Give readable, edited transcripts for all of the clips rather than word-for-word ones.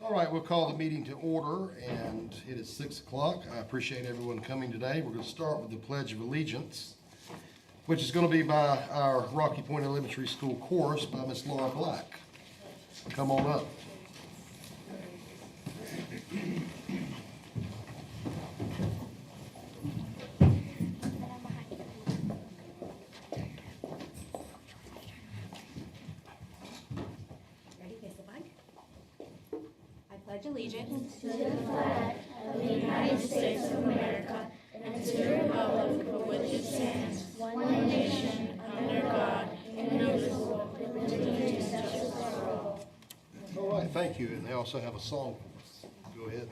All right, we'll call the meeting to order, and it is 6 o'clock. I appreciate everyone coming today. We're going to start with the Pledge of Allegiance, which is going to be by our Rocky Point Elementary School chorus by Miss Laura Black. Come on up. Pledge allegiance to the flag of the United States of America and to the republic for which it stands, one nation, under God, indivisible, with liberty and justice for all. All right, thank you. And they also have a song for us. Go ahead.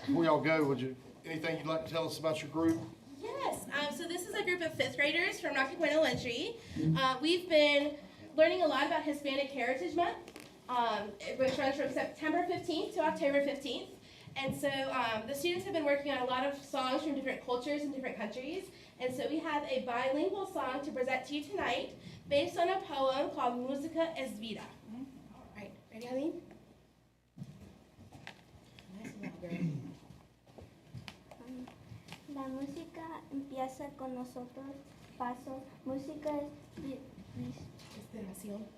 Before y'all go, anything you'd like to tell us about your group? Yes, so this is a group of fifth graders from Rocky Point Elementary. We've been learning a lot about Hispanic Heritage Month, which runs from September 15th to October 15th. And so the students have been working on a lot of songs from different cultures and different countries. And so we have a bilingual song to present to you tonight based on a poem called Música es Vida. All right, ready, Eileen? La música empieza con nosotros, paso. Música es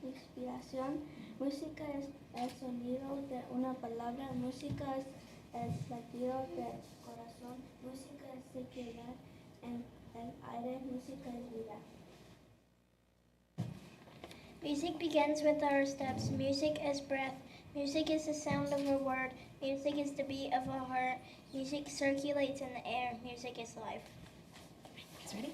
inspiración. Música es el sonido de una palabra. Música es el latido del corazón. Música es circular en el aire. Música es vida. Music begins with our steps. Music is breath. Music is the sound of a word. Music is the beat of a heart. Music circulates in the air. Music is life. Guys ready?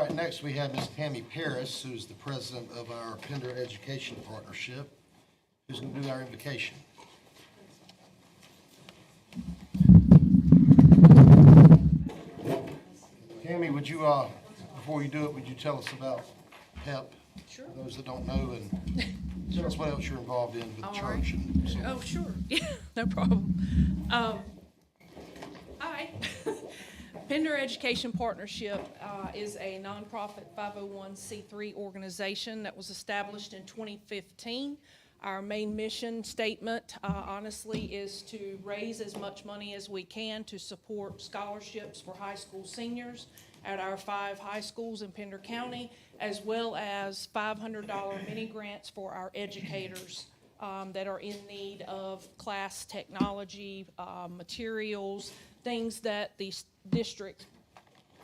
right, next we have Ms. Tammy Paris, who's the president of our Pender Education Partnership, who's going to do our invocation. Tammy, would you, before you do it, would you tell us about PEP? Sure. For those that don't know, and tell us what else you're involved in with the All church. right. And so Oh, sure. Yeah, no problem. Hi. Pender Education Partnership is a nonprofit 501c3 organization that was established in 2015. Our main mission statement, honestly, is to raise as much money as we can to support scholarships for high school seniors at our 5 high schools in Pender County, as well as $500 mini grants for our educators that are in need of class technology, materials, things that the district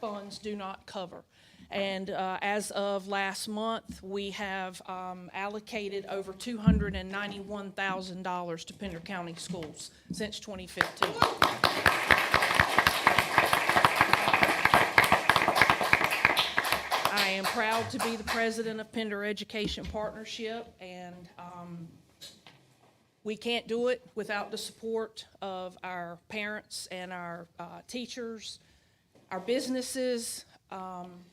funds do not cover. And as of last month, we have allocated over $291,000 to Pender County schools since 2015. I am proud to be the president of Pender Education Partnership, and we can't do it without the support of our parents and our teachers, our businesses,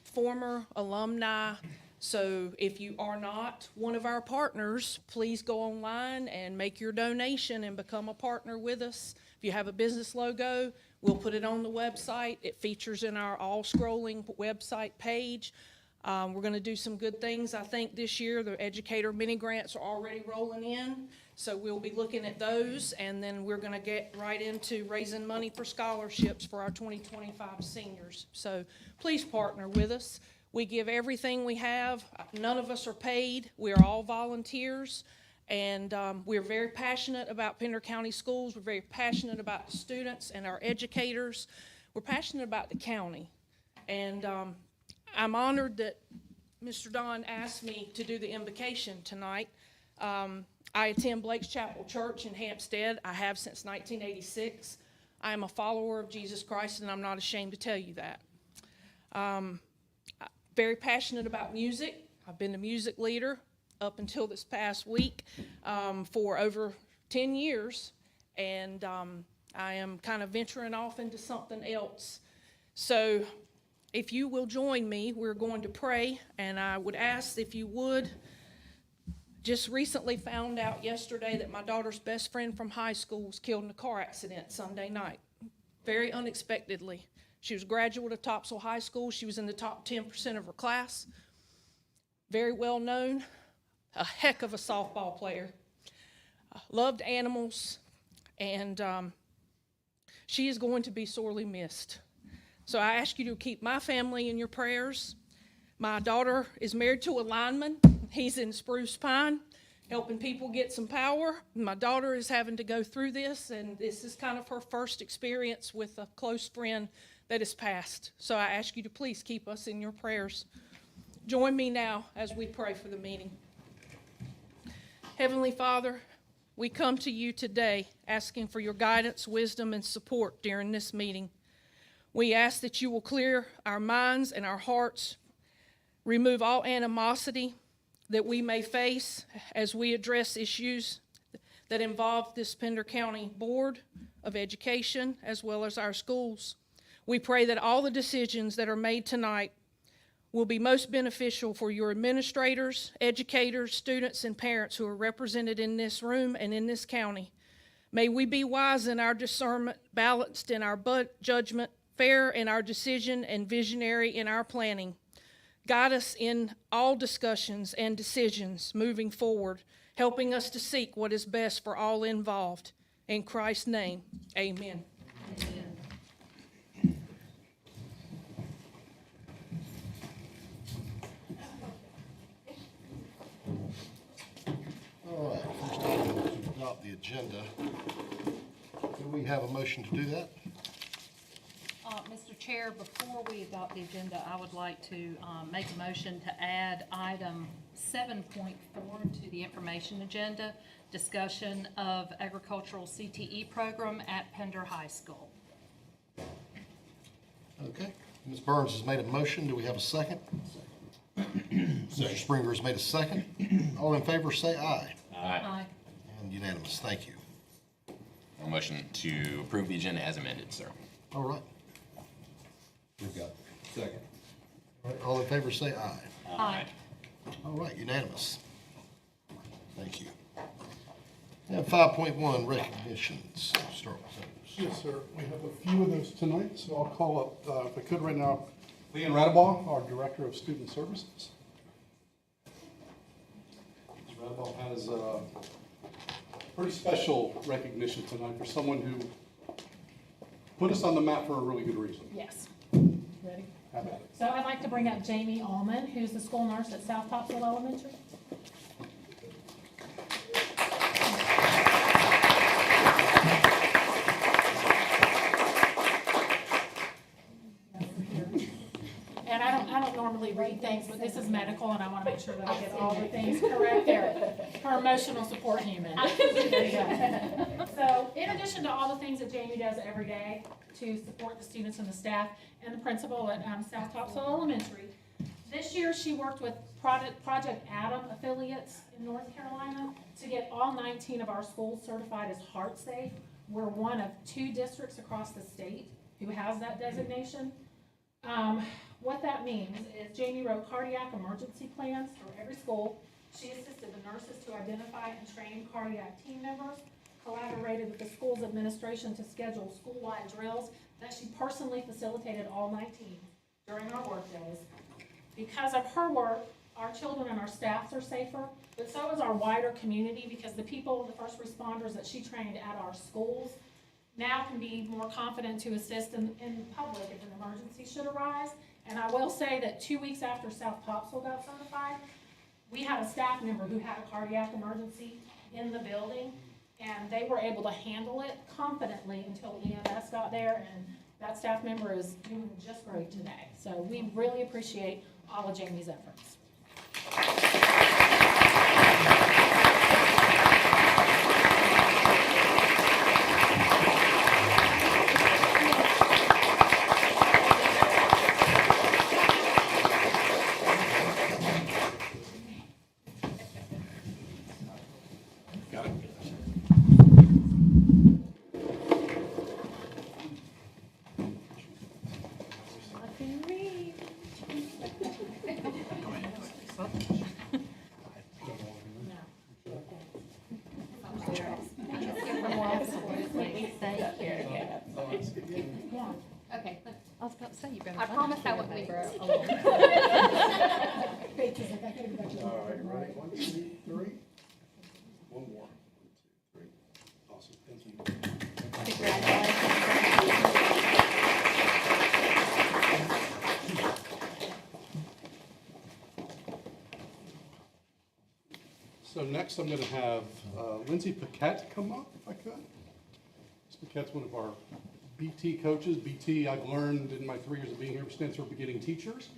former alumni. So if you are not one of our partners, please go online and make your donation and become a partner with us. If you have a business logo, we'll put it on the website. It features in our all-scrolling website page. We're going to do some good things, I think, this year. The educator mini grants are already rolling in, so we'll be looking at those, and then we're going to get right into raising money for scholarships for our 2025 seniors. So please partner with us. We give everything we have. None of us are paid. We are all volunteers, and we're very passionate about Pender County schools. We're very passionate about the students and our educators. We're passionate about the county, and I'm honored that Mr. Don asked me to do the invocation tonight. I attend Blake's Chapel Church in Hampstead. I have since 1986. I am a follower of Jesus Christ, and I'm not ashamed to tell you that. Very passionate about music. I've been the music leader up until this past week for over 10 years, and I am kind of venturing off into something else. So if you will join me, we're going to pray, and I would ask if you would. Just recently found out yesterday that my daughter's best friend from high school was killed in a car accident Sunday night, very unexpectedly. She was a graduate of Topsail High School. She was in the top 10% of her class. Very well known, a heck of a softball player. Loved animals, and she is going to be sorely missed. So I ask you to keep my family in your prayers. My daughter is married to a lineman. He's in Spruce Pine, helping people get some power. My daughter is having to go through this, and this is kind of her first experience with a close friend that has passed. So I ask you to please keep us in your prayers. Join me now as we pray for the meeting. Heavenly Father, we come to you today asking for your guidance, wisdom, and support during this meeting. We ask that you will clear our minds and our hearts, remove all animosity that we may face as we address issues that involve this Pender County Board of Education as well as our schools. We pray that all the decisions that are made tonight will be most beneficial for your administrators, educators, students, and parents who are represented in this room and in this county. May we be wise in our discernment, balanced in our judgment, fair in our decision, and visionary in our planning. Guide us in all discussions and decisions moving forward, helping us to seek what is best for all involved. In Christ's name, amen. All right, first item is to adopt the agenda. Do we have a motion to do that? Mr. Chair, before we adopt the agenda, I would like to make a motion to add item 7.4 to the information agenda, discussion of agricultural CTE program at Pender High School. Okay, Ms. Burns has made a motion. Do we have a second? Mr. Springer has made a second. All in favor say aye. Aye. And unanimous. Thank you. A motion to approve the agenda as amended, sir. All right. We've got second. All right, all in favor say aye. Aye. All right, unanimous. Thank you. And 5.1, recognitions. Start with those. Yes, sir. We have a few of those tonight, so I'll call up, if I could right now, Leanne Radabaugh, our Director of Student Services. Ms. Radabaugh has a pretty special recognition tonight for someone who put us on the map for a really good reason. Yes. Ready? How about it? So I'd like to bring up Jamie Allman, who's the school nurse at South Topsail Elementary. And I don't normally read things, but this is medical, and I want to make sure that I get all the things correct there. Her emotional support human. There you go. So in addition to all the things that Jamie does every day to support the students and the staff and the principal at South Topsail Elementary, this year she worked with Project Adam affiliates in North Carolina to get all 19 of our schools certified as heart safe. We're one of 2 districts across the state who has that designation. What that means is Jamie wrote cardiac emergency plans for every school. She assisted the nurses to identify and train cardiac team members, collaborated with the school's administration to schedule school-wide drills that she personally facilitated all 19 during our work days. Because of her work, our children and our staffs are safer, but so is our wider community, because the people, the first responders that she trained at our schools now can be more confident to assist in public if an emergency should arise. And I will say that 2 weeks after South Topsail got certified, we had a staff member who had a cardiac emergency in the building, and they were able to handle it confidently until EMS got there, and that staff member is doing just great today. So we really appreciate all of Jamie's efforts. Okay, I was about to say, you better. I promise I won't leave her alone. All right, ready? 1, 2, 3. One more. 1, 2, 3. Awesome, thank you. So next I'm going to have Lindsay Paquette come up, if I could. Ms. Paquette's one of our BT coaches. BT, I've learned in my 3 years of being here, stands for Beginning Teachers,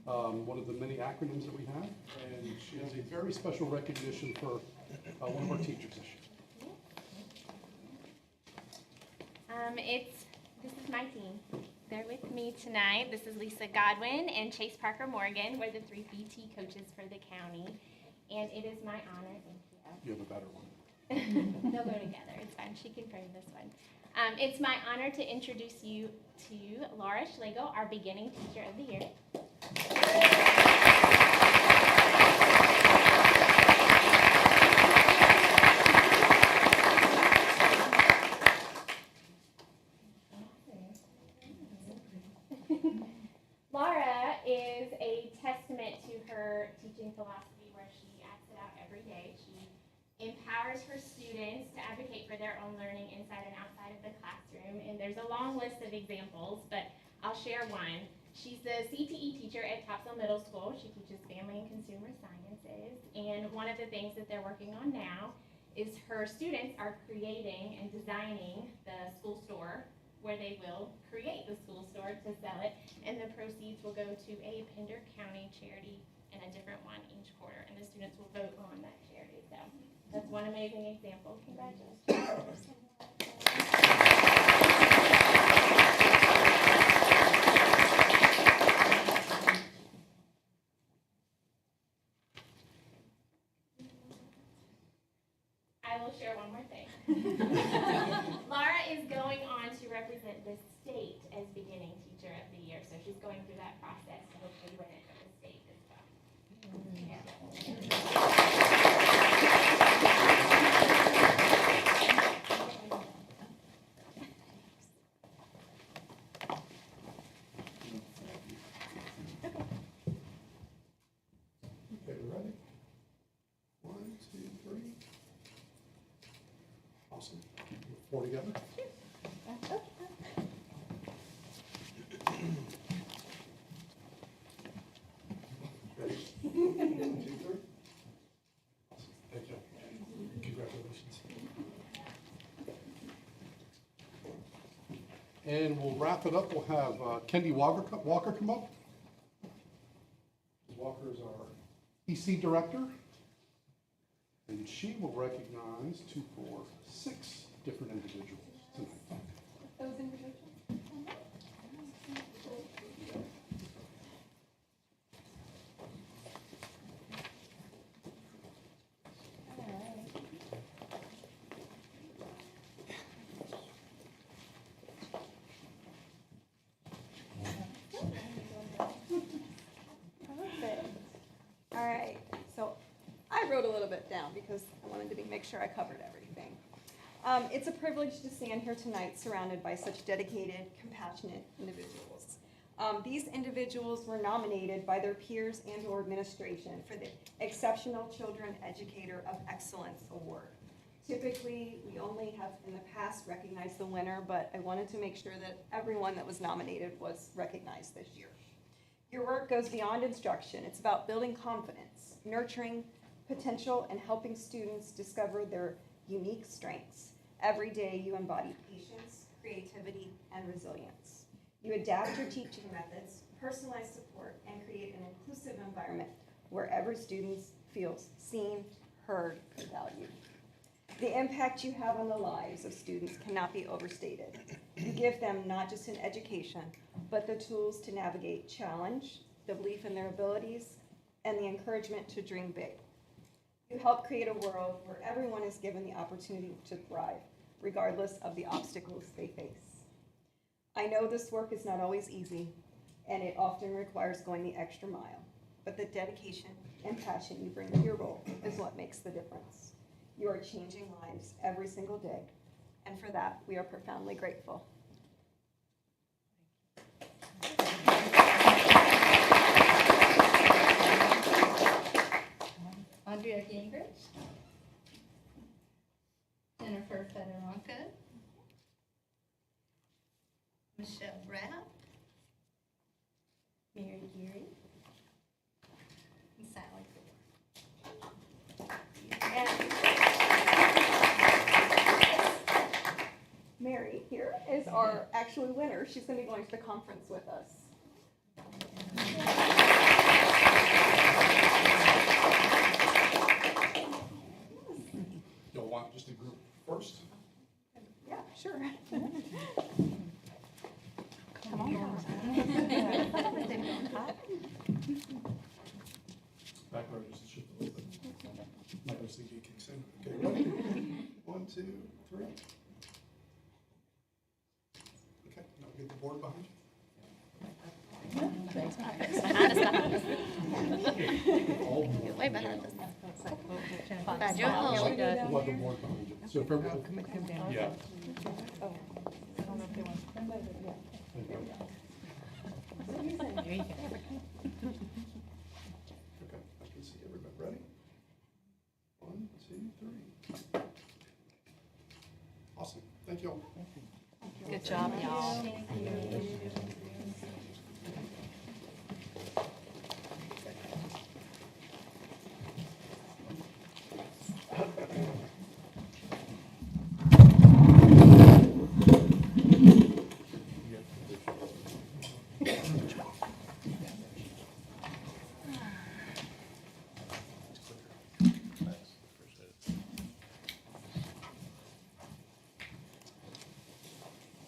one of the many acronyms that we have. And she has a very special recognition for one of our teachers this year. This is my team. They're with me tonight. This is Lisa Godwin and Chase Parker Morgan. We're the 3 BT coaches for the county. And it is my honor, thank you. You have a better one. They'll go together, it's fine, she can frame this one. It's my honor to introduce you to Laura Schlegel, our beginning teacher of the year. Laura is a testament to her teaching philosophy, where she acts it out every day. She empowers her students to advocate for their own learning inside and outside of the classroom. And there's a long list of examples, but I'll share one. She's the CTE teacher at Topsail Middle School. She teaches family and consumer sciences. And one of the things that they're working on now is her students are creating and designing the school store, where they will create the school store to sell it, and the proceeds will go to a Pender County charity and a different one each quarter, and the students will vote on that charity. So that's one amazing example. Congratulations. represent the state as beginning teacher of the year. So she's going through that process to hopefully win it for the state as well. Okay, we ready? 1, 2, 3. Awesome. 4 together. Ready? 1, 2, 3. Awesome. Thank you. Congratulations. And we'll wrap it up. We'll have Kendi Walker come up. Walker is our EC director, and she will recognize 2, 4, 6 different individuals tonight. Those individuals? Perfect. All right, so I wrote a little bit down because I wanted to make sure I covered everything. It's a privilege to stand here tonight surrounded by such dedicated, compassionate individuals. These individuals were nominated by their peers and/or administration for the Exceptional Children Educator of Excellence Award. Typically, we only have in the past recognized the winner, but I wanted to make sure that everyone that was nominated was recognized this year. Your work goes beyond instruction. It's about building confidence, nurturing potential, and helping students discover their unique strengths. Every day you embody patience, creativity, and resilience. You adapt your teaching methods, personalize support, and create an inclusive environment where every student feels seen, heard, and valued. The impact you have on the lives of students cannot be overstated. You give them not just an education, but the tools to navigate challenge, the belief in their abilities, and the encouragement to dream big. You help create a world where everyone is given the opportunity to thrive, regardless of the obstacles they face. I know this work is not always easy, and it often requires going the extra mile, but the dedication and passion you bring to your role is what makes the difference. You are changing lives every single day, and for that, we are profoundly grateful. Andrea Gingrich, Jennifer Federonka, Michelle Rapp, Mary Geary, and Sally Ford. And Mary here is our actual winner. She's going to be going to the conference with us. You'll want just a group first? Yeah, sure. Come on. Back row just shift a little bit. My OCD kicks in. Okay, ready? 1, 2, 3. Okay, now get the board behind you. Way behind us. We'll have the board behind you. So if everybody, yeah. There you go. Okay, I can see everybody. Ready? 1, 2, 3. Awesome. Thank you all. Good job, y'all.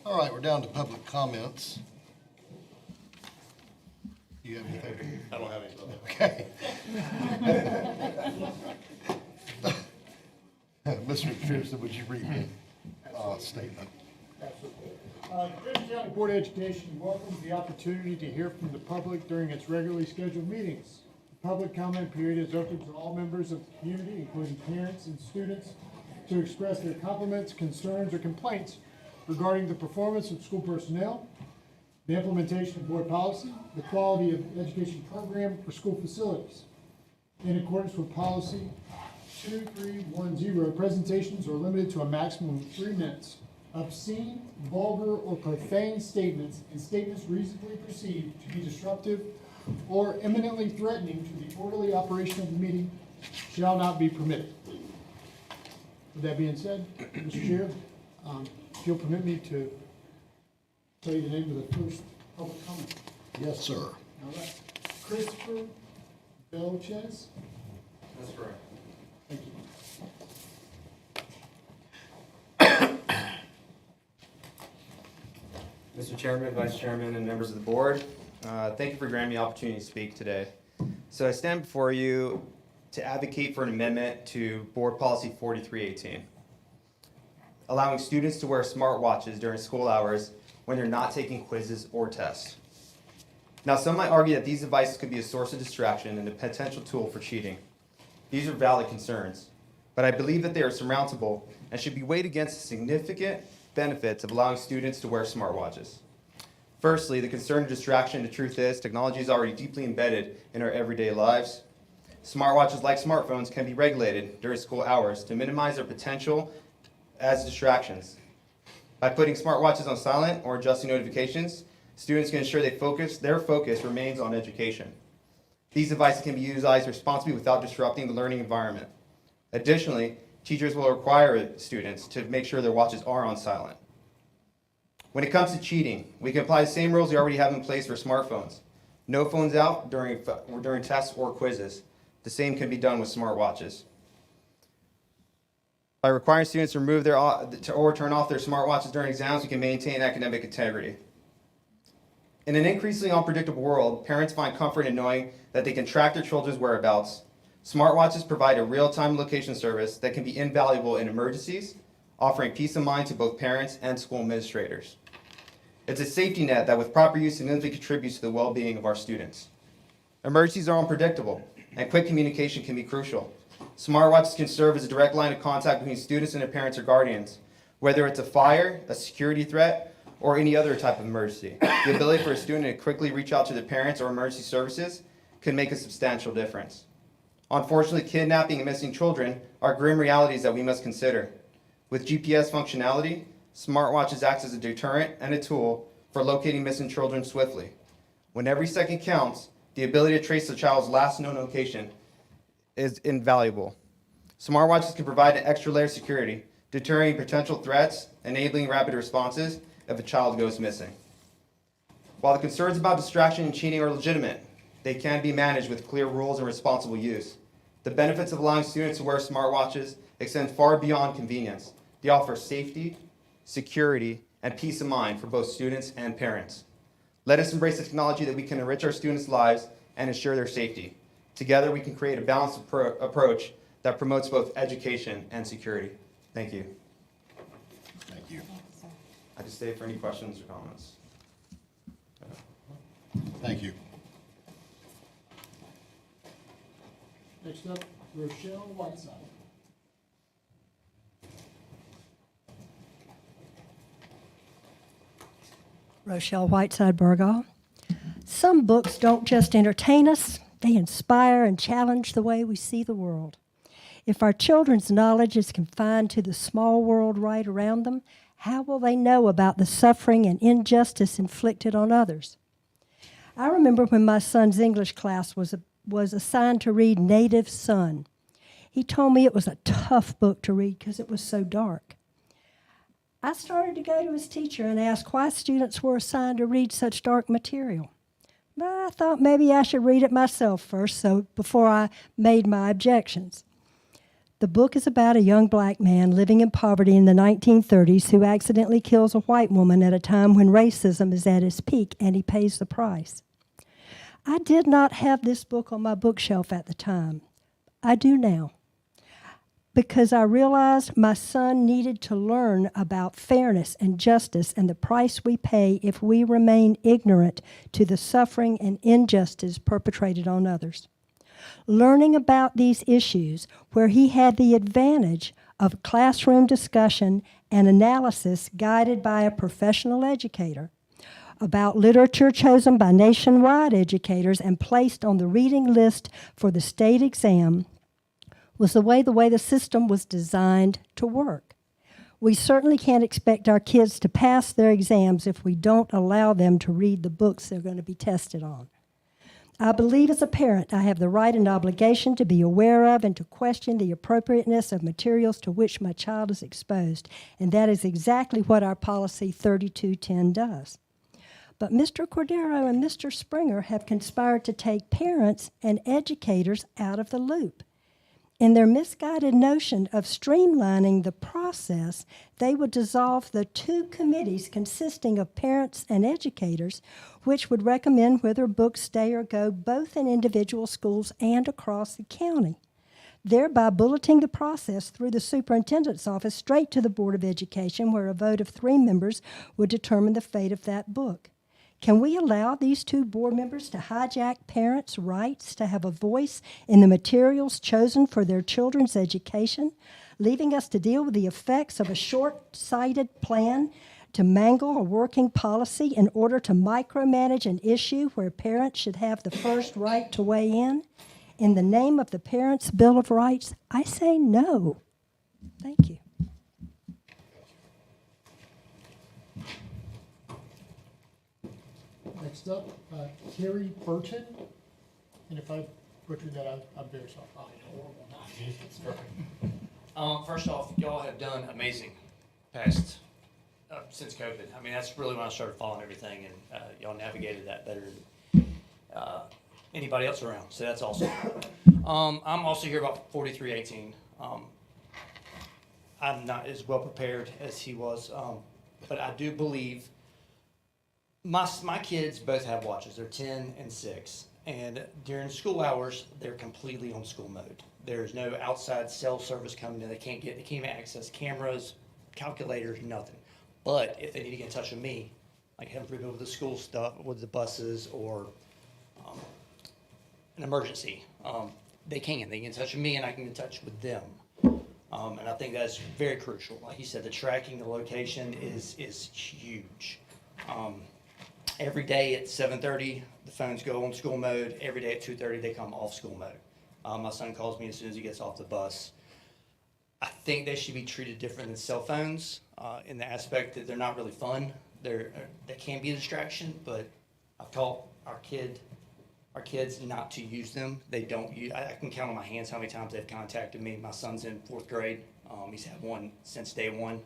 All right, we're down to public comments. You have anything? I don't have any. Okay. Mr. McPherson, would you read the statement? Accreditation County Board of Education welcomes the opportunity to hear from the public during its regularly scheduled meetings. The public comment period is open to all members of the community, including parents and students, to express their compliments, concerns, or complaints regarding the performance of school personnel, the implementation of board policy, the quality of education program, or school facilities. In accordance with policy 2310, presentations are limited to a maximum of 3 minutes. Obscene, vulgar, or profane statements and statements reasonably perceived to be disruptive or imminently threatening to the orderly operation of the meeting shall not be permitted. With that being said, Mr. Chair, if you'll permit me to tell you the name of the first public comment. Yes, sir. All right. Christopher Belches. That's correct. Thank you. Mr. Chairman, Vice Chairman, and members of the board, thank you for granting me the opportunity to speak today. So I stand before you to advocate for an amendment to Board Policy 4318, allowing students to wear smartwatches during school hours when they're not taking quizzes or tests. Now, some might argue that these devices could be a source of distraction and a potential tool for cheating. These are valid concerns, but I believe that they are surmountable and should be weighed against the significant benefits of allowing students to wear smartwatches. Firstly, the concern of distraction. The truth is, technology is already deeply embedded in our everyday lives. Smartwatches, like smartphones, can be regulated during school hours to minimize their potential as distractions. By putting smartwatches on silent or adjusting notifications, students can ensure their focus remains on education. These devices can be utilized responsibly without disrupting the learning environment. Additionally, teachers will require students to make sure their watches are on silent. When it comes to cheating, we can apply the same rules we already have in place for smartphones. No phones out during tests or quizzes. The same can be done with smartwatches. By requiring students to remove or turn off their smartwatches during exams, we can maintain academic integrity. In an increasingly unpredictable world, parents find comfort in knowing that they can track their children's whereabouts. Smartwatches provide a real-time location service that can be invaluable in emergencies, offering peace of mind to both parents and school administrators. It's a safety net that, with proper use, significantly contributes to the well-being of our students. Emergencies are unpredictable, and quick communication can be crucial. Smartwatches can serve as a direct line of contact between students and their parents or guardians, whether it's a fire, a security threat, or any other type of emergency. The ability for a student to quickly reach out to their parents or emergency services can make a substantial difference. Unfortunately, kidnapping and missing children are grim realities that we must consider. With GPS functionality, smartwatches act as a deterrent and a tool for locating missing children swiftly. When every second counts, the ability to trace the child's last known location is invaluable. Smartwatches can provide an extra layer of security, deterring potential threats, enabling rapid responses if a child goes missing. While the concerns about distraction and cheating are legitimate, they can be managed with clear rules and responsible use. The benefits of allowing students to wear smartwatches extend far beyond convenience. They offer safety, security, and peace of mind for both students and parents. Let us embrace the technology that we can enrich our students' lives and ensure their safety. Together, we can create a balanced approach that promotes both education and security. Thank you. Thank you. I just stay for any questions or comments. Thank you. Next up, Rochelle Whiteside. Rochelle Whiteside Burgall. Some books don't just entertain us, they inspire and challenge the way we see the world. If our children's knowledge is confined to the small world right around them, how will they know about the suffering and injustice inflicted on others? I remember when my son's English class was assigned to read Native Son. He told me it was a tough book to read because it was so dark. I started to go to his teacher and ask why students were assigned to read such dark material. But I thought maybe I should read it myself first, before I made my objections. The book is about a young black man living in poverty in the 1930s who accidentally kills a white woman at a time when racism is at its peak, and he pays the price. I did not have this book on my bookshelf at the time. I do now. because I realized my son needed to learn about fairness and justice and the price we pay if we remain ignorant to the suffering and injustice perpetrated on others. Learning about these issues, where he had the advantage of classroom discussion and analysis guided by a professional educator, about literature chosen by nationwide educators and placed on the reading list for the state exam, was the way the system was designed to work. We certainly can't expect our kids to pass their exams if we don't allow them to read the books they're going to be tested on. I believe as a parent I have the right and obligation to be aware of and to question the appropriateness of materials to which my child is exposed, and that is exactly what our policy 3210 does. But Mr. Cordero and Mr. Springer have conspired to take parents and educators out of the loop. In their misguided notion of streamlining the process, they would dissolve the two committees consisting of parents and educators, which would recommend whether books stay or go both in individual schools and across the county, thereby bulleting the process through the superintendent's office straight to the Board of Education, where a vote of 3 members would determine the fate of that book. Can we allow these 2 board members to hijack parents' rights to have a voice in the materials chosen for their children's education, leaving us to deal with the effects of a short-sighted plan to mangle a working policy in order to micromanage an issue where parents should have the first right to weigh in? In the name of the Parents' Bill of Rights, I say no. Thank you. Next up, Carrie Burton, and if I butchered that, I'm very sorry. First off, y'all have done amazing past since COVID. I mean, that's really when I started following everything, and y'all navigated that better than anybody else around. So that's awesome. I'm also here about 4318. I'm not as well prepared as he was, but I do believe my kids both have watches. They're 10 and 6. And during school hours, they're completely on school mode. There's no outside cell service coming in. They can't even access cameras, calculators, nothing. But if they need to get in touch with me, like having to remove the school stuff with the buses or an emergency, they can. They get in touch with me and I can get in touch with them. And I think that's very crucial. Like you said, the tracking, the location is huge. Every day at 7:30, the phones go on school mode. Every day at 2:30, they come off school mode. My son calls me as soon as he gets off the bus. I think they should be treated different than cell phones in the aspect that they're not really fun. They can be a distraction, but I've taught our kids not to use them. They don't use. I can count on my hands how many times they've contacted me. My son's in 4th grade. He's had one since day one.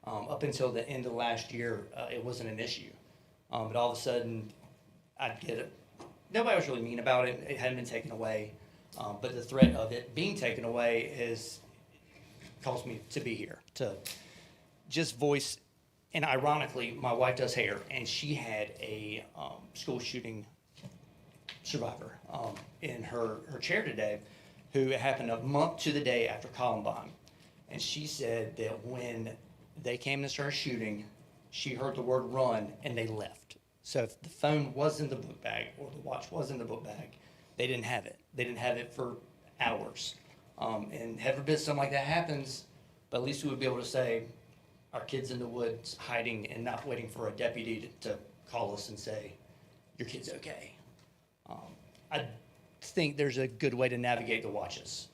Up until the end of last year, it wasn't an issue. But all of a sudden, I'd get it. Nobody was really mean about it. It hadn't been taken away. But the threat of it being taken away has caused me to be here, to just voice. And ironically, my wife does hair, and she had a school shooting survivor in her chair today, who happened a month to the day after Columbine. And she said that when they came and started shooting, she heard the word run, and they left. So if the phone was in the book bag or the watch was in the book bag, they didn't have it. They didn't have it for hours. And heaven forbid something like that happens, but at least we would be able to say, our kid's in the woods hiding and not waiting for a deputy to call us and say, your kid's okay. I think there's a good way to navigate the watches.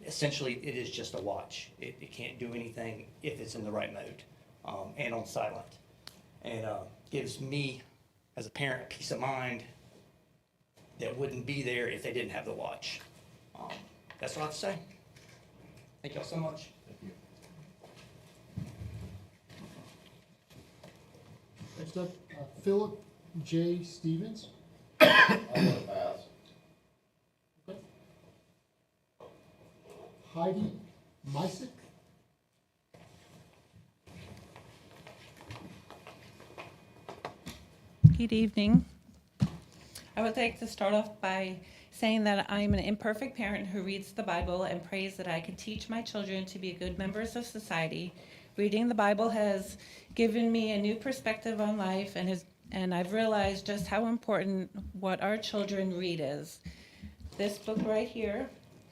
Essentially, it is just a watch. It can't do anything if it's in the right mode and on silent. And gives me, as a parent, peace of mind that wouldn't be there if they didn't have the watch. That's what I have to say. Thank y'all so much. Thank you. Next up, Philip J. Stevens. I'm gonna pass. Okay. Heidi Mysick. Good evening. I would like to start off by saying that I'm an imperfect parent who reads the Bible and prays that I can teach my children to be good members of society. Reading the Bible has given me a new perspective on life, and I've realized just how important what our children read is. This book right here,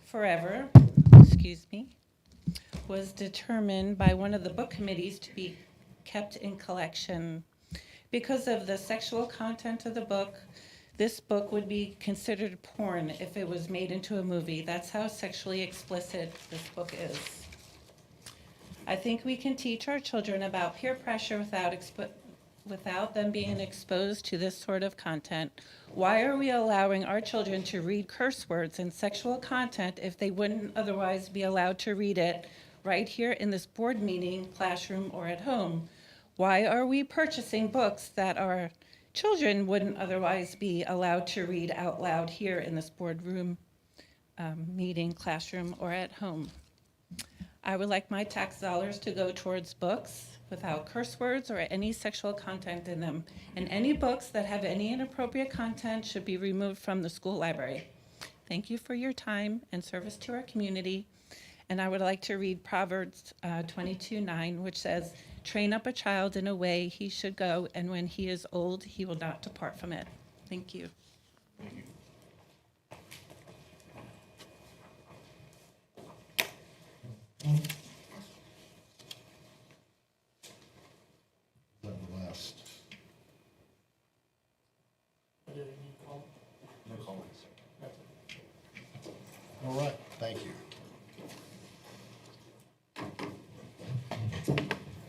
Forever, was determined by one of the book committees to be kept in collection. Because of the sexual content of the book, this book would be considered porn if it was made into a movie. That's how sexually explicit this book is. I think we can teach our children about peer pressure without them being exposed to this sort of content. Why are we allowing our children to read curse words and sexual content if they wouldn't otherwise be allowed to read it right here in this board meeting, classroom, or at home? Why are we purchasing books that our children wouldn't otherwise be allowed to read out loud here in this boardroom, meeting, classroom, or at home? I would like my tax dollars to go towards books without curse words or any sexual content in them. And any books that have any inappropriate content should be removed from the school library. Thank you for your time and service to our community. And I would like to read Proverbs 22:9, which says, "Train up a child in a way he should go, and when he is old, he will not depart from it." Thank you. Thank you. Is that the last? No comments. All right, thank you.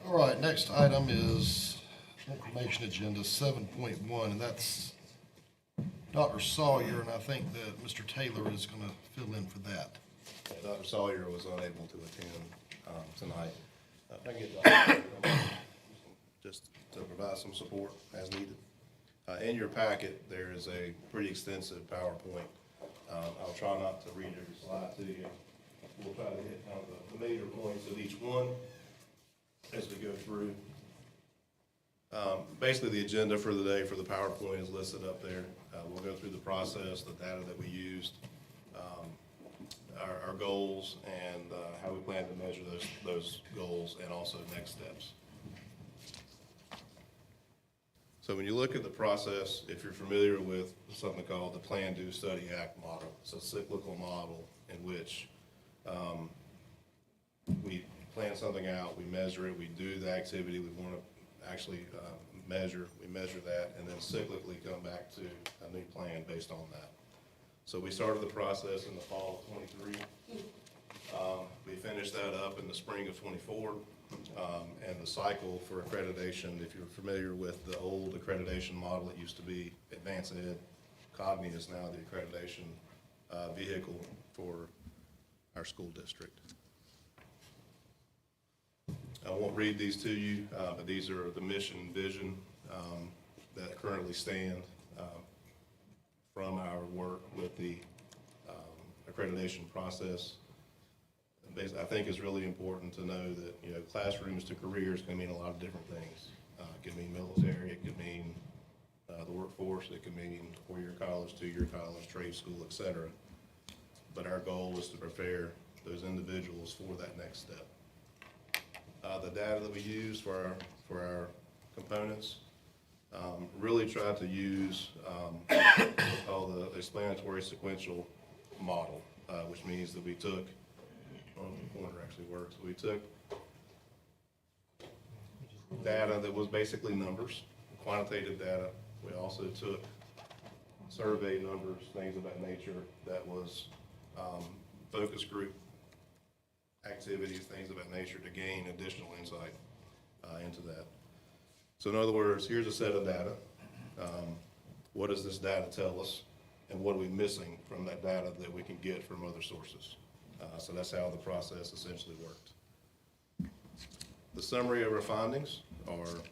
All right, next item is information agenda 7.1, and that's Dr. Sawyer, and I think that Mr. Taylor is going to fill in for that. Dr. Sawyer was unable to attend tonight. I can get Dr. just to provide some support as needed. In your packet, there is a pretty extensive PowerPoint. I'll try not to read every slide to you. We'll try to hit kind of the major points of each one as we go through. Basically, the agenda for the day for the PowerPoint is listed up there. We'll go through the process, the data that we used, our goals, and how we plan to measure those goals, and also next steps. So when you look at the process, if you're familiar with something called the Plan, Do, Study, Act model, it's a cyclical model in which we plan something out, we measure it, we do the activity we want to actually measure, we measure that, and then cyclically come back to a new plan based on that. So we started the process in the fall of 23. We finished that up in the spring of 24. And the cycle for accreditation, if you're familiar with the old accreditation model, it used to be Advanced Ed. Cogni is now the accreditation vehicle for our school district. I won't read these to you, but these are the mission and vision that currently stand from our work with the accreditation process. I think it's really important to know that, you know, classrooms to careers can mean a lot of different things. It could mean military, it could mean the workforce, it could mean four-year college, two-year college, trade school, etc. But our goal is to prepare those individuals for that next step. The data that we use for our components really try to use what's called the explanatory sequential model, which means that we took, the pointer actually works, we took data that was basically numbers, quantitative data. We also took survey numbers, things of that nature, that was focus group activities, things of that nature, to gain additional insight into that. So in other words, here's a set of data. What does this data tell us? And what are we missing from that data that we can get from other sources? So that's how the process essentially worked. The summary of our findings are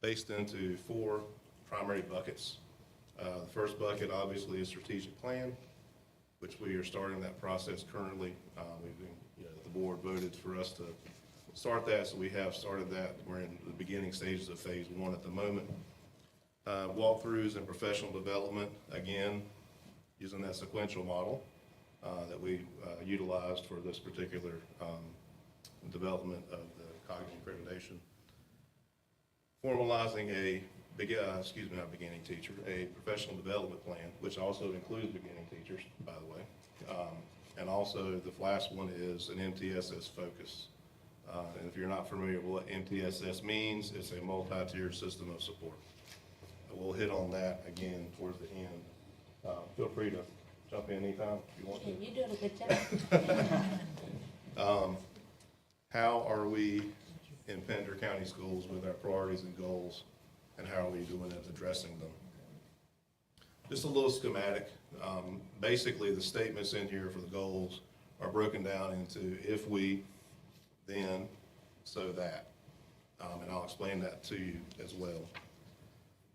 based into four primary buckets. The first bucket obviously is strategic plan, which we are starting that process currently. The board voted for us to start that, so we have started that. We're in the beginning stages of phase one at the moment. Walkthroughs and professional development, again, using that sequential model that we utilized for this particular development of the cognitive accreditation. Formalizing a professional development plan, which also includes beginning teachers, by the way. And also the last one is an MTSS focus. And if you're not familiar with what MTSS means, it's a multi-tiered system of support. We'll hit on that again towards the end. Feel free to jump in anytime if you want to. You're doing a good job. How are we in Pender County Schools with our priorities and goals, and how are we doing at addressing them? Just a little schematic. Basically, the statements in here for the goals are broken down into if we, then, so that. And I'll explain that to you as well.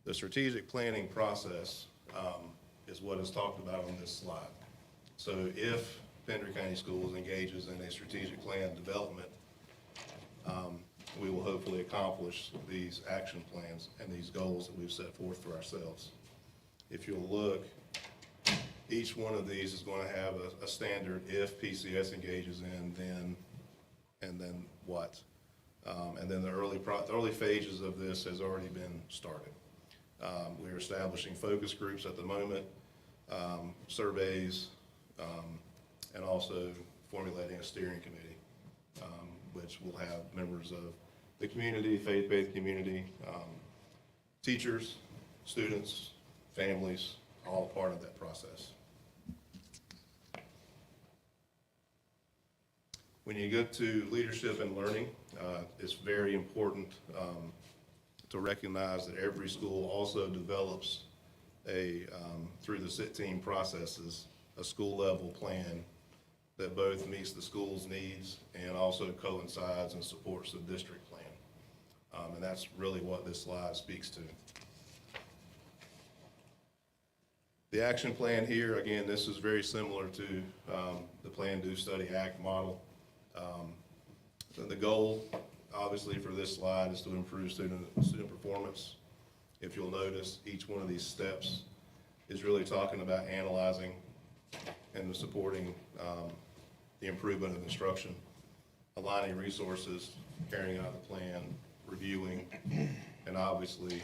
The strategic planning process is what is talked about on this slide. So if Pender County Schools engages in a strategic plan development, we will hopefully accomplish these action plans and these goals that we've set forth for ourselves. If you'll look, each one of these is going to have a standard if PCS engages in, then, and then what. And then the early phases of this has already been started. We're establishing focus groups at the moment, surveys, and also formulating a steering committee, which will have members of the community, faith-based community, teachers, students, families, all part of that process. When you get to leadership and learning, it's very important to recognize that every school also develops through the SIT team processes, a school level plan that both meets the school's needs and also coincides and supports the district plan. And that's really what this slide speaks to. The action plan here, again, this is very similar to the Plan, Do, Study, Act model. The goal, obviously, for this slide is to improve student performance. If you'll notice, each one of these steps is really talking about analyzing and supporting the improvement of instruction, aligning resources, carrying out the plan, reviewing, and obviously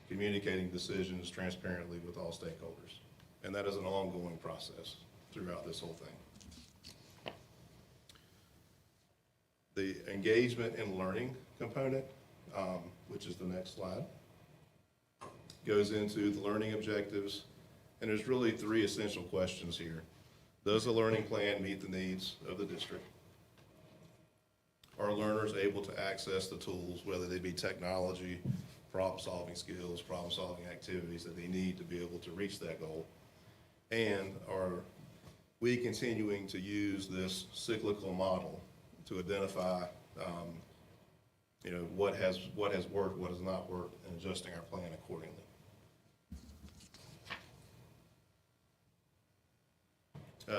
communicating decisions transparently with all stakeholders. And that is an ongoing process throughout this whole thing. The engagement and learning component, which is the next slide, goes into the learning objectives, and there's really three essential questions here. Does the learning plan meet the needs of the district? Are learners able to access the tools, whether they be technology, problem-solving skills, problem-solving activities that they need to be able to reach that goal? And are we continuing to use this cyclical model to identify what has worked, what has not worked, and adjusting our plan accordingly?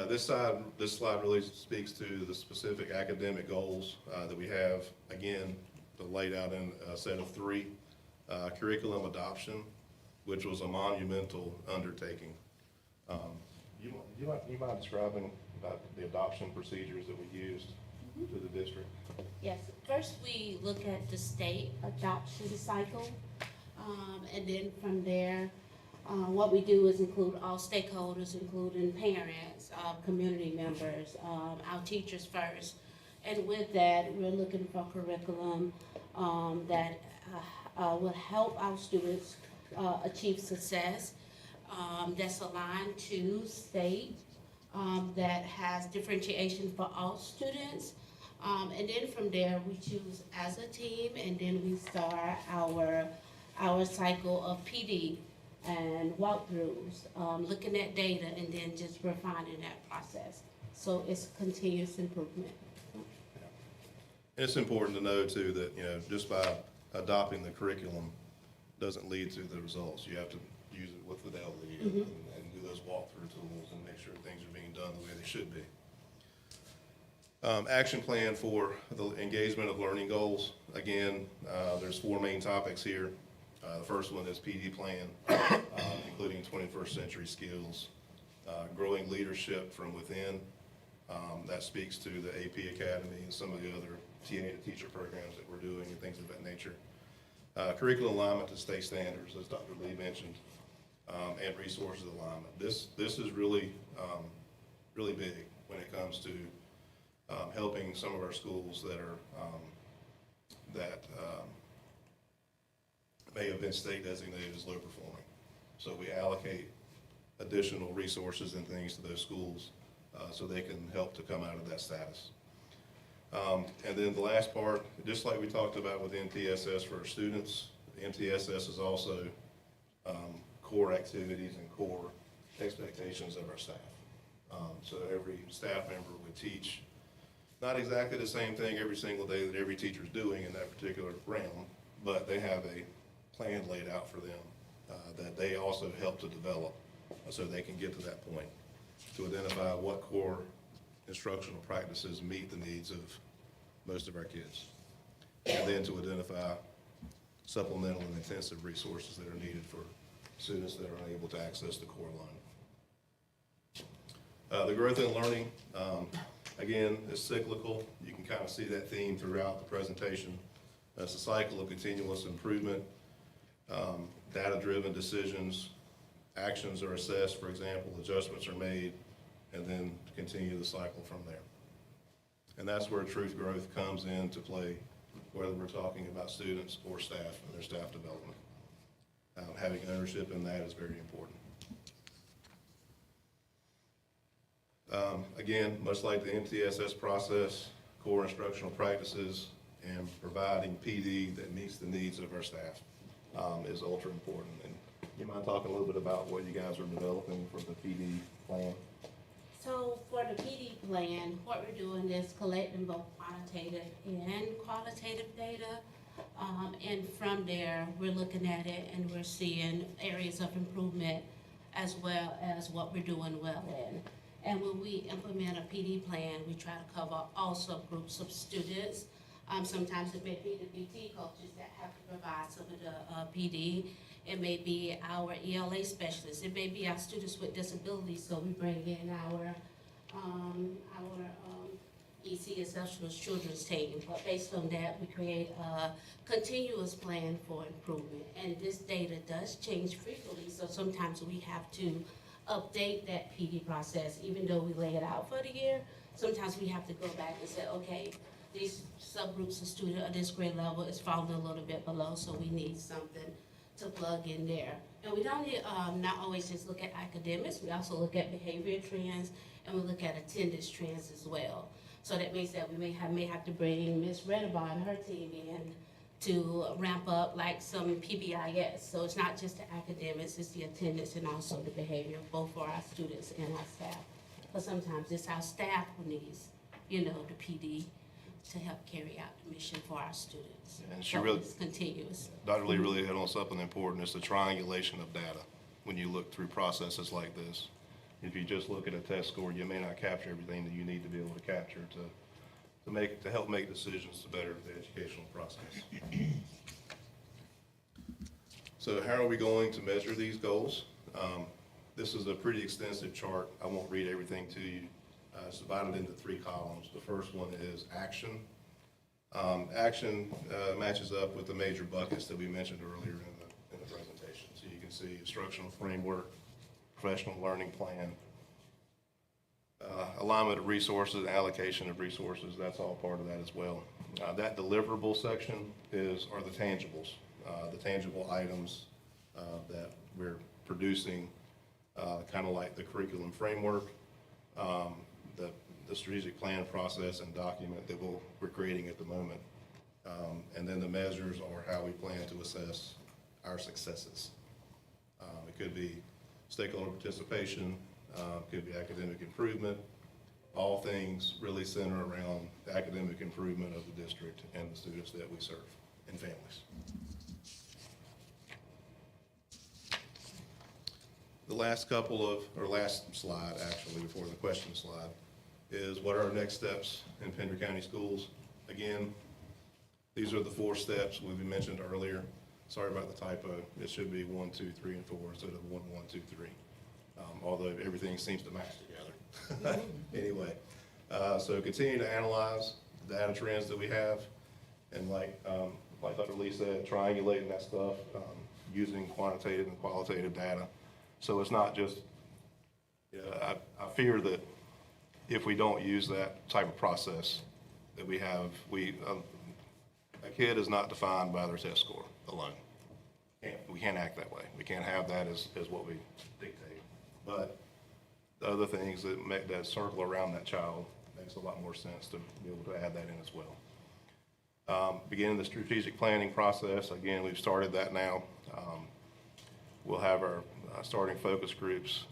This slide really speaks to the specific academic goals that we have. Again, laid out in a set of three. Curriculum adoption, which was a monumental undertaking. You mind describing about the adoption procedures that we used to the district? Yes, first we look at the state adoption cycle, and then from there, what we do is include all stakeholders, including parents, community members, our teachers first. And with that, we're looking for curriculum that will help our students achieve success, that's aligned to state, that has differentiation for all students. And then from there, we choose as a team, and then we start our cycle of PD and walkthroughs, looking at data, and then just refining that process. So it's continuous improvement. And it's important to know too that just by adopting the curriculum doesn't lead to the results. You have to use it with fidelity and do those walkthrough tools and make sure things are being done the way they should be. Action plan for the engagement of learning goals. Again, there's four main topics here. The first one is PD plan, including 21st century skills, growing leadership from within. That speaks to the AP Academy and some of the other TA to teacher programs that we're doing and things of that nature. Curriculum alignment to state standards, as Dr. Lee mentioned, and resources alignment. This is really, really big when it comes to helping some of our schools that are may have been state designated as low performing. So we allocate additional resources and things to those schools so they can help to come out of that status. And then the last part, just like we talked about with MTSS for our students, MTSS is also core activities and core expectations of our staff. So every staff member would teach not exactly the same thing every single day that every teacher's doing in that particular realm, but they have a plan laid out for them that they also help to develop so they can get to that point to identify what core instructional practices meet the needs of most of our kids, and then to identify supplemental and intensive resources that are needed for students that are unable to access the core line. The growth and learning, again, is cyclical. You can kind of see that theme throughout the presentation. It's a cycle of continuous improvement, data-driven decisions, actions are assessed, for example, adjustments are made, and then continue the cycle from there. And that's where truth growth comes into play, whether we're talking about students or staff and their staff development. Having ownership in that is very important. Again, much like the MTSS process, core instructional practices and providing PD that meets the needs of our staff is ultra important. And you mind talking a little bit about what you guys are developing for the PD plan? So for the PD plan, what we're doing is collecting both quantitative and qualitative data. And from there, we're looking at it and we're seeing areas of improvement as well as what we're doing well in. And when we implement a PD plan, we try to cover all subgroups of students. Sometimes it may be the BT coaches that have to provide some of the PD. It may be our ELA specialists. It may be our students with disabilities. So we bring in our EC Exceptional Children's Team. But based on that, we create a continuous plan for improvement. And this data does change frequently. So sometimes we have to update that PD process, even though we lay it out for the year. Sometimes we have to go back and say, okay, these subgroups of students at this grade level is falling a little bit below, so we need something to plug in there. And we don't need, not always just look at academics, we also look at behavior trends, and we look at attendance trends as well. So that means that we may have to bring Ms. Redabar and her team in to ramp up like some PBIS. So it's not just the academics, it's the attendance and also the behavior, both for our students and our staff. But sometimes it's our staff who needs, the PD to help carry out the mission for our students. And she really, it's continuous. Dr. Lee really hit on something important. It's the triangulation of data when you look through processes like this. If you just look at a test score, you may not capture everything that you need to be able to capture to help make decisions to better the educational process. So how are we going to measure these goals? This is a pretty extensive chart. I won't read everything to you. It's divided into 3 columns. The first one is action. Action matches up with the major buckets that we mentioned earlier in the presentation. So you can see instructional framework, professional learning plan, alignment of resources, allocation of resources, that's all part of that as well. That deliverable section are the tangibles, the tangible items that we're producing, kind of like the curriculum framework, the strategic plan process and document that we're creating at the moment. And then the measures are how we plan to assess our successes. It could be stakeholder participation, could be academic improvement, all things really center around the academic improvement of the district and the students that we serve and families. The last slide actually, before the question slide, is what are our next steps in Pender County Schools? Again, these are the 4 steps we mentioned earlier. sorry about the typo. It should be 1, 2, 3, and 4 instead of 1, 1, 2, 3. Although everything seems to match together. Anyway, so continue to analyze the data trends that we have, and like Dr. Lee said, triangulating that stuff, using quantitative and qualitative data. So it's not just, I fear that if we don't use that type of process that we have, a kid is not defined by their test score alone. We can't act that way. We can't have that as what we dictate. But the other things that make that circle around that child makes a lot more sense to be able to add that in as well. Beginning the strategic planning process, again, we've started that now. We'll have our starting focus groups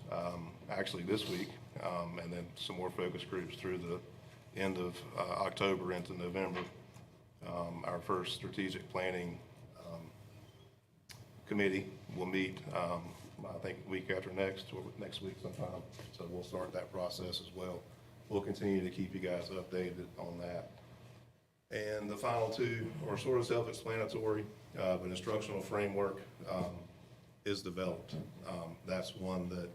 actually this week, and then some more focus groups through the end of October into November. Our first strategic planning committee will meet, I think, week after next, or next week sometime. So we'll start that process as well. We'll continue to keep you guys updated on that. And the final two are sort of self-explanatory. An instructional framework is developed. That's one that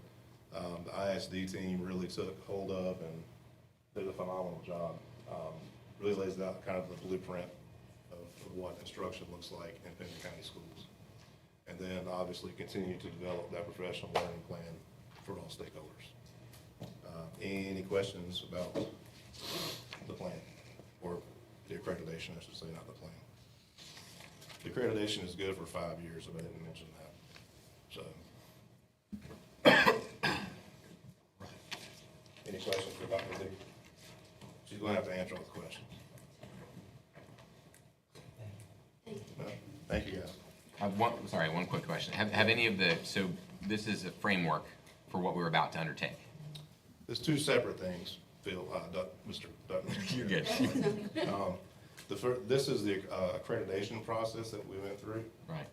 the ISD team really took hold of and did a phenomenal job. Really lays out kind of the blueprint of what instruction looks like in Pender County schools. And then obviously continue to develop that professional learning plan for all stakeholders. Any questions about the plan, or the accreditation, I should say, not the plan? The accreditation is good for 5 years, if I didn't mention that. So, any questions for Dr. Lee? She's going to have to answer all the questions. No? Thank you, guys. One quick question. Have any of so this is a framework for what we're about to undertake? There's two separate things, Phil, Mr. Dutton. You're good. This is the accreditation process that we went through. Right.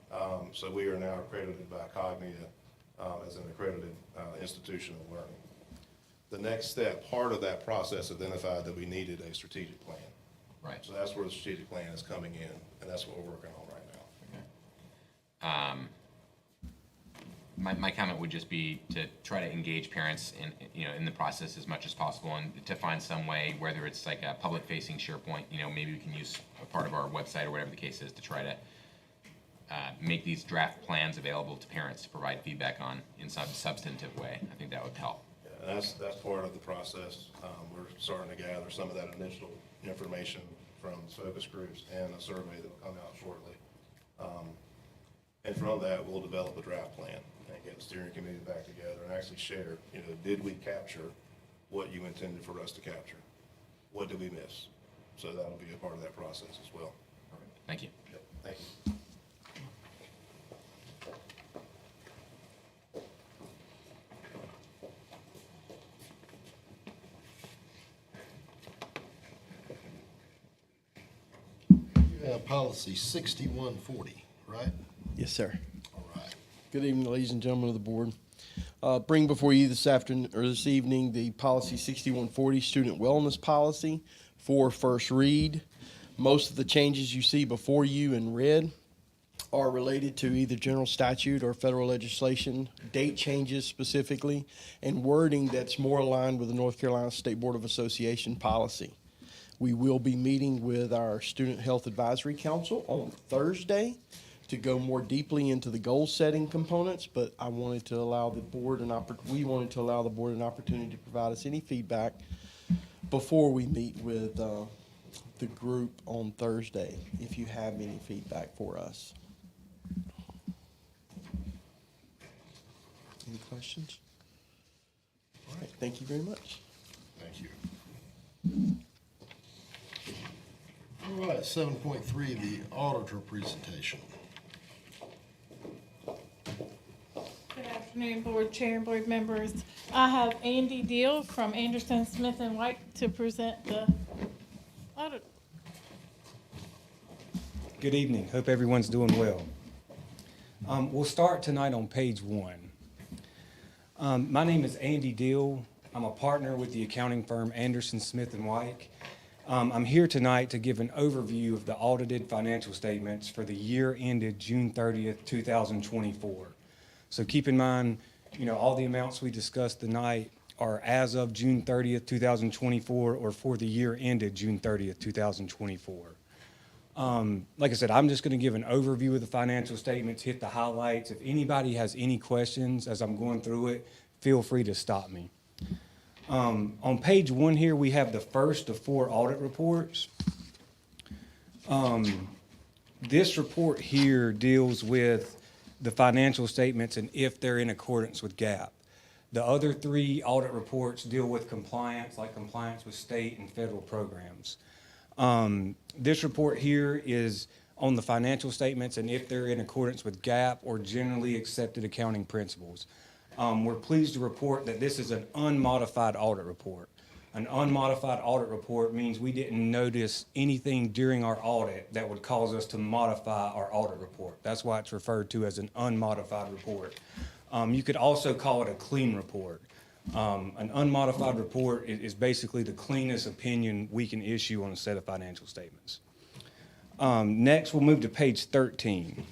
So we are now accredited by Cognia as an accredited institution of learning. The next step, part of that process, identified that we needed a strategic plan. Right. So that's where the strategic plan is coming in, and that's what we're working on right now. Okay. My comment would just be to try to engage parents in the process as much as possible, and to find some way, whether it's like a public-facing SharePoint, maybe we can use a part of our website or whatever the case is to try to make these draft plans available to parents to provide feedback on in some substantive way. I think that would help. Yeah, and that's part of the process. We're starting to gather some of that initial information from focus groups and a survey that will come out shortly. And from that, we'll develop a draft plan and get the steering committee back together and actually share, did we capture what you intended for us to capture? What did we miss? So that'll be a part of that process as well. Thank you. Yep, thank you. You have policy 6140, right? Yes, sir. All right. Good evening, ladies and gentlemen of the board. Bring before you this afternoon or this evening the policy 6140 student wellness policy for first read. Most of the changes you see before you in red are related to either general statute or federal legislation, date changes specifically, and wording that's more aligned with the North Carolina State Board of Association policy. We will be meeting with our Student Health Advisory Council on Thursday to go more deeply into the goal setting components, but I wanted to allow the board we wanted to allow the board an opportunity to provide us any feedback before we meet with the group on Thursday, if you have any feedback for us. Any questions? All right, thank you very much. Thank you. All right, 7.3, the auditor presentation. Good afternoon, board chair and board members. I have Andy Deal from Anderson, Smith & White to present the audit. Good evening. Hope everyone's doing well. We'll start tonight on page 1. My name is Andy Deal. I'm a partner with the accounting firm Anderson, Smith & White, I'm here tonight to give an overview of the audited financial statements for the year ended June 30th, 2024. So keep in mind, all the amounts we discussed tonight are as of June 30th, 2024, or for the year ended June 30th, 2024. Like I said, I'm just going to give an overview of the financial statements, hit the highlights. If anybody has any questions as I'm going through it, feel free to stop me. On page 1 here, we have the first of 4 audit reports. This report here deals with the financial statements and if they're in accordance with GAAP. The other 3 audit reports deal with compliance, like compliance with state and federal programs. This report here is on the financial statements and if they're in accordance with GAAP or generally accepted accounting principles. We're pleased to report that this is an unmodified audit report. An unmodified audit report means we didn't notice anything during our audit that would cause us to modify our audit report. That's why it's referred to as an unmodified report. You could also call it a clean report. An unmodified report is basically the cleanest opinion we can issue on a set of financial statements. Next, we'll move to page 13.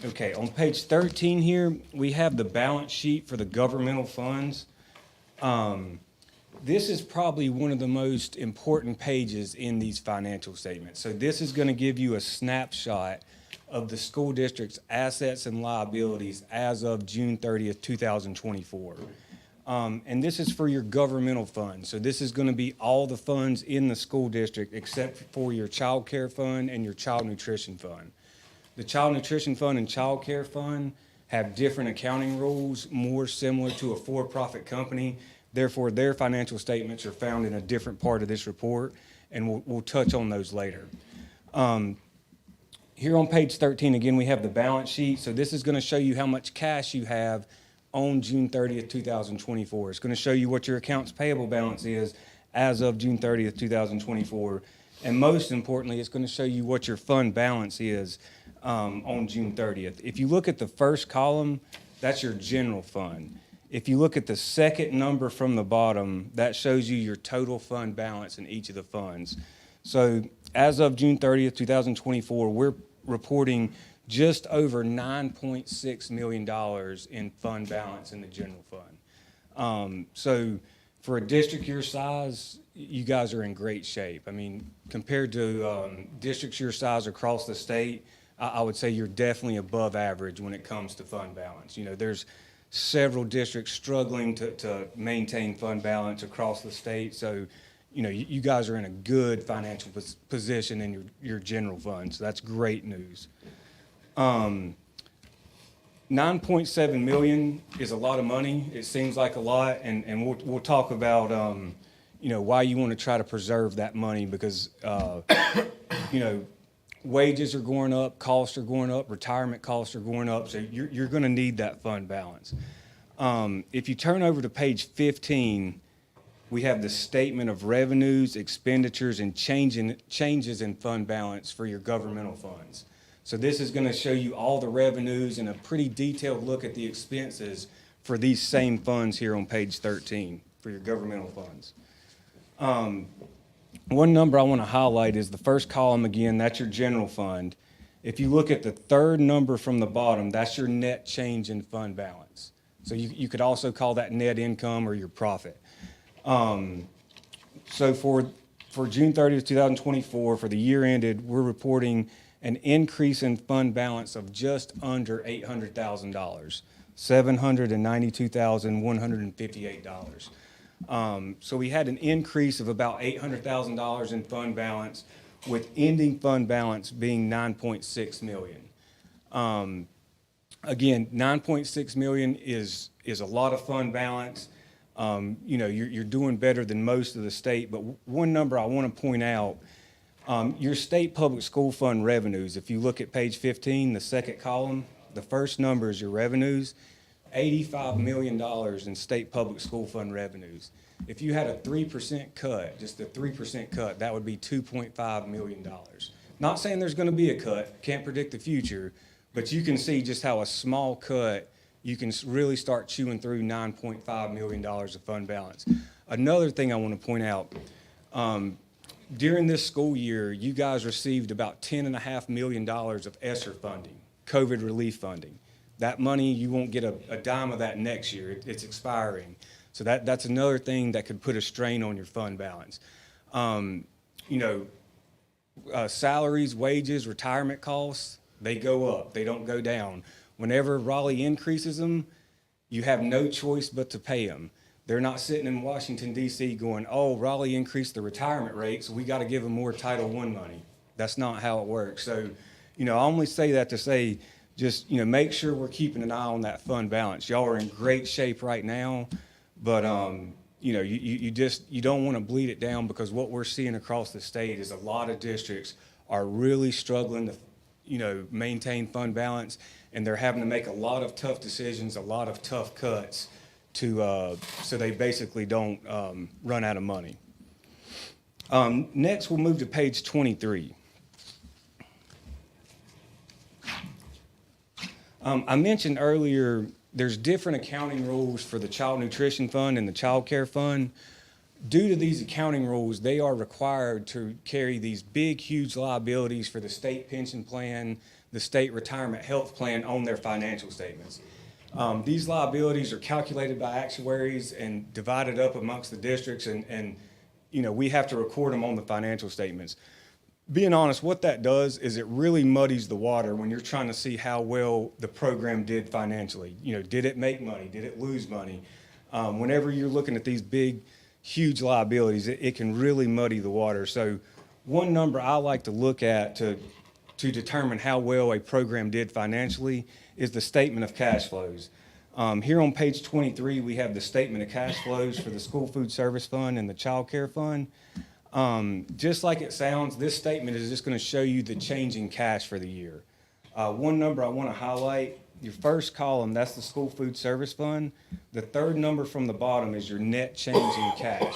Okay, on page 13 here, we have the balance sheet for the governmental funds. This is probably one of the most important pages in these financial statements. So this is going to give you a snapshot of the school district's assets and liabilities as of June 30th, 2024. And this is for your governmental funds. So this is going to be all the funds in the school district except for your child care fund and your child nutrition fund. The Child Nutrition Fund and Child Care Fund have different accounting rules, more similar to a for-profit company. Therefore, their financial statements are found in a different part of this report, and we'll touch on those later. Here on page 13, again, we have the balance sheet. So this is going to show you how much cash you have on June 30th, 2024. It's going to show you what your accounts payable balance is as of June 30th, 2024. And most importantly, it's going to show you what your fund balance is on June 30th. If you look at the first column, that's your general fund. If you look at the second number from the bottom, that shows you your total fund balance in each of the funds. So as of June 30th, 2024, we're reporting just over $9.6 million in fund balance in the general fund. So for a district your size, you guys are in great shape. I mean, compared to districts your size across the state, I would say you're definitely above average when it comes to fund balance. There's several districts struggling to maintain fund balance across the state. So, you guys are in a good financial position in your general fund. So that's great news. 9.7 million is a lot of money. It seems like a lot, and we'll talk about why you want to try to preserve that money because wages are going up, costs are going up, retirement costs are going up, so you're going to need that fund balance. If you turn over to page 15, we have the statement of revenues, expenditures, and changes in fund balance for your governmental funds. So this is going to show you all the revenues and a pretty detailed look at the expenses for these same funds here on page 13 for your governmental funds. One number I want to highlight is the first column again, that's your general fund. If you look at the third number from the bottom, that's your net change in fund balance. So you could also call that net income or your profit. So for June 30th, 2024, for the year ended, we're reporting an increase in fund balance of just under $800,000, $792,158. So we had an increase of about $800,000 in fund balance, with ending fund balance being $9.6 million. Again, $9.6 million is a lot of fund balance. You're doing better than most of the state, but one number I want to point out, your state public school fund revenues, if you look at page 15, the second column, the first number is your revenues. $85 million in state public school fund revenues. If you had a 3% cut, just a 3% cut, that would be $2.5 million. Not saying there's going to be a cut, can't predict the future, but you can see just how a small cut, you can really start chewing through $9.5 million of fund balance. Another thing I want to point out, during this school year, you guys received about $10.5 million of ESSER funding, COVID relief funding. That money, you won't get a dime of that next year. It's expiring. So that's another thing that could put a strain on your fund balance. Salaries, wages, retirement costs, they go up. They don't go down. Whenever Raleigh increases them, you have no choice but to pay them. They're not sitting in Washington, D.C. going, oh, Raleigh increased the retirement rate, so we got to give them more Title I money. That's not how it works. So, I only say that to say, just, make sure we're keeping an eye on that fund balance. Y'all are in great shape right now, but, you don't want to bleed it down, because what we're seeing across the state is a lot of districts are really struggling to, maintain fund balance, and they're having to make a lot of tough decisions, a lot of tough cuts so they basically don't run out of money. Next, we'll move to page 23. I mentioned earlier there's different accounting rules for the Child Nutrition Fund and the Child Care Fund. Due to these accounting rules, they are required to carry these big, huge liabilities for the state pension plan, the state retirement health plan on their financial statements. These liabilities are calculated by actuaries and divided up amongst the districts, and we have to record them on the financial statements. Being honest, what that does is it really muddies the water when you're trying to see how well the program did financially. Did it make money? Did it lose money? Whenever you're looking at these big, huge liabilities, it can really muddy the water. So one number I like to look at to determine how well a program did financially is the statement of cash flows. Here on page 23, we have the statement of cash flows for the School Food Service Fund and the Child Care Fund. Just like it sounds, this statement is just going to show you the change in cash for the year. One number I want to highlight, your first column, that's the School Food Service Fund. The third number from the bottom is your net change in cash.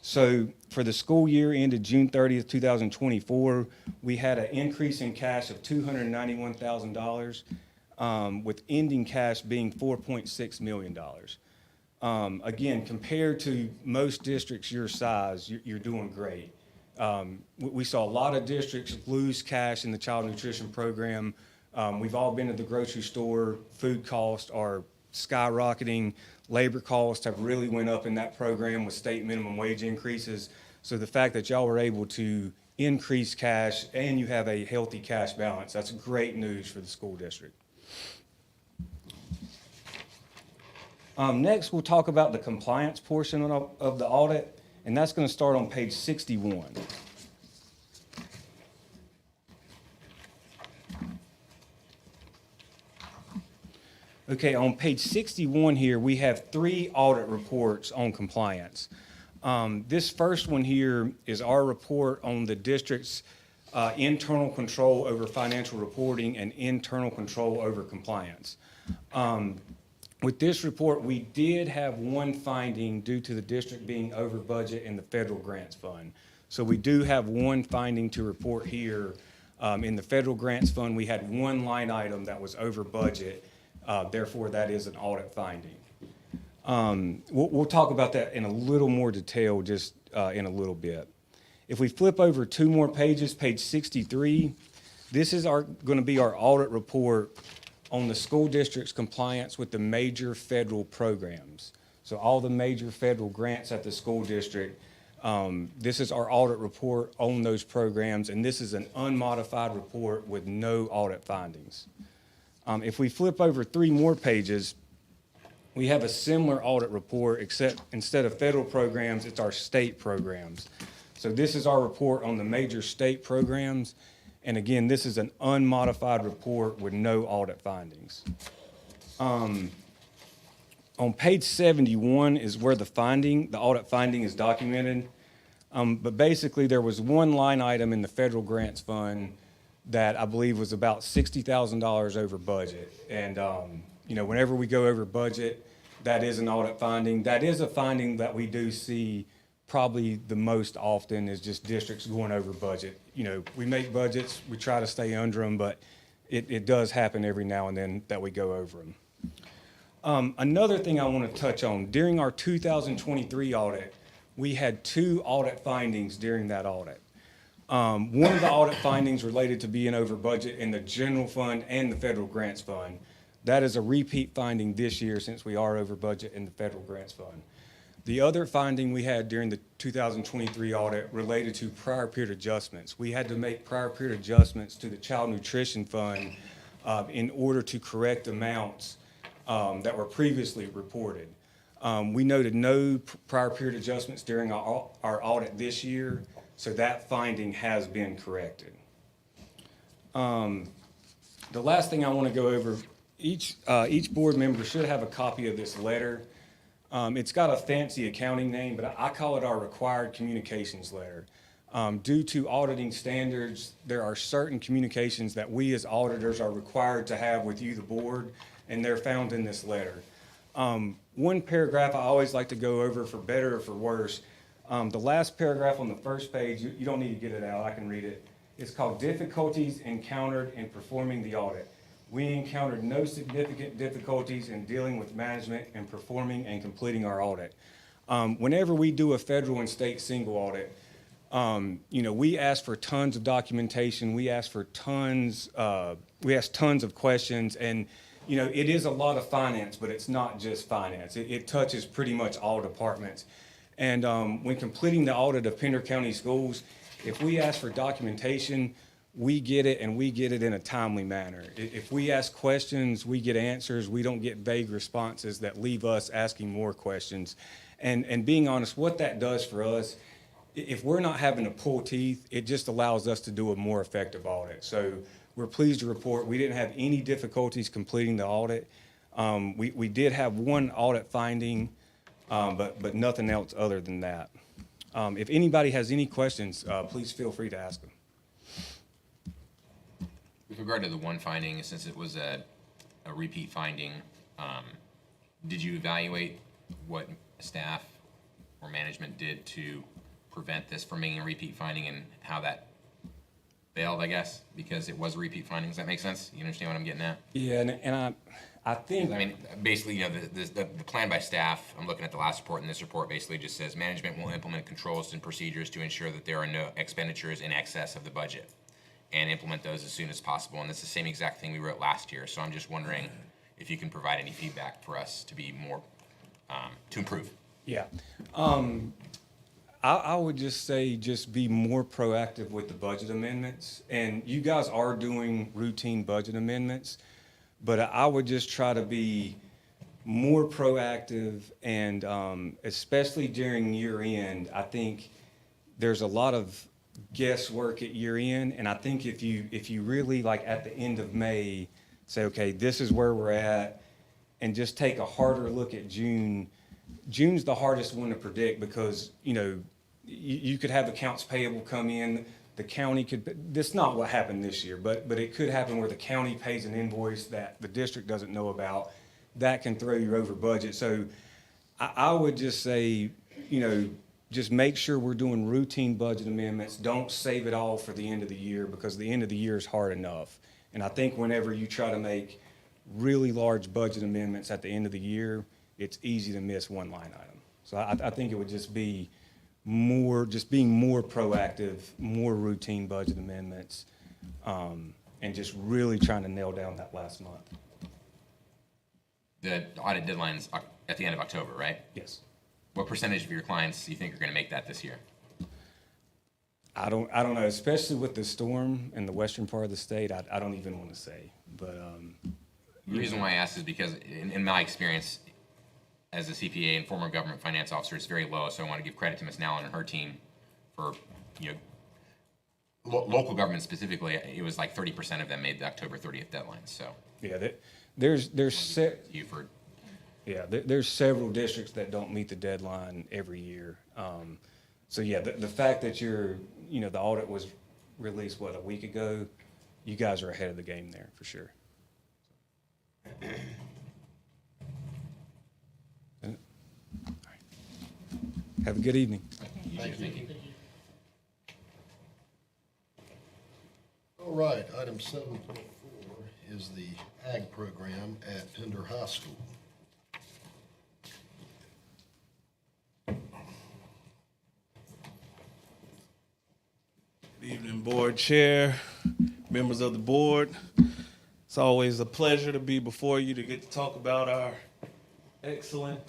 So for the school year ended June 30th, 2024, we had an increase in cash of $291,000, with ending cash being $4.6 million. Again, compared to most districts your size, you're doing great. We saw a lot of districts lose cash in the child nutrition program. We've all been to the grocery store. Food costs are skyrocketing. Labor costs have really went up in that program with state minimum wage increases. So the fact that y'all were able to increase cash and you have a healthy cash balance, that's great news for the school district. Next, we'll talk about the compliance portion of the audit, and that's going to start on page 61. Okay, on page 61 here, we have 3 audit reports on compliance. This first one here is our report on the district's internal control over financial reporting and internal control over compliance. With this report, we did have one finding due to the district being over budget in the federal grants fund. So we do have one finding to report here. In the federal grants fund, we had one line item that was over budget. Therefore, that is an audit finding. We'll talk about that in a little more detail just in a little bit. If we flip over 2 more pages, page 63, this is going to be our audit report on the school district's compliance with the major federal programs. So all the major federal grants at the school district, this is our audit report on those programs, and this is an unmodified report with no audit findings. If we flip over 3 more pages, we have a similar audit report, except instead of federal programs, it's our state programs. So this is our report on the major state programs. And again, this is an unmodified report with no audit findings. On page 71 is where the audit finding is documented. But basically, there was one line item in the federal grants fund that I believe was about $60,000 over budget. And, whenever we go over budget, that is an audit finding. That is a finding that we do see probably the most often is just districts going over budget. You know, we make budgets, we try to stay under them, but it does happen every now and then that we go over them. Another thing I want to touch on, during our 2023 audit, we had 2 audit findings during that audit. One of the audit findings related to being over budget in the general fund and the federal grants fund. That is a repeat finding this year since we are over budget in the federal grants fund. The other finding we had during the 2023 audit related to prior period adjustments. We had to make prior period adjustments to the child nutrition fund in order to correct amounts that were previously reported. We noted no prior period adjustments during our audit this year, so that finding has been corrected. The last thing I want to go over, each board member should have a copy of this letter. It's got a fancy accounting name, but I call it our required communications letter. Due to auditing standards, there are certain communications that we as auditors are required to have with you, the board, and they're found in this letter. One paragraph I always like to go over for better or for worse. The last paragraph on the first page, you don't need to get it out, I can read it. It's called Difficulties Encountered in Performing the Audit. We encountered no significant difficulties in dealing with management and performing and completing our audit. Whenever we do a federal and state single audit, you know, we ask for tons of documentation, we ask tons of questions, and you know, it is a lot of finance, but it's not just finance. It touches pretty much all departments. And when completing the audit of Pender County Schools, if we ask for documentation, we get it, and we get it in a timely manner. If we ask questions, we get answers. We don't get vague responses that leave us asking more questions. And being honest, what that does for us, if we're not having to pull teeth, it just allows us to do a more effective audit. So we're pleased to report we didn't have any difficulties completing the audit. We did have one audit finding, but nothing else other than that. If anybody has any questions, please feel free to ask them. With regard to the one finding, since it was a repeat finding, did you evaluate what staff or management did to prevent this from being a repeat finding and how that failed, I guess, because it was a repeat finding? Does that make sense? You understand what I'm getting at? Yeah, and I think... I mean, basically, you know, the plan by staff, I'm looking at the last report, and this report basically just says management will implement controls and procedures to ensure that there are no expenditures in excess of the budget and implement those as soon as possible. And that's the same exact thing we wrote last year. So I'm just wondering if you can provide any feedback for us to be more, to improve. Yeah. I would just say just be more proactive with the budget amendments. And you guys are doing routine budget amendments, but I would just try to be more proactive, and especially during year end. I think there's a lot of guesswork at year end, and I think if you really, like, at the end of May say, okay, this is where we're at, and just take a harder look at June. June's the hardest one to predict because, you know, you could have accounts payable come in, the county could, that's not what happened this year, but it could happen where the county pays an invoice that the district doesn't know about. That can throw you over budget. So I would just say, you know, just make sure we're doing routine budget amendments. Don't save it all for the end of the year, because the end of the year is hard enough. And I think whenever you try to make really large budget amendments at the end of the year, it's easy to miss one line item. So I think it would just be being more proactive, more routine budget amendments, and just really trying to nail down that last month. The audit deadline's at the end of October, right? Yes. What percentage of your clients do you think are going to make that this year? I don't know, especially with the storm in the western part of the state. I don't even want to say, but the reason why I ask is because in my experience as a CPA and former government finance officer, it's very low. So I want to give credit to Ms. Nallen and her team for, you know, local government specifically. It was like 30% of them made the October 30th deadline. So yeah, there's several districts that don't meet the deadline every year. So yeah, the fact that the audit was released, a week ago, you guys are ahead of the game there for sure. Have a good evening. Thank you. All right, item 7.4 is the ag program at Pender High School. Good evening, board chair, members of the board. It's always a pleasure to be before you to get to talk about our excellent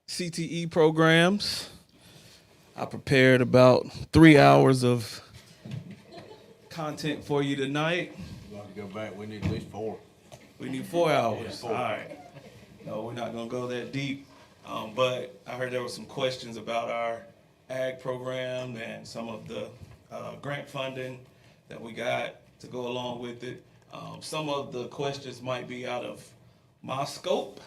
CTE programs. I prepared about 3 hours of content for you tonight. You want to go back, we need at least 4. We need 4 hours. Yeah, 4. All right. No, we're not gonna go that deep. But I heard there were some questions about our ag program and some of the grant funding that we got to go along with it. Some of the questions might be out of my scope.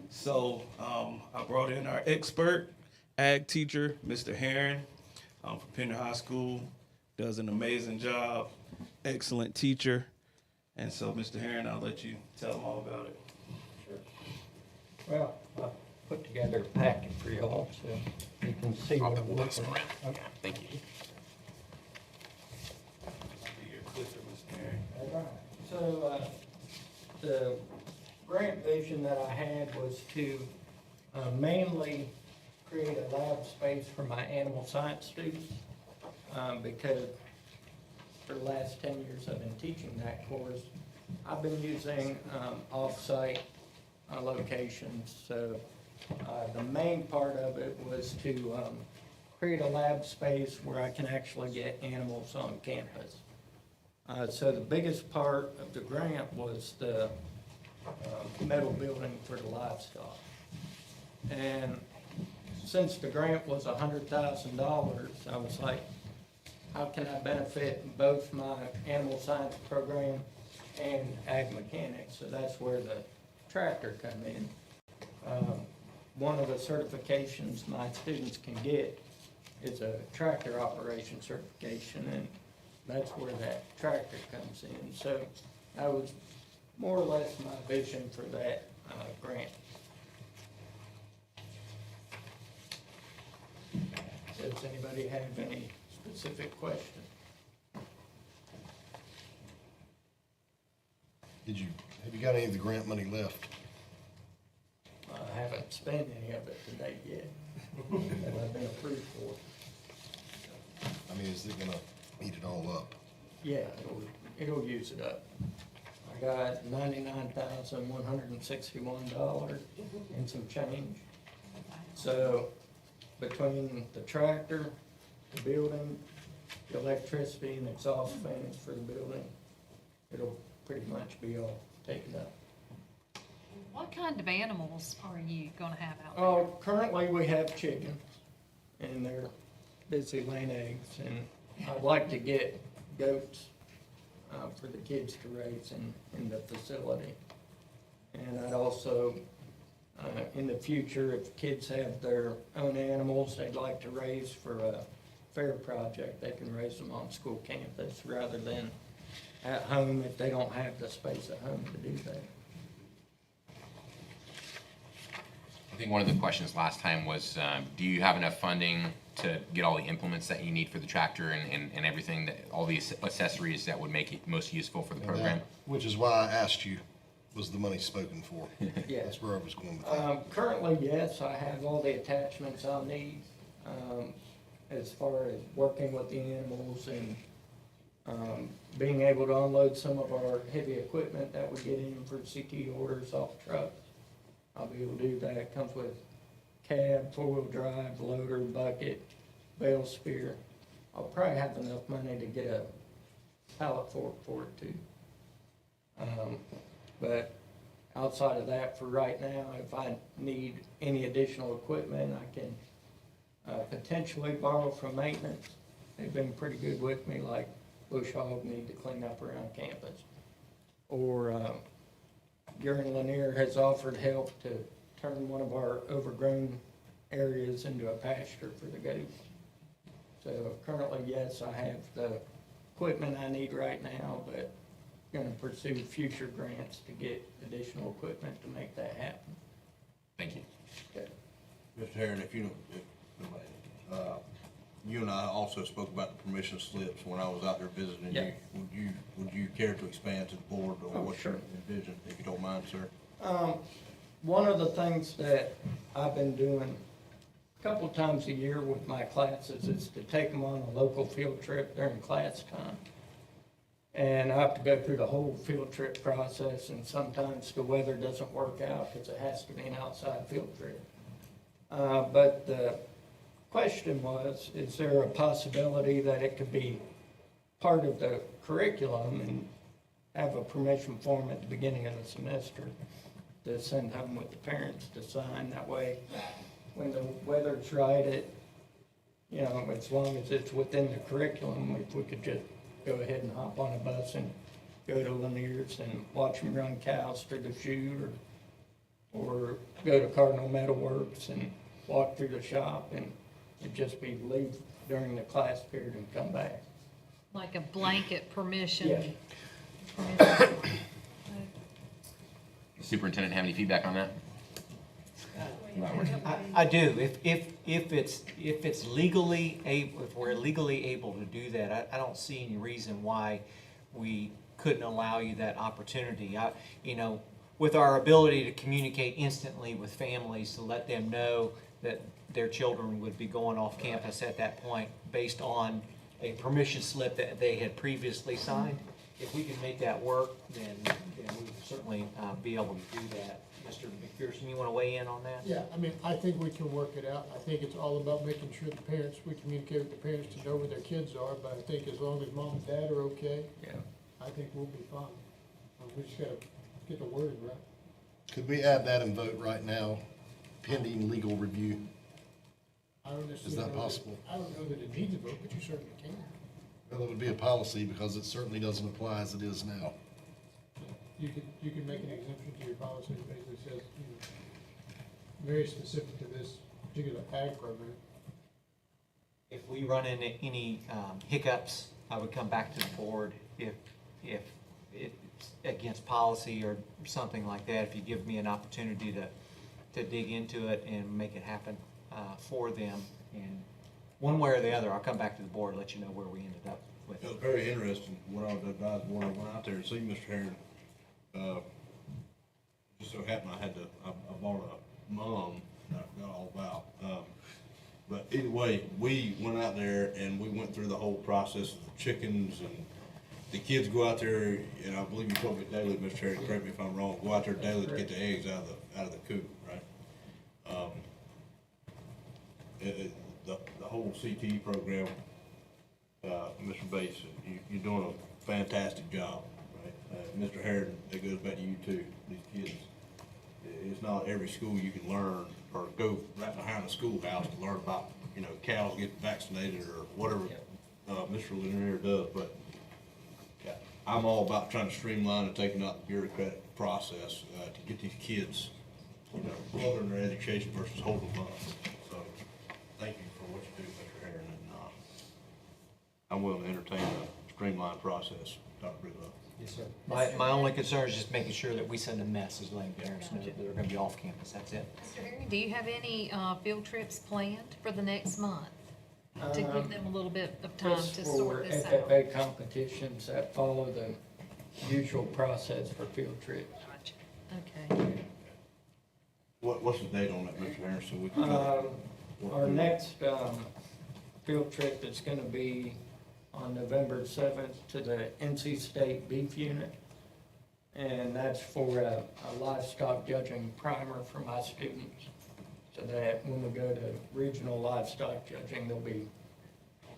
So I brought in our expert ag teacher, Mr. Herron, from Pender High School. Does an amazing job, excellent teacher. And so, Mr. Herron, I'll let you tell them all about it. Well, I put together a packet for y'all so you can see what I'm looking at. Okay. Thank you. All right. So the grant vision that I had was to mainly create a lab space for my animal science students because for the last 10 years I've been teaching that course. I've been using off-site locations. So the main part of it was to create a lab space where I can actually get animals on campus. So the biggest part of the grant was the metal building for the livestock. And since the grant was $100,000, I was like, how can I benefit both my animal science program and ag mechanics? So that's where the tractor come in. One of the certifications my students can get is a tractor operation certification, and that's where that tractor comes in. So that was more or less my vision for that grant. Does anybody have any specific questions? Have you got any of the grant money left? I haven't spent any of it to date yet, that I've been approved for. I mean, is it gonna eat it all up? Yeah, it'll use it up. I got $99,161 and some change. So between the tractor, the building, the electricity and exhaust fans for the building, it'll pretty much be all taken up. What kind of animals are you gonna have out there? Oh, currently we have chickens, and they're busy laying eggs, and I'd like to get goats for the kids to raise in the facility. And I'd also, in the future, if kids have their own animals they'd like to raise for a fair project, they can raise them on school campus rather than at home if they don't have the space at home to do that. I think one of the questions last time was, do you have enough funding to get all the implements that you need for the tractor and everything, that all the accessories that would make it most useful for the program? Which is why I asked you, was the money spoken for? Yeah. That's where I was going with that. Currently, yes, I have all the attachments I'll need, as far as working with the animals and, being able to unload some of our heavy equipment that we get in for CT orders off trucks. I'll be able to do that. It comes with cab, four-wheel drive, loader, bucket, bale spear. I'll probably have enough money to get a pallet fork for it too. But outside of that, for right now, if I need any additional equipment, I can potentially borrow from maintenance. They've been pretty good with me, like bush hog need to clean up around campus. Or Gary Lanier has offered help to turn one of our overgrown areas into a pasture for the goats. So currently, yes, I have the equipment I need right now, but going to pursue future grants to get additional equipment to make that happen. Thank you. Okay. Mr. Herron, if you don't, you and I also spoke about the permission slips when I was out there visiting Yeah. you. Would you care to expand to the board or Oh, what sure. you envision, if you don't mind, sir? One of the things that I've been doing a couple times a year with my classes is to take them on a local field trip during class time. And I have to go through the whole field trip process, and sometimes the weather doesn't work out because it has to be an outside field trip. But the question was, is there a possibility that it could be part of the curriculum and have a permission form at the beginning of the semester to send home with the parents to sign? That way, when the weather's right, as long as it's within the curriculum, if we could just go ahead and hop on a bus and go to Lanier's and watch them run cows through the chute, or go to Cardinal Metal Works and walk through the shop, and it'd just be leave during the class period and come back. Like a blanket permission. Yeah. Superintendent, have any feedback on that? I do. If we're legally able to do that, I don't see any reason why we couldn't allow you that opportunity. With our ability to communicate instantly with families to let them know that their children would be going off campus at that point based on a permission slip that they had previously signed. If we can make that work, then we would certainly be able to do that. Mr. McPherson, you want to weigh in on that? Yeah, I mean, I think we can work it out. I think it's all about making sure we communicate with the parents to know where their kids are, but I think as long as mom and dad are okay, Yeah. I I think we'll be fine. We just gotta get the wording right. Could we add that and vote right now, pending legal review? I don't Is necessarily that know possible? I don't know that it needs a vote, but you certainly can. Well, it would be a policy because it certainly doesn't apply as it is now. You could make an exemption to your policy that basically says, very specific to this particular ag program. If we run into any hiccups, I would come back to the board if it's against policy or something like that. If you give me an opportunity to dig into it and make it happen for them, and one way or the other, I'll come back to the board and let you know where we ended up with It was it. very interesting when I was advised, when I went out there to see Mr. Herron. Just so happened I bought a mom that I forgot all about. But either way, we went out there and we went through the whole process of the chickens, and the kids go out there, and I believe you told me daily, Mr. Herron, correct me if I'm wrong, go out there daily to get the eggs out of the coop, right? The whole CTE program, Mr. Bates, you're doing a fantastic job, right? Mr. Harrison, it goes back to you too, these kids. It's not every school you can learn or go right behind the schoolhouse to learn about, cows getting vaccinated or whatever Mr. Lanier does, but I'm all about trying to streamline and taking out the bureaucratic process to get these kids, furthering their education versus holding them up. So, thank you for what you do, Mr. Herron, and I'm willing to entertain a streamlined process, Dr. Bridwell. Yes, sir. My only concern is just making sure that we send a message letting parents know that they're gonna be off campus, that's it. Mr. Herring, do you have any field trips planned for the next month? To give them a little bit of time Just to sort this for out? FFA competitions that follow the usual process for field trips. Okay. What's the date on that, Mr. Harrison? We can Our next field trip is gonna be on November 7th to the NC State Beef Unit. And that's for a livestock judging primer for my students. So that when we go to regional livestock judging, they'll be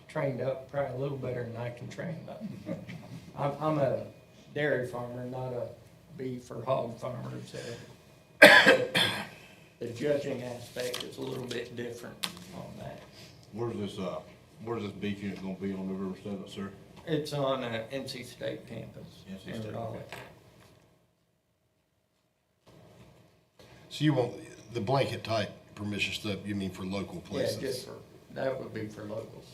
trained up probably a little better than I can train them. I'm a dairy farmer, not a beef or hog farmer, so the judging aspect is a little bit different on that. Where's this beef unit gonna be on November 7th, sir? It's on NC State campus. NC in State, Raleigh. okay. So you want the blanket type permission slip, you mean for local Yeah, places? just that would be for locals.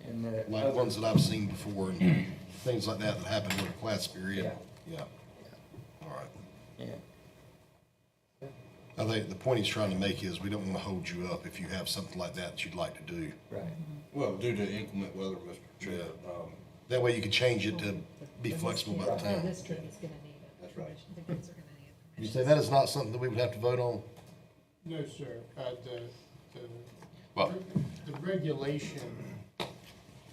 And Like ones that I've seen before and things like that that happen with a class period? Yeah. Yeah. All right. Yeah. I think the point he's trying to make is we don't want to hold you up if you have something like that you'd like to do. Right. Well, due to inclement weather, Mr. Chair, That way you could change it to be flexible by the Oh, time. this trip is gonna need it. That's right. The kids are gonna need it. You say that is not something that we would have to vote on? No, sir. Well- The regulation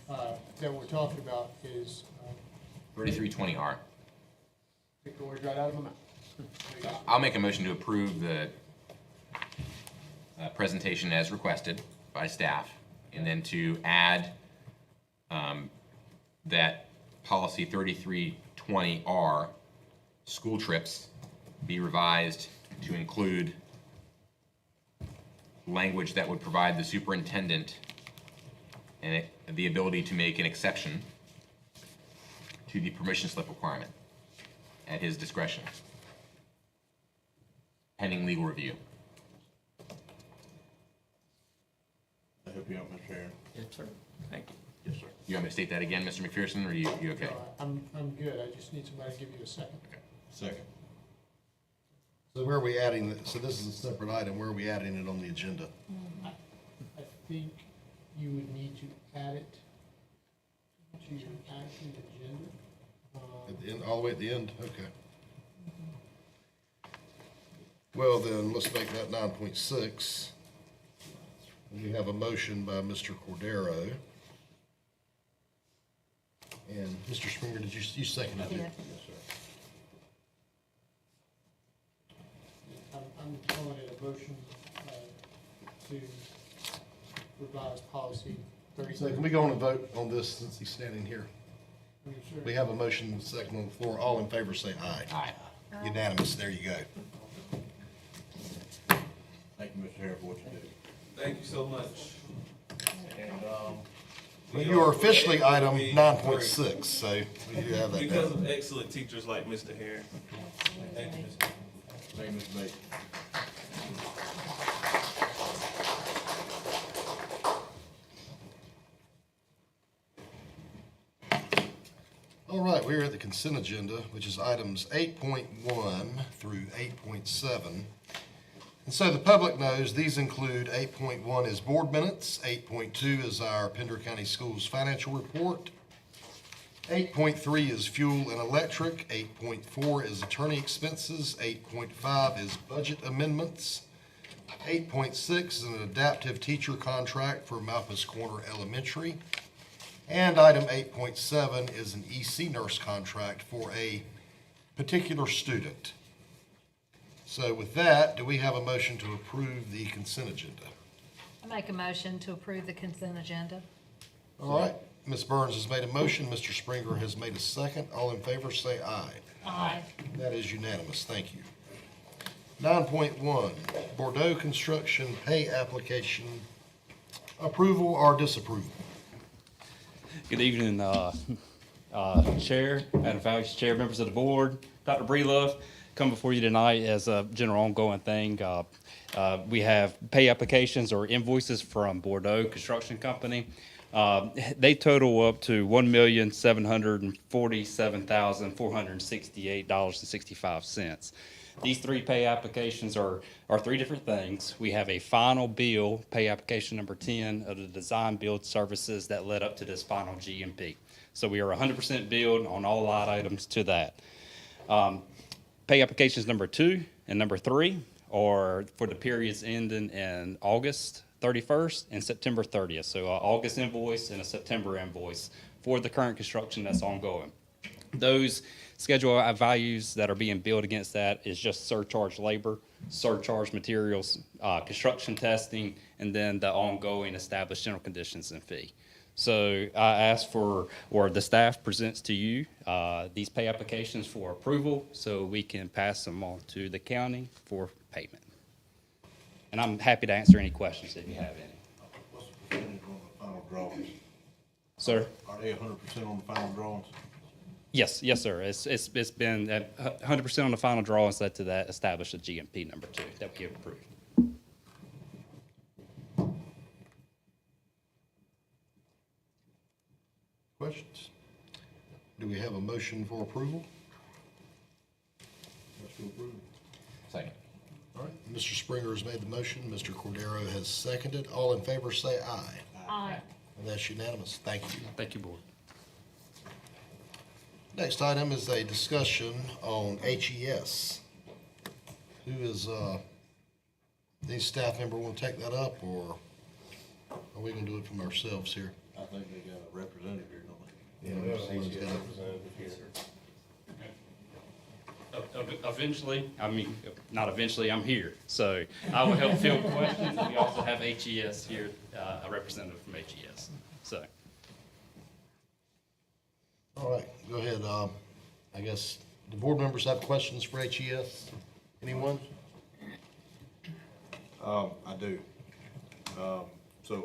that we're talking about is, 3320R. took the words right out of my mouth. I'll make a motion to approve the presentation as requested by staff, and then to add that policy 3320R, school trips, be revised to include language that would provide the superintendent and the ability to make an exception to the permission slip requirement at his discretion, pending legal review. I help you out, Mr. Chair. Yes, sir. Thank you. Yes, sir. You want me to state that again, Mr. McPherson, or are you okay? I'm good. I just need somebody to give you a second. Second. So where are we adding, so this is a separate item, where are we adding it on the agenda? I think you would need to add it to your action agenda. At the end, all the way at the end? Okay. Well, then, let's make that 9.6. We have a motion by Mr. Cordero. And Mr. Springer, did you second it? Yeah. Yes, sir. I'm calling it a motion to revise policy So 33. can we go on and vote on this since he's standing here? Sure. We have a motion, second on the floor. All in favor, say aye. Aye. Unanimous. There you go. Thank you, Mr. Harris, for what you do. Thank you so much. And, Well, you are officially item 9.6, so we do have that because down. of excellent teachers like Mr. Harris. Thank you, Mr. Thank you, Mr. Bates. All right, we're at the consent agenda, which is items 8.1 through 8.7. And so the public knows these include 8.1 is board minutes, 8.2 is our Pender County Schools financial report, 8.3 is fuel and electric, 8.4 is attorney expenses, 8.5 is budget amendments, 8.6 is an adaptive teacher contract for Malpas Corner Elementary, and item 8.7 is an EC nurse contract for a particular student. So with that, do we have a motion to approve the consent agenda? I make a motion to approve the consent agenda. All right, Ms. Burns has made a motion, Mr. Springer has made a second. All in favor, say aye. Aye. That is unanimous, thank you. 9.1, Bordeaux Construction Pay Application, approval or disapproval? Good evening, Chair, Madam Vice Chair, members of the board, Dr. Breelove. Come before you tonight as a general ongoing thing. We have pay applications or invoices from Bordeaux Construction Company. They total up to $1,747,468.65. These three pay applications are three different things. We have a final bill, pay application number 10, of the design build services that led up to this final GMP. So we are 100% billed on all line items to that. Pay applications number 2 and number 3 are for the periods ending in August 31st and September 30th. So August invoice and a September invoice for the current construction that's ongoing. Those schedule values that are being billed against that is just surcharge labor, surcharge materials, construction testing, and then the ongoing established general conditions and fee. So I ask for, or the staff presents to you these pay applications for approval so we can pass them on to the county for payment. And I'm happy to answer any questions if you have any. What's the percentage on the final drawings? Sir? Are they 100% on the final drawings? Yes, sir. It's been 100% on the final drawings led to that established a GMP number 2 that we have approved. Questions? Do we have a motion for approval? Let's go approve. Second. All right, Mr. Mr. Springer has made the motion. Mr. Cordero has seconded. All in favor say aye. Aye. And that's unanimous. Thank you. Thank you, Board. Next item is a discussion on HES. Who is, any staff member want to take that up, or are we going to do it from ourselves here? I think they got a representative here, don't they? Yeah, we have a representative here. Eventually, not eventually, I'm here. So I will help field questions. And we also have HES here, a representative from HES. So. All right, go ahead. I guess the board members have questions for HES. Anyone? I do. So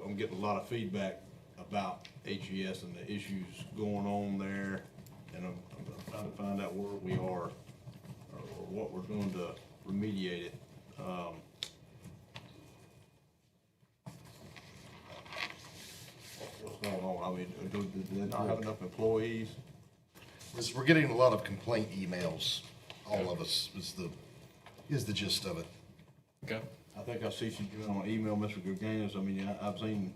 I'm getting a lot of feedback about HES and the issues going on there, and I'm trying to find out where we are or what we're doing to remediate it. What's going on? I mean, do they not have enough employees? We're getting a lot of complaint emails. All of us is the gist of it. Okay. I think I see you on email, Mr. Gurganis. I mean, I've seen,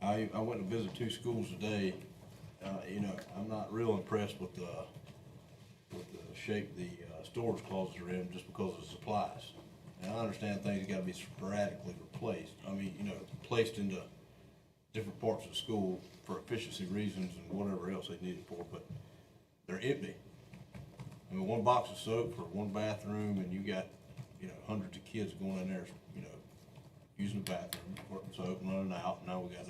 I went to visit 2 schools today. You know, I'm not real impressed with the shape the storage closets are in just because of the supplies. And I understand things gotta be sporadically replaced. I mean, you know, placed into different parts of the school for efficiency reasons and whatever else they need it for, but they're empty. I mean, 1 box of soap for 1 bathroom, and you got, you know, hundreds of kids going in there, you know, using the bathroom, putting soap and running out. Now we got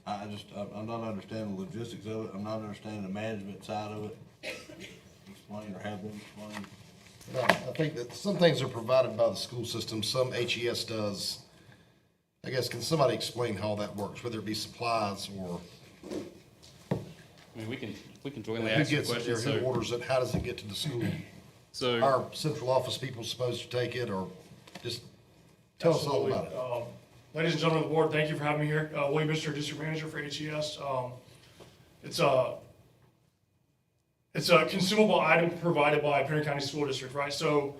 I'm not understanding the logistics of it. I'm not understanding the management side of it. Explain or have them explain. I think that some things are provided by the school system, some HES does. I guess, can somebody explain how that works, whether it be supplies or? I mean, we can jointly Who ask you gets it there, questions. who So, orders it, how does it get to the school? so Our central office people supposed to take it, or just tell us all about it. Ladies and gentlemen of the board, thank you for having me here. William Mister, District Manager for HES. It's a consumable item provided by Pender County School District, right? So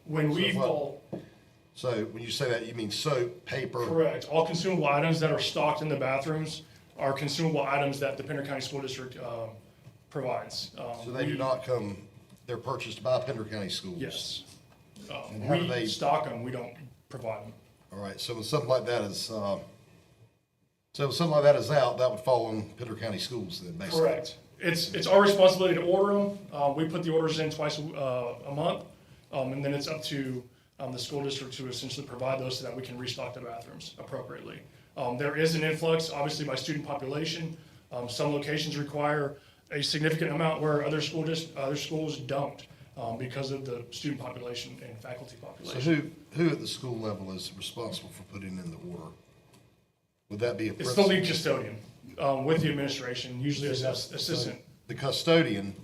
when we fall. So when you say that, you mean soap, paper? Correct. All consumable items that are stocked in the bathrooms are consumable items that the Pender County School District provides. So they do not come, they're purchased by Pender County Schools? Yes. And how do We they? stock them, we don't provide them. All right, so when something like that is, out, that would fall on Pender County Schools then, basically? Correct. It's our responsibility to order them. We put the orders in twice a month, and then it's up to the school district to essentially provide those so that we can restock the bathrooms appropriately. There is an influx, obviously, by student population. Some locations require a significant amount where other schools don't, because of the student population and faculty population. So who at the school level is responsible for putting in the order? Would that be a It's principal? the lead custodian with the administration, usually as assistant. The custodian?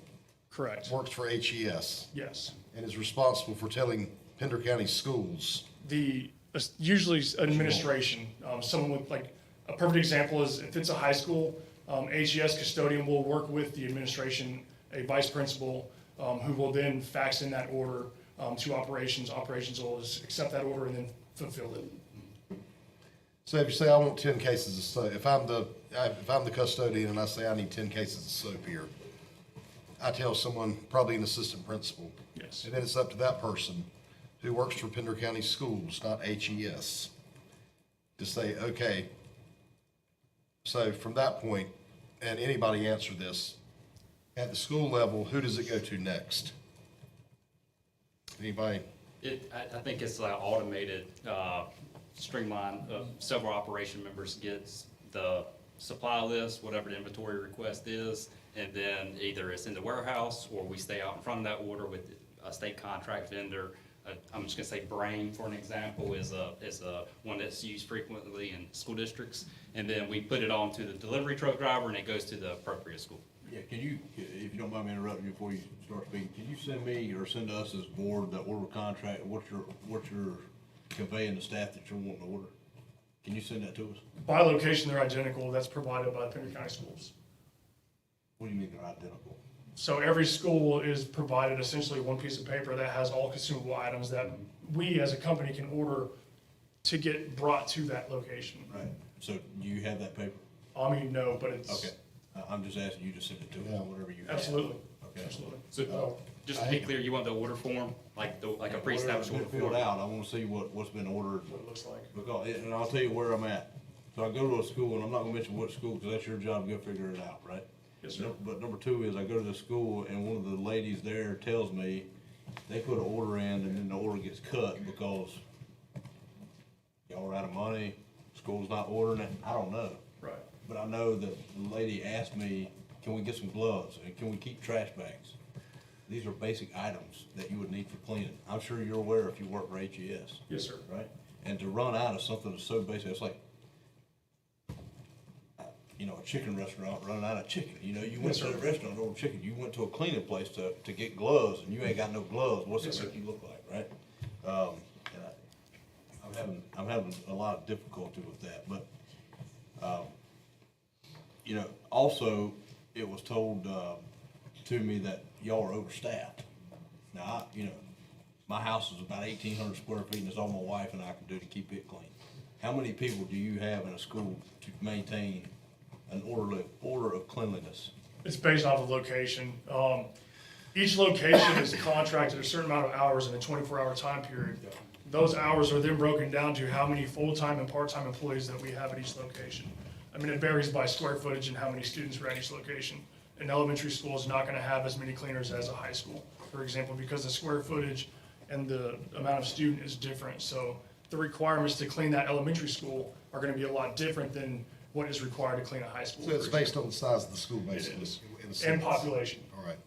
Correct. Works for HES? Yes. And is responsible for telling Pender County Schools? Usually administration, someone with, like, a perfect example is if it's a high school, HES custodian will work with the administration, a vice principal, who will then fax in that order to operations. Operations will accept that order and then fulfill it. So if you say, I want 10 cases of soap, if I'm the custodian and I say I need 10 cases of soap here, I tell someone, probably an assistant principal. Yes. And then it's up to that person who works for Pender County Schools, not HES, to say, okay, so from that point, and anybody answer this, at the school level, who does it go to next? Anybody? I think it's like automated, streamline. Several operation members gets the supply list, whatever the inventory request is, and then either it's in the warehouse or we stay out in front of that order with a state contract vendor. I'm just gonna say Brain, for an example, is a one that's used frequently in school districts. And then we put it on to the delivery truck driver and it goes to the appropriate school. Yeah, can you, if you don't mind me interrupting you before you start speaking, can you send me or send us as board the order contract, what you're conveying to staff that you're wanting to order? Can you send that to us? By location, they're identical. That's provided by Pender County Schools. What do you mean they're identical? So every school is provided essentially one piece of paper that has all consumable items that we as a company can order to get brought to that location. Right. So do you have that paper? I mean, no, but it's. Okay. I'm just asking you to send it to us, whatever you have. Absolutely. Okay. Absolutely. So, just to be clear, you want the order form, like a pre-established order Whatever's been filled form? out, I wanna see what's been ordered. What it looks like. Because, and I'll tell you where I'm at. So I go to a school, and I'm not gonna mention what school, because that's your job, go figure it out, right? Yes, sir. But number two is I go to the school, and one of the ladies there tells me they put an order in, and then the order gets cut because y'all are out of money, school's not ordering it, I don't know. Right. But I know that the lady asked me, can we get some gloves, and can we keep trash bags? These are basic items that you would need for cleaning. I'm sure you're aware if you work for HES. Yes, sir. Right? And to run out of something that's so basic, it's like, you know, a chicken restaurant running out of chicken. You know, you went Yes, to sir. a restaurant to order chicken. You went to a cleaning place to get gloves, and you ain't got no gloves. What's Yes, that sir. make you look like, right? And I'm having a lot of difficulty with that. But, you know, also, it was told to me that y'all are overstaffed. Now, you know, my house is about 1,800 square feet, and it's all my wife and I can do to keep it clean. How many people do you have in a school to maintain an order of cleanliness? It's based off of location. Each location is contracted a certain amount of hours in a 24-hour time period. Those hours are then broken down to how many full-time and part-time employees that we have at each location. I mean, it varies by square footage and how many students are at each location. An elementary school is not gonna have as many cleaners as a high school, for example, because the square footage and the amount of student is different. So the requirements to clean that elementary school are gonna be a lot different than what is required to clean a high school. So it's based on the size of the school, basically. is. in a And sense. population. All right.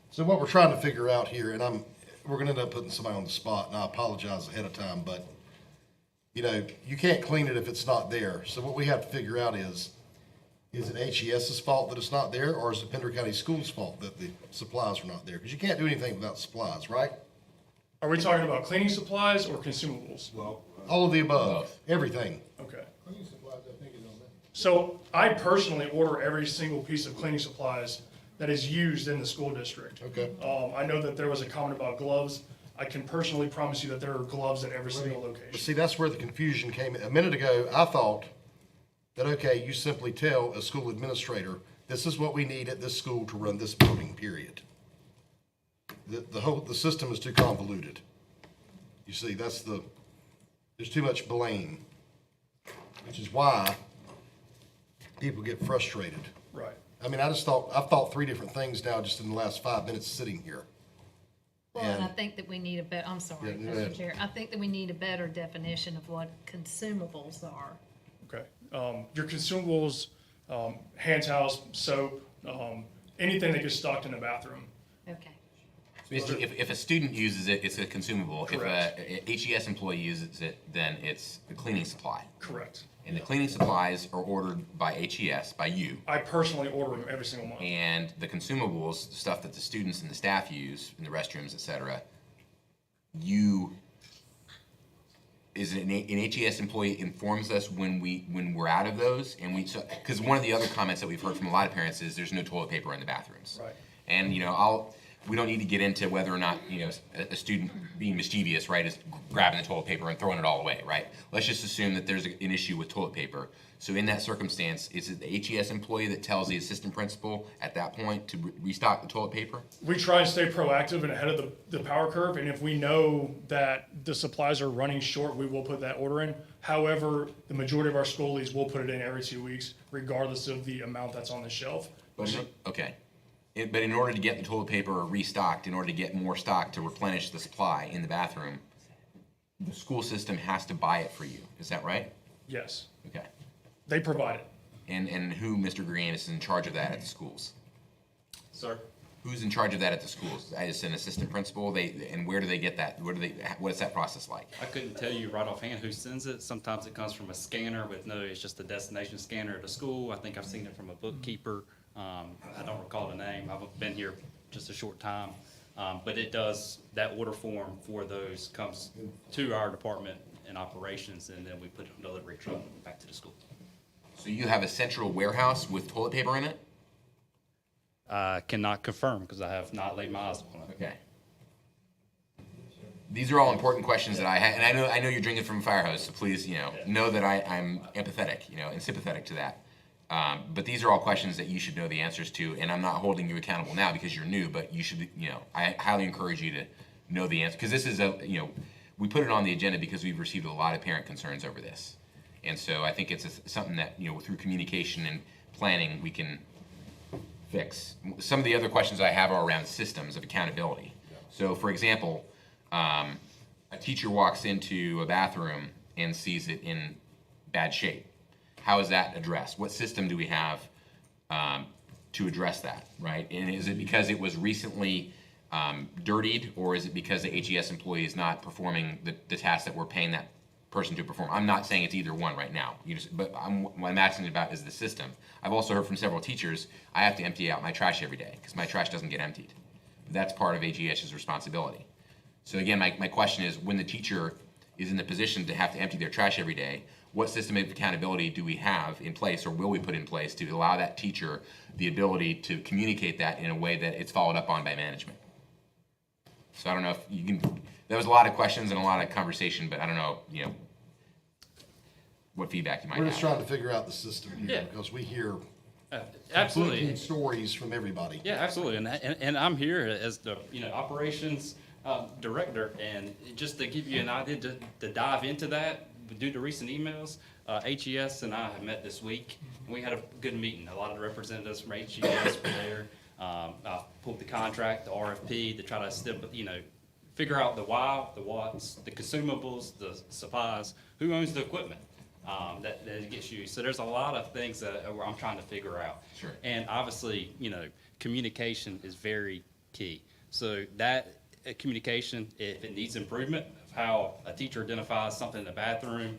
So what we're trying to figure out here, and we're gonna end up putting somebody on the spot, and I apologize ahead of time, but, you know, you can't clean it if it's not there. So what we have to figure out is it HES's fault that it's not there, or is it Pender County Schools' fault that the supplies are not there? Because you can't do anything without supplies, right? Are we talking about cleaning supplies or consumables? Well, All of the above, everything. Okay. Cleaning supplies, I think, is on that. So I personally order every single piece of cleaning supplies that is used in the school district. Okay. I know that there was a comment about gloves. I can personally promise you that there are gloves at every single But location. see, that's where the confusion came. A minute ago, I thought that, okay, you simply tell a school administrator, this is what we need at this school to run this building, period. The system is too convoluted. You see, there's too much blame, which is why people get frustrated. Right. I mean, I've thought three different things now just in the last 5 minutes sitting here. Well, and I think that we need I'm sorry, Yeah, go ahead. Mr. Chair, I think that we need a better definition of what consumables are. Okay. Your consumables, hand towels, soap, anything that gets stocked in a bathroom. Okay. If a student uses it, it's a consumable. Correct. If a HES employee uses it, then it's a cleaning supply. Correct. And the cleaning supplies are ordered by HES, by you. I personally order them every single month. And the consumables, the stuff that the students and the staff use in the restrooms, et cetera, an HES employee informs us when we're out of those, and because one of the other comments that we've heard from a lot of parents is there's no toilet paper in the bathrooms. Right. And we don't need to get into whether or not a student being mischievous, right, is grabbing the toilet paper and throwing it all away, right? Let's just assume that there's an issue with toilet paper. So in that circumstance, is it the HES employee that tells the assistant principal at that point to restock the toilet paper? We try and stay proactive and ahead of the power curve, and if we know that the supplies are running short, we will put that order in. However, the majority of our schoolies will put it in every 2 weeks, regardless of the amount that's on the shelf. Okay. But in order to get the toilet paper restocked, in order to get more stock to replenish the supply in the bathroom, the school system has to buy it for you. Is that right? Yes. Okay. They provide it. And who, Mr. Green, is in charge of that at the schools? Sir? Who's in charge of that at the schools? As an assistant principal, and where do they get that? What is that process like? I couldn't tell you right offhand who sends it. Sometimes it comes from a scanner it's just a destination scanner at a school. I think I've seen it from a bookkeeper. I don't recall the name. I've been here just a short time. But that order form for those comes to our department in operations, and then we put it on delivery truck back to the school. So you have a central warehouse with toilet paper in it? I cannot confirm because I have not laid my eyes on it. Okay. These are all important questions that I had, and I know you're drinking from a fire hose, so please, know that I'm empathetic, and sympathetic to that. But these are all questions that you should know the answers to, and I'm not holding you accountable now because you're new, but you should, I highly encourage you to know the answer, because this is we put it on the agenda because we've received a lot of parent concerns over this. And so I think it's something that, through communication and planning, we can fix. Some of the other questions I have are around systems of accountability. So, for example, a teacher walks into a bathroom and sees it in bad shape. How is that addressed? What system do we have to address that, right? And is it because it was recently dirtied, or is it because the HES employee is not performing the tasks that we're paying that person to perform? I'm not saying it's either one right now, but what I'm asking about is the system. I've also heard from several teachers, I have to empty out my trash every day because my trash doesn't get emptied. That's part of HES's responsibility. So again, my question is, when the teacher is in the position to have to empty their trash every day, what system of accountability do we have in place, or will we put in place, to allow that teacher the ability to communicate that in a way that it's followed up on by management? So I don't know if you can, there was a lot of questions and a lot of conversation, but I don't know, what feedback you might have. We're just trying to figure out the system here, because we hear Absolutely. conflicting stories from everybody. Yeah, absolutely. And I'm here as the operations director, and just to give you an idea, to dive into that, due to recent emails, HES and I have met this week, and we had a good meeting. A lot of the representatives from HES were there. I pulled the contract, the RFP, to try to figure out the why, the what's, the consumables, the supplies, who owns the equipment that gets used. So there's a lot of things that I'm trying to figure out. Sure. And obviously, communication is very key. So that communication, if it needs improvement, of how a teacher identifies something in the bathroom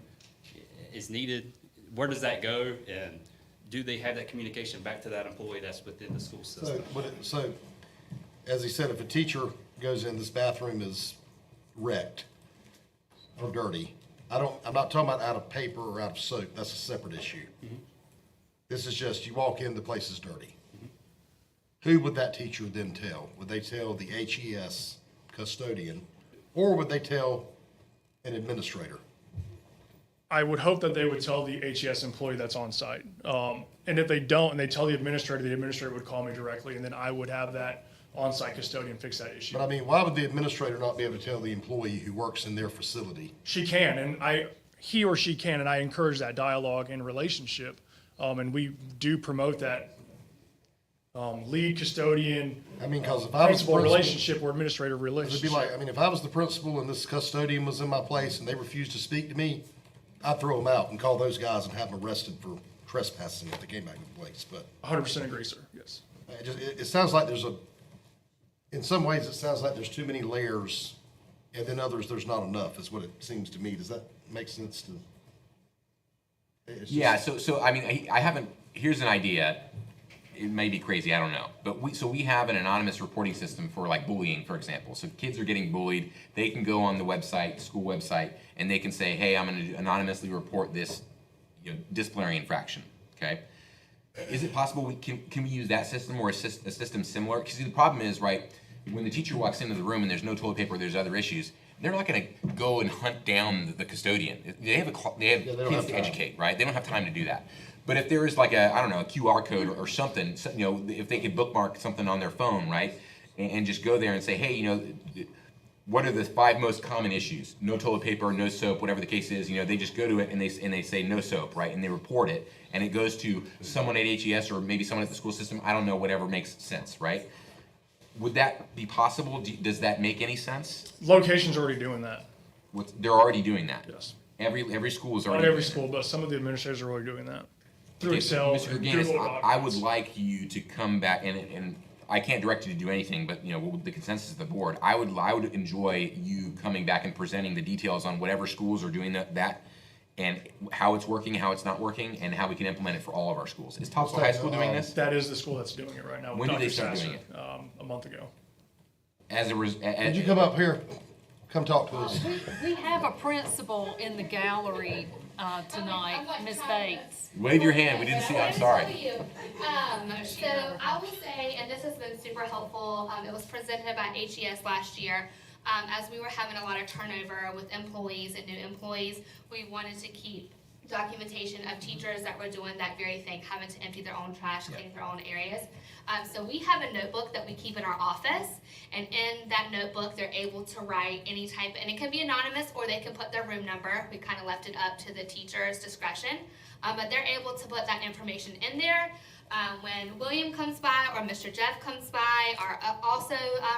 is needed, where does that go? And do they have that communication back to that employee that's within the school system? So, as he said, if a teacher goes in, this bathroom is wrecked or dirty, I'm not talking about out of paper or out of soap. That's a separate issue. Mm-hmm. This is just, you walk in, the place is dirty. Mm-hmm. Who would that teacher then tell? Would they tell the HES custodian, or would they tell an administrator? I would hope that they would tell the HES employee that's on site. And if they don't, and they tell the administrator would call me directly, and then I would have that on-site custodian fix that issue. But I mean, why would the administrator not be able to tell the employee who works in their facility? She can, and he or she can, and I encourage that dialogue and relationship. And we do promote that lead custodian, I mean, because if I was the principal principal relationship or administrator relationship. it'd be like, I mean, if I was the principal and this custodian was in my place and they refused to speak to me, I'd throw them out and call those guys and have them arrested for trespassing if they came back to the place. But 100% agree, sir. Yes. it sounds like in some ways, it sounds like there's too many layers, and then others, there's not enough, is what it seems to me. Does that make sense to? Yeah, so I mean, I haven't, here's an idea. It may be crazy, I don't know. But we have an anonymous reporting system for like bullying, for example. So if kids are getting bullied, they can go on the website, school website, and they can say, hey, I'm going to anonymously report this disciplinary infraction, okay? Is it possible can we use that system or a system similar? Because the problem is, right, when the teacher walks into the room and there's no toilet paper, there's other issues, they're not going to go and hunt down the custodian. They have kids to educate, right? They don't have time to do that. But if there is like a QR code or something, if they could bookmark something on their phone, right, and just go there and say, hey, what are the 5 most common issues? No toilet paper, no soap, whatever the case is. They just go to it and they say no soap, right, and they report it, and it goes to someone at HES or maybe someone at the school system. I don't know, whatever makes sense, right? Would that be possible? Does that make any sense? Location's already doing that. They're already doing that. Yes. Every school is already. Not every doing school, but some of the administrators are already doing that. Through Okay, Excel, Mr. Gerganis, I would like you to come back, and I can't direct you to do anything, but with the consensus of the board, I would enjoy you coming back and presenting the details on whatever schools are doing that, and how it's working, how it's not working, and how we can implement it for all of our schools. Is Topsail High School doing this? That is the school that's doing it right now. When did Dr. they start Sasser, doing it? A month ago. Could you come up here? come talk to us. We have a principal in the gallery tonight, Ms. Bates. Wave your hand, we didn't see, I'm sorry. So I will say, and this has been super helpful, it was presented by HES last year. As we were having a lot of turnover with employees and new employees, we wanted to keep documentation of teachers that were doing that very thing, having to empty their own trash, clean their own areas. So we have a notebook that we keep in our office, and in that notebook, they're able to write any type, and it can be anonymous or they can put their room number. We kind of left it up to the teacher's discretion, but they're able to put that information in there. When William comes by or Mr. Jeff comes by, or also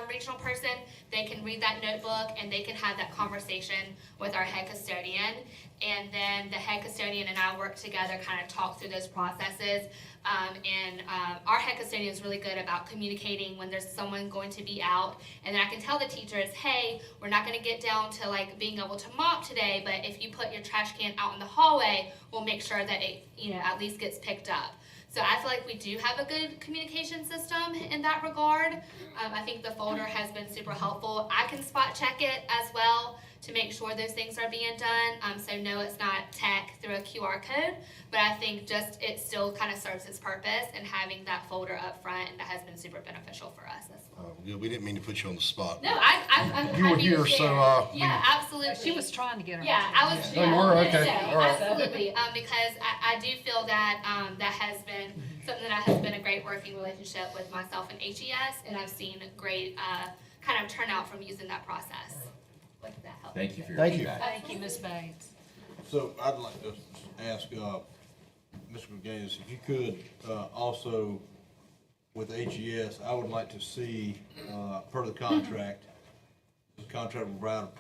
regional person, they can read that notebook and they can have that conversation with our head custodian. And then the head custodian and I work together, kind of talk through those processes. Our head custodian is really good about communicating when there's someone going to be out. And then I can tell the teachers, hey, we're not going to get down to like being able to mop today, but if you put your trash can out in the hallway, we'll make sure that it, at least gets picked up. So I feel like we do have a good communication system in that regard. I think the folder has been super helpful. I can spot check it as well to make sure those things are being done. So no, it's not tech through a QR code, but I think just it still kind of serves its purpose, and having that folder up front, and that has been super beneficial for us as well. Good. We didn't mean to put you on the spot. No, I'm You were happy to here, share. so, yeah, absolutely. She was trying to get her. Yeah, I was. Oh, you were? Okay. No, All right. absolutely. Because I do feel that that has been something that has been a great working relationship with myself and HES, and I've seen great kind of turnout from using that process. With that help. Thank you for your Thank you. feedback. Thank you, Ms. Bates. So I'd like to ask, Mr. McGinnis, if you could, also with HES, I would like to see, per the contract, the contract will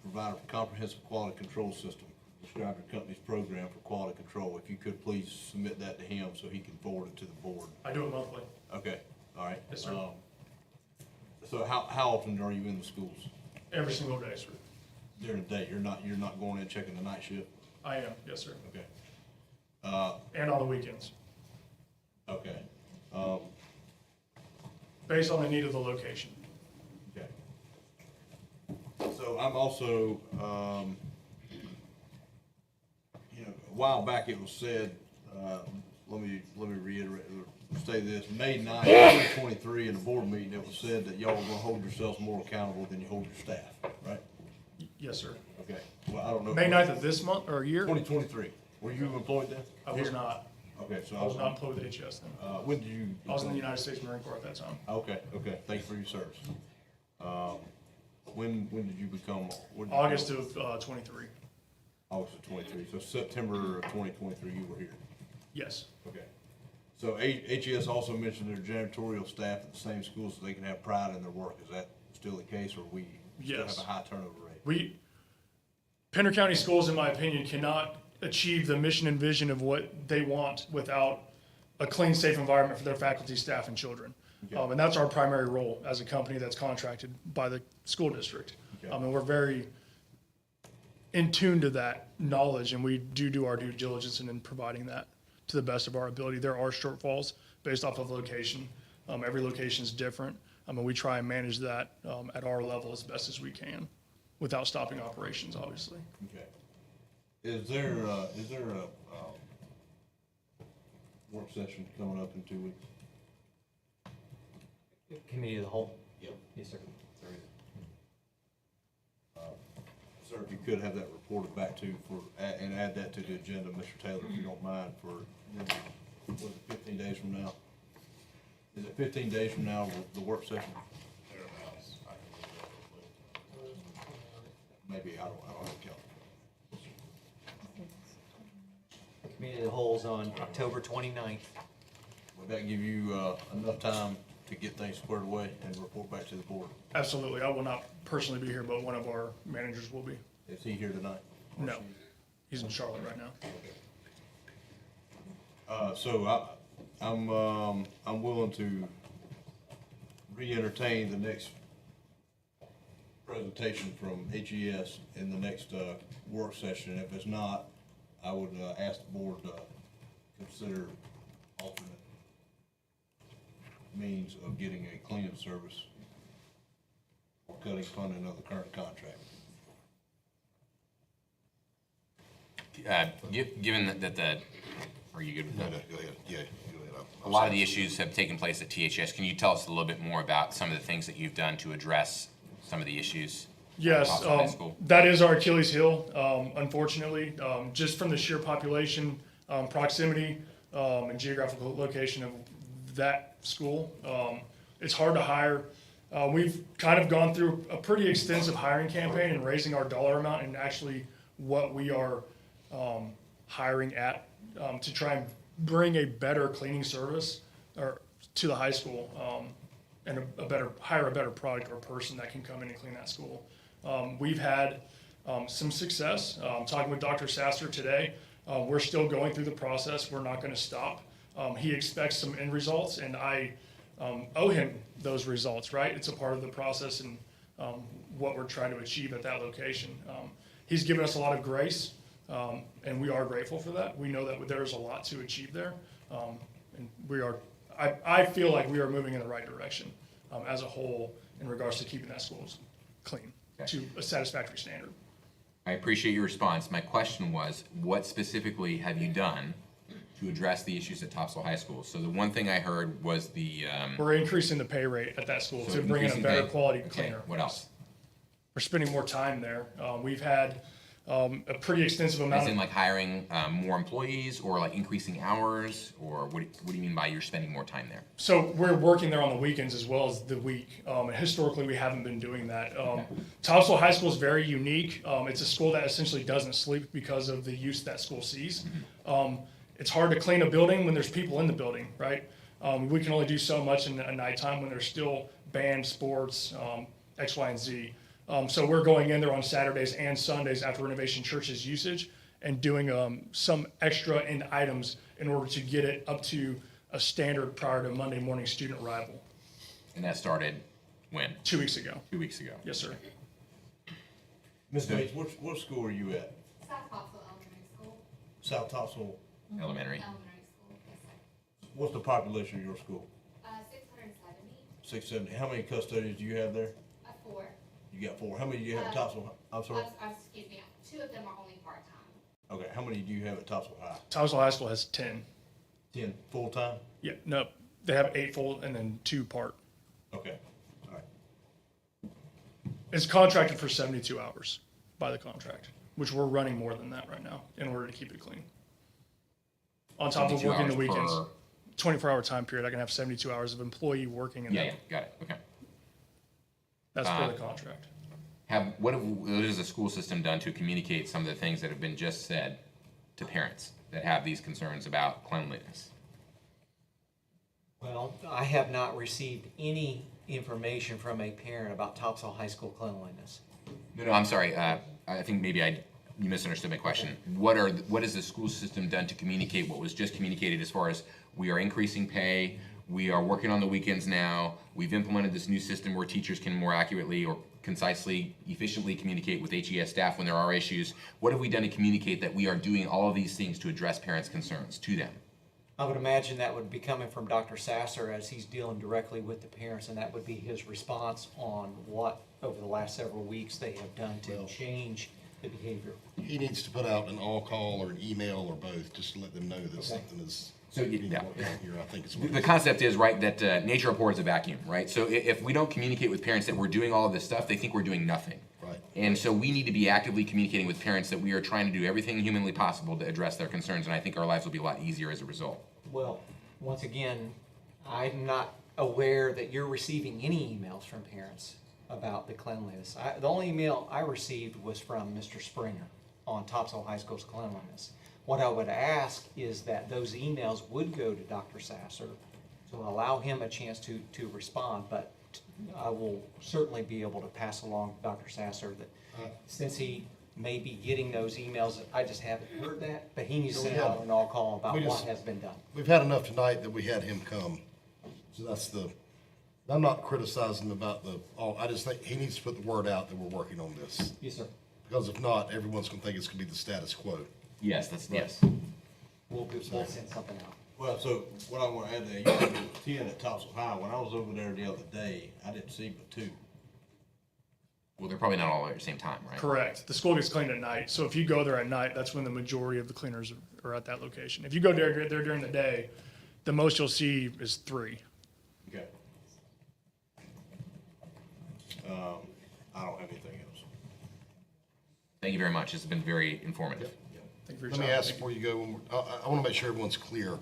provide a comprehensive quality control system. Describe your company's program for quality control. If you could please submit that to him so he can forward it to the board. I do it monthly. Okay, all right. Yes, sir. So how often are you in the schools? Every single day, sir. During the day, you're not going in checking the night shift? I am, yes, sir. Okay. And on the weekends, Okay. based on the need of the location. Okay. So I'm also, a while back it was said, let me reiterate, say this, May 9th, 2023, in the board meeting, it was said that y'all were gonna hold yourselves more accountable than you hold your staff, right? Yes, sir. Okay, well, I don't know. May 9th of this month or year? 2023. Were you employed then? I was not. Okay, so I was not employed with HES then. when did you? I was in the United States Marine Corps at that time. Okay, thank you for your service. When did you become? August of 23. August of 23, so September of 2023 you were here? Yes. Okay. So HES also mentioned their janitorial staff at the same school so they can have pride in their work. Is that still the case, or we still have Yes. a high turnover rate? Pender County Schools, in my opinion, cannot achieve the mission and vision of what they want without a clean, safe environment for their faculty, staff, and children. Okay. And that's our primary role as a company that's contracted by the school district. Okay. And we're very in tune to that knowledge, and we do our due diligence in providing that to the best of our ability. There are shortfalls based off of location. Every location is different. And we try and manage that at our level as best as we can without stopping operations, obviously. Okay. Is there a work session coming up in 2 weeks? Committee of the whole? Yep. Yes, sir. Sir, if you could have that reported back to and add that to the agenda, Mr. Taylor, if you don't mind, for, what is it, 15 days from now? Is it 15 days from now, the work session? Maybe, I don't have a calendar. Committee of the whole's on October 29th. Would that give you enough time to get things squared away and report back to the board? Absolutely. I will not personally be here, but one of our managers will be. Is he here tonight? No, he's in Charlotte right now. So I'm willing to re-entertain the next presentation from HES in the next work session. If it's not, I would ask the board to consider alternate means of getting a cleaning service or cutting funding of the current contract. Given that the, are you good with that? No, go ahead. Yeah, go ahead. A lot of the issues have taken place at THS. Can you tell us a little bit more about some of the things that you've done to address some of the issues? Yes, Topsail High School? that is our Achilles heel, unfortunately. Just from the sheer population, proximity, and geographical location of that school, it's hard to hire. We've kind of gone through a pretty extensive hiring campaign and raising our dollar amount and actually what we are hiring at to try and bring a better cleaning service to the high school and hire a better product or person that can come in and clean that school. We've had some success. Talking with Dr. Sasser today, we're still going through the process. We're not going to stop. He expects some end results, and I owe him those results, right? It's a part of the process and what we're trying to achieve at that location. He's given us a lot of grace, and we are grateful for that. We know that there's a lot to achieve there, and I feel like we are moving in the right direction as a whole in regards to keeping that schools clean to a satisfactory standard. I appreciate your response. My question was, what specifically have you done to address the issues at Topsail High School? So the one thing I heard was the... We're increasing the pay rate at that school to bring in a better quality cleaner. What else? We're spending more time there. We've had a pretty extensive amount As in of... like hiring more employees or like increasing hours? Or what do you mean by you're spending more time there? So we're working there on the weekends as well as the week. And historically, we haven't been doing that. Topsail High School is very unique. It's a school that essentially doesn't sleep because of the use that school sees. It's hard to clean a building when there's people in the building, right? We can only do so much in a nighttime when there's still band, sports, X, Y, and Z. So we're going in there on Saturdays and Sundays after Renovation Church's usage and doing some extra end items in order to get it up to a standard prior to Monday morning student arrival. And that started when? 2 weeks ago. 2 weeks ago. Yes, sir. Ms. Bates, what school are you at? South Topsail Elementary School. South Topsail? Elementary. Elementary school, yes, sir. What's the population of your school? 670. 670. How many custodians do you have there? 4. You got 4. How many do you have at Topsail? I'm sorry? Excuse me, 2 of them are only part-time. Okay, how many do you have at Topsail High? Topsail High School has 10. 10 full-time? Yeah, no, they have 8 full and then 2 part. Okay, all right. It's contracted for 72 hours by the contract, which we're running more than that right now in order to keep it clean. On top of 72 working the hours weekends. per- 24-hour time period, I can have 72 hours of employee working in Yeah, that. got it, okay. That's for the contract. What has the school system done to communicate some of the things that have been just said to parents that have these concerns about cleanliness? Well, I have not received any information from a parent about Topsail High School cleanliness. No, I'm sorry. I think maybe you misunderstood my question. What has the school system done to communicate what was just communicated as far as we are increasing pay, we are working on the weekends now, we've implemented this new system where teachers can more accurately or concisely, efficiently communicate with HES staff when there are issues? What have we done to communicate that we are doing all of these things to address parents' concerns to them? I would imagine that would be coming from Dr. Sasser as he's dealing directly with the parents, and that would be his response on what, over the last several weeks, they have done to change the behavior. He needs to put out an all-call or an email or both, just to let them know that something is being worked out here. I think it's what The concept is, right, that nature abhors a vacuum, right? So if we don't communicate with parents that we're doing all of this stuff, they think we're doing nothing. Right. And so we need to be actively communicating with parents that we are trying to do everything humanly possible to address their concerns, and I think our lives will be a lot easier as a result. Well, once again, I'm not aware that you're receiving any emails from parents about the cleanliness. The only email I received was from Mr. Springer on Topsail High School's cleanliness. What I would ask is that those emails would go to Dr. Sasser to allow him a chance to respond, but I will certainly be able to pass along to Dr. Sasser that since he may be getting those emails, I just haven't heard that, but he needs to send out an all-call about what has been done. We've had enough tonight that we had him come. So I'm not criticizing about I just think he needs to put the word out that we're working on this. Yes, sir. Because if not, everyone's gonna think it's gonna be the status quo. Yes, yes. We'll send something out. Well, so what I want to add there, you said there was 10 at Topsail High. When I was over there the other day, I didn't see but 2. Well, they're probably not all at the same time, right? Correct. The school gets cleaned at night, so if you go there at night, that's when the majority of the cleaners are at that location. If you go there during the day, the most you'll see is 3. Okay. I don't have anything else. Thank you very much. It's been very informative. Thank you for your Let me time. ask before you go, I want to make sure everyone's clear,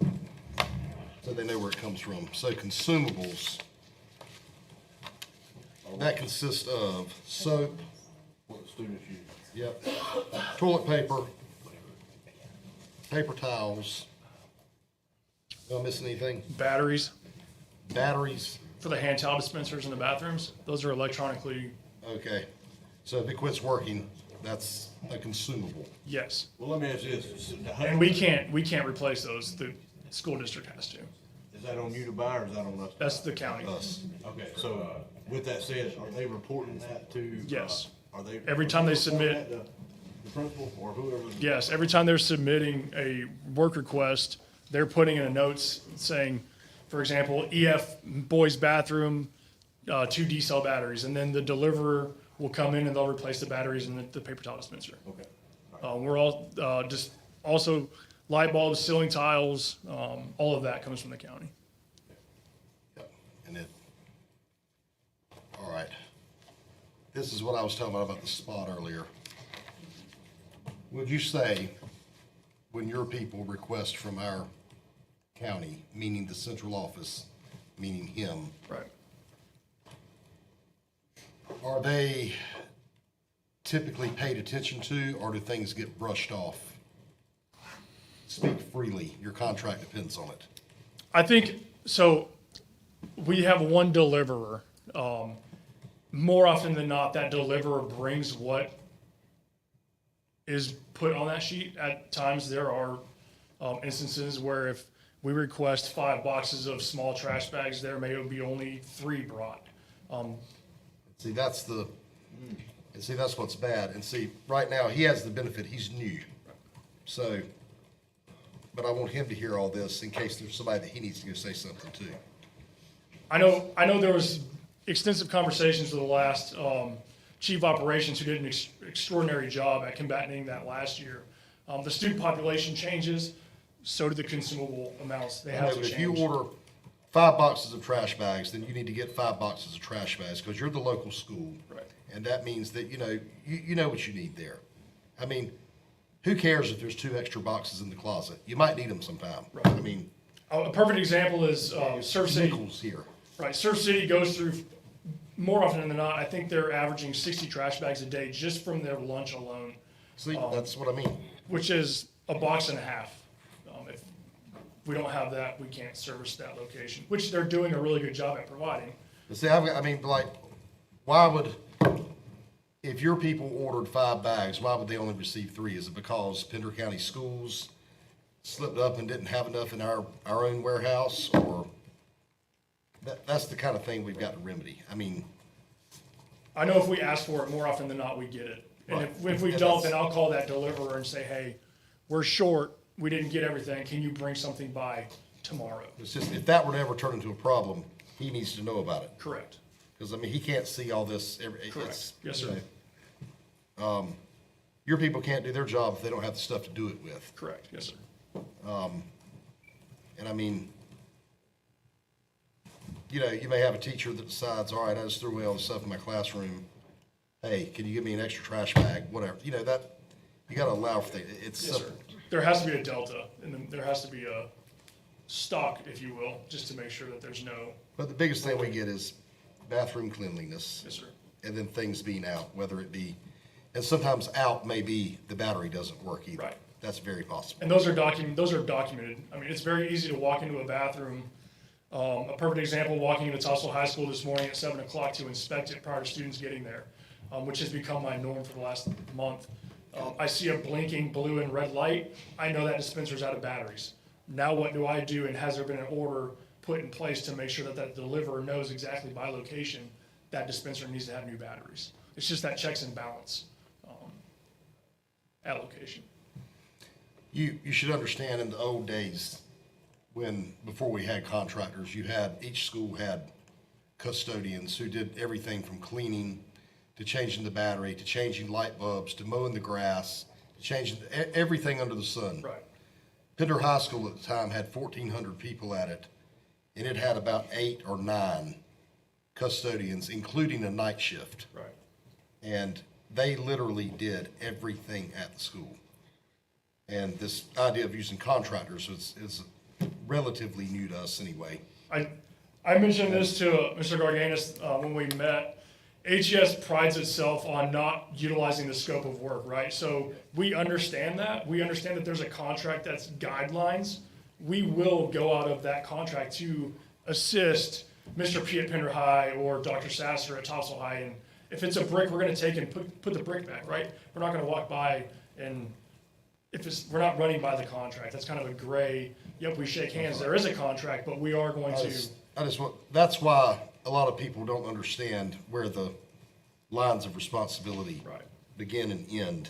so they know where it comes from. So consumables, that consists of soap, What the students use. yep, toilet paper, paper towels. Am I missing anything? Batteries Batteries, for the hand towel dispensers in the bathrooms, those are electronically, okay. So if it quits working, that's a consumable. yes. Well, let me ask you this. And we can't replace those. The school district has to. Is that on you to buy or is that on us? That's the county. Us. Okay, so with that said, are they reporting that to? Yes. Are they? Every time they reporting submit- that to The principal or whoever? Yes, every time they're submitting a work request, they're putting in a notes saying, for example, EF boys bathroom, 2 D-cell batteries, and then the deliverer will come in and they'll replace the batteries in the paper towel dispenser. Okay. We're all, just also light bulbs, ceiling tiles, all of that comes from the county. Yep, and it, all right. This is what I was talking about the spot earlier. Would you say, when your people request from our county, meaning the central office, meaning him, Right. are they typically paid attention to, or do things get brushed off? Speak freely, your contract depends on it. I think, so we have one deliverer. More often than not, that deliverer brings what is put on that sheet. At times, there are instances where if we request 5 boxes of small trash bags, there may be only 3 brought. See, that's what's bad. And see, right now, he has the benefit, he's new. So, but I want him to hear all this in case there's somebody that he needs to go say something to. I know there was extensive conversations with the last chief operations who did an extraordinary job at combating that last year. The student population changes, so do the consumable amounts. They have to If you change. order 5 boxes of trash bags, then you need to get 5 boxes of trash bags because you're the local school. Right. And that means that, you know what you need there. I mean, who cares if there's 2 extra boxes in the closet? You might need them sometime. Right. I mean, A perfect example is Surf City. Nichols here. Right, Surf City goes through, more often than not, I think they're averaging 60 trash bags a day just from their lunch alone. See, that's what I mean. Which is a box and a half. If we don't have that, we can't service that location, which they're doing a really good job at providing. But see, why would, if your people ordered 5 bags, why would they only receive 3? Is it because Pender County Schools slipped up and didn't have enough in our own warehouse, or? That's the kind of thing we've got to remedy. I mean, I know if we ask for it, more often than not, we get it. And if we don't, then I'll call that deliverer and say, hey, we're short, we didn't get everything, can you bring something by tomorrow? it's just, if that were to ever turn into a problem, he needs to know about it. Correct. Because, I mean, he can't see all this. Correct. Yes, sir. Your people can't do their job if they don't have the stuff to do it with. Correct, yes, sir. And I mean, you may have a teacher that decides, all right, I just threw away all the stuff in my classroom. Hey, can you give me an extra trash bag? Whatever. That, you got to allow for things. It's Yes, sir. simple. There has to be a delta, and then there has to be a stock, if you will, just to make sure that there's no. But the biggest thing we get is bathroom cleanliness. Yes, sir. And then things being out, whether it be, and sometimes out may be the battery doesn't work either. Right. That's very possible. And those are documented. I mean, it's very easy to walk into a bathroom. A perfect example, walking into Tussle High School this morning at 7 o'clock to inspect it prior to students getting there, which has become my norm for the last month. I see a blinking blue and red light. I know that dispenser's out of batteries. Now what do I do, and has there been an order put in place to make sure that that deliverer knows exactly by location that dispenser needs to have new batteries? It's just that checks and balance at location. You should understand, in the old days, before we had contractors, each school had custodians who did everything from cleaning to changing the battery, to changing light bulbs, to mowing the grass, to changing everything under the sun. Right. Pender High School at the time had 1,400 people at it, and it had about 8 or 9 custodians, including a night shift. Right. And they literally did everything at the school. And this idea of using contractors is relatively new to us anyway. I mentioned this to Mr. Garganis when we met. HES prides itself on not utilizing the scope of work, right? So we understand that. We understand that there's a contract that's guidelines. We will go out of that contract to assist Mr. P at Pender High or Dr. Sasser at Topsail High. And if it's a brick, we're going to take and put the brick back, right? We're not going to walk by and we're not running by the contract. That's kind of a gray, yep, we shake hands. There is a contract, but we are going to. That's why a lot of people don't understand where the lines of responsibility begin and end,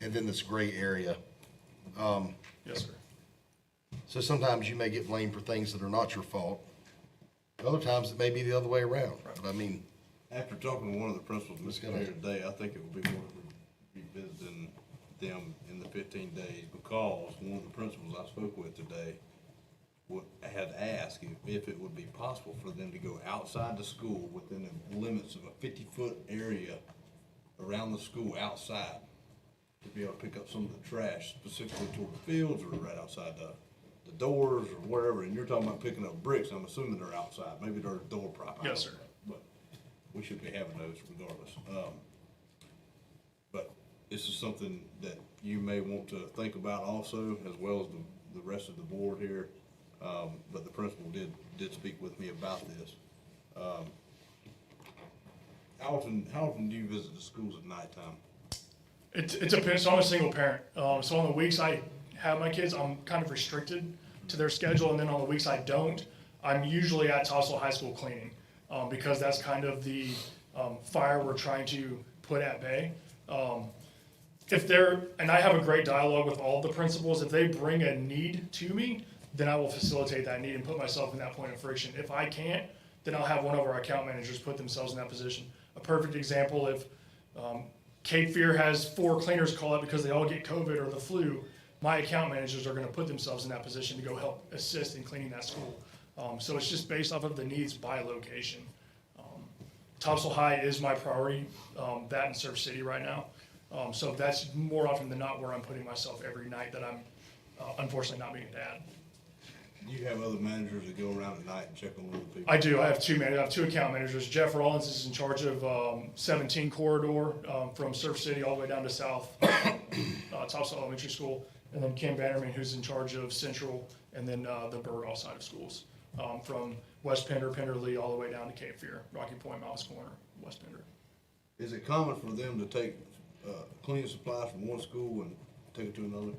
and then this gray area. Yes, sir. So sometimes you may get blamed for things that are not your fault. Other times it may be the other way around. But I mean, after talking to one of the principals here today, I think it would be worth revisiting them in the 15 days, because one of the principals I spoke with today had asked if it would be possible for them to go outside the school within the limits of a 50-foot area around the school outside to be able to pick up some of the trash, specifically toward the fields or right outside the doors or wherever. And you're talking about picking up bricks. I'm assuming they're outside. Maybe they're a door prop. Yes, sir. But we should be having those regardless. But this is something that you may want to think about also, as well as the rest of the board here. But the principal did speak with me about this. How often do you visit the schools at nighttime? It depends. So I'm a single parent. So on the weeks I have my kids, I'm kind of restricted to their schedule. And then on the weeks I don't, I'm usually at Topsail High School cleaning, because that's kind of the fire we're trying to put at bay. And I have a great dialogue with all of the principals. If they bring a need to me, then I will facilitate that need and put myself in that point of friction. If I can't, then I'll have one of our account managers put themselves in that position. A perfect example, if Cape Fear has 4 cleaners call out because they all get COVID or the flu, my account managers are gonna put themselves in that position to go help assist in cleaning that school. So it's just based off of the needs by location. Topsail High is my priority, that and Surf City right now. So that's more often than not where I'm putting myself every night that I'm unfortunately not being a dad. Do you have other managers that go around at night and check on little people? I do. I have 2 managers. I have 2 account managers. Jeff Rollins is in charge of 17 corridor from Surf City all the way down to South Topsail Elementary School, and then Kim Bannerman, who's in charge of Central and then the Bergall side of schools, from West Pender, Pender Lee, all the way down to Cape Fear, Rocky Point, Mouse Corner, West Pender. Is it common for them to take cleaning supplies from one school and take it to another?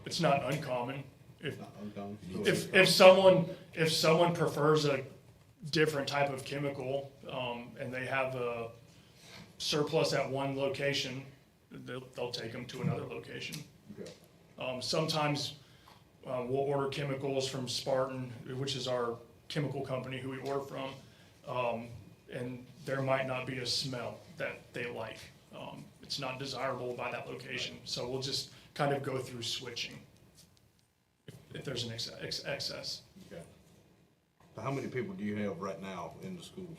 It's not uncommon. If If someone prefers a different type of chemical, and they have a surplus at one location, they'll take them to another location. Okay. Sometimes we'll order chemicals from Spartan, which is our chemical company who we order from, and there might not be a smell that they like. It's not desirable by that location, so we'll just kind of go through switching if there's an excess. Okay. So how many people do you have right now in the schools?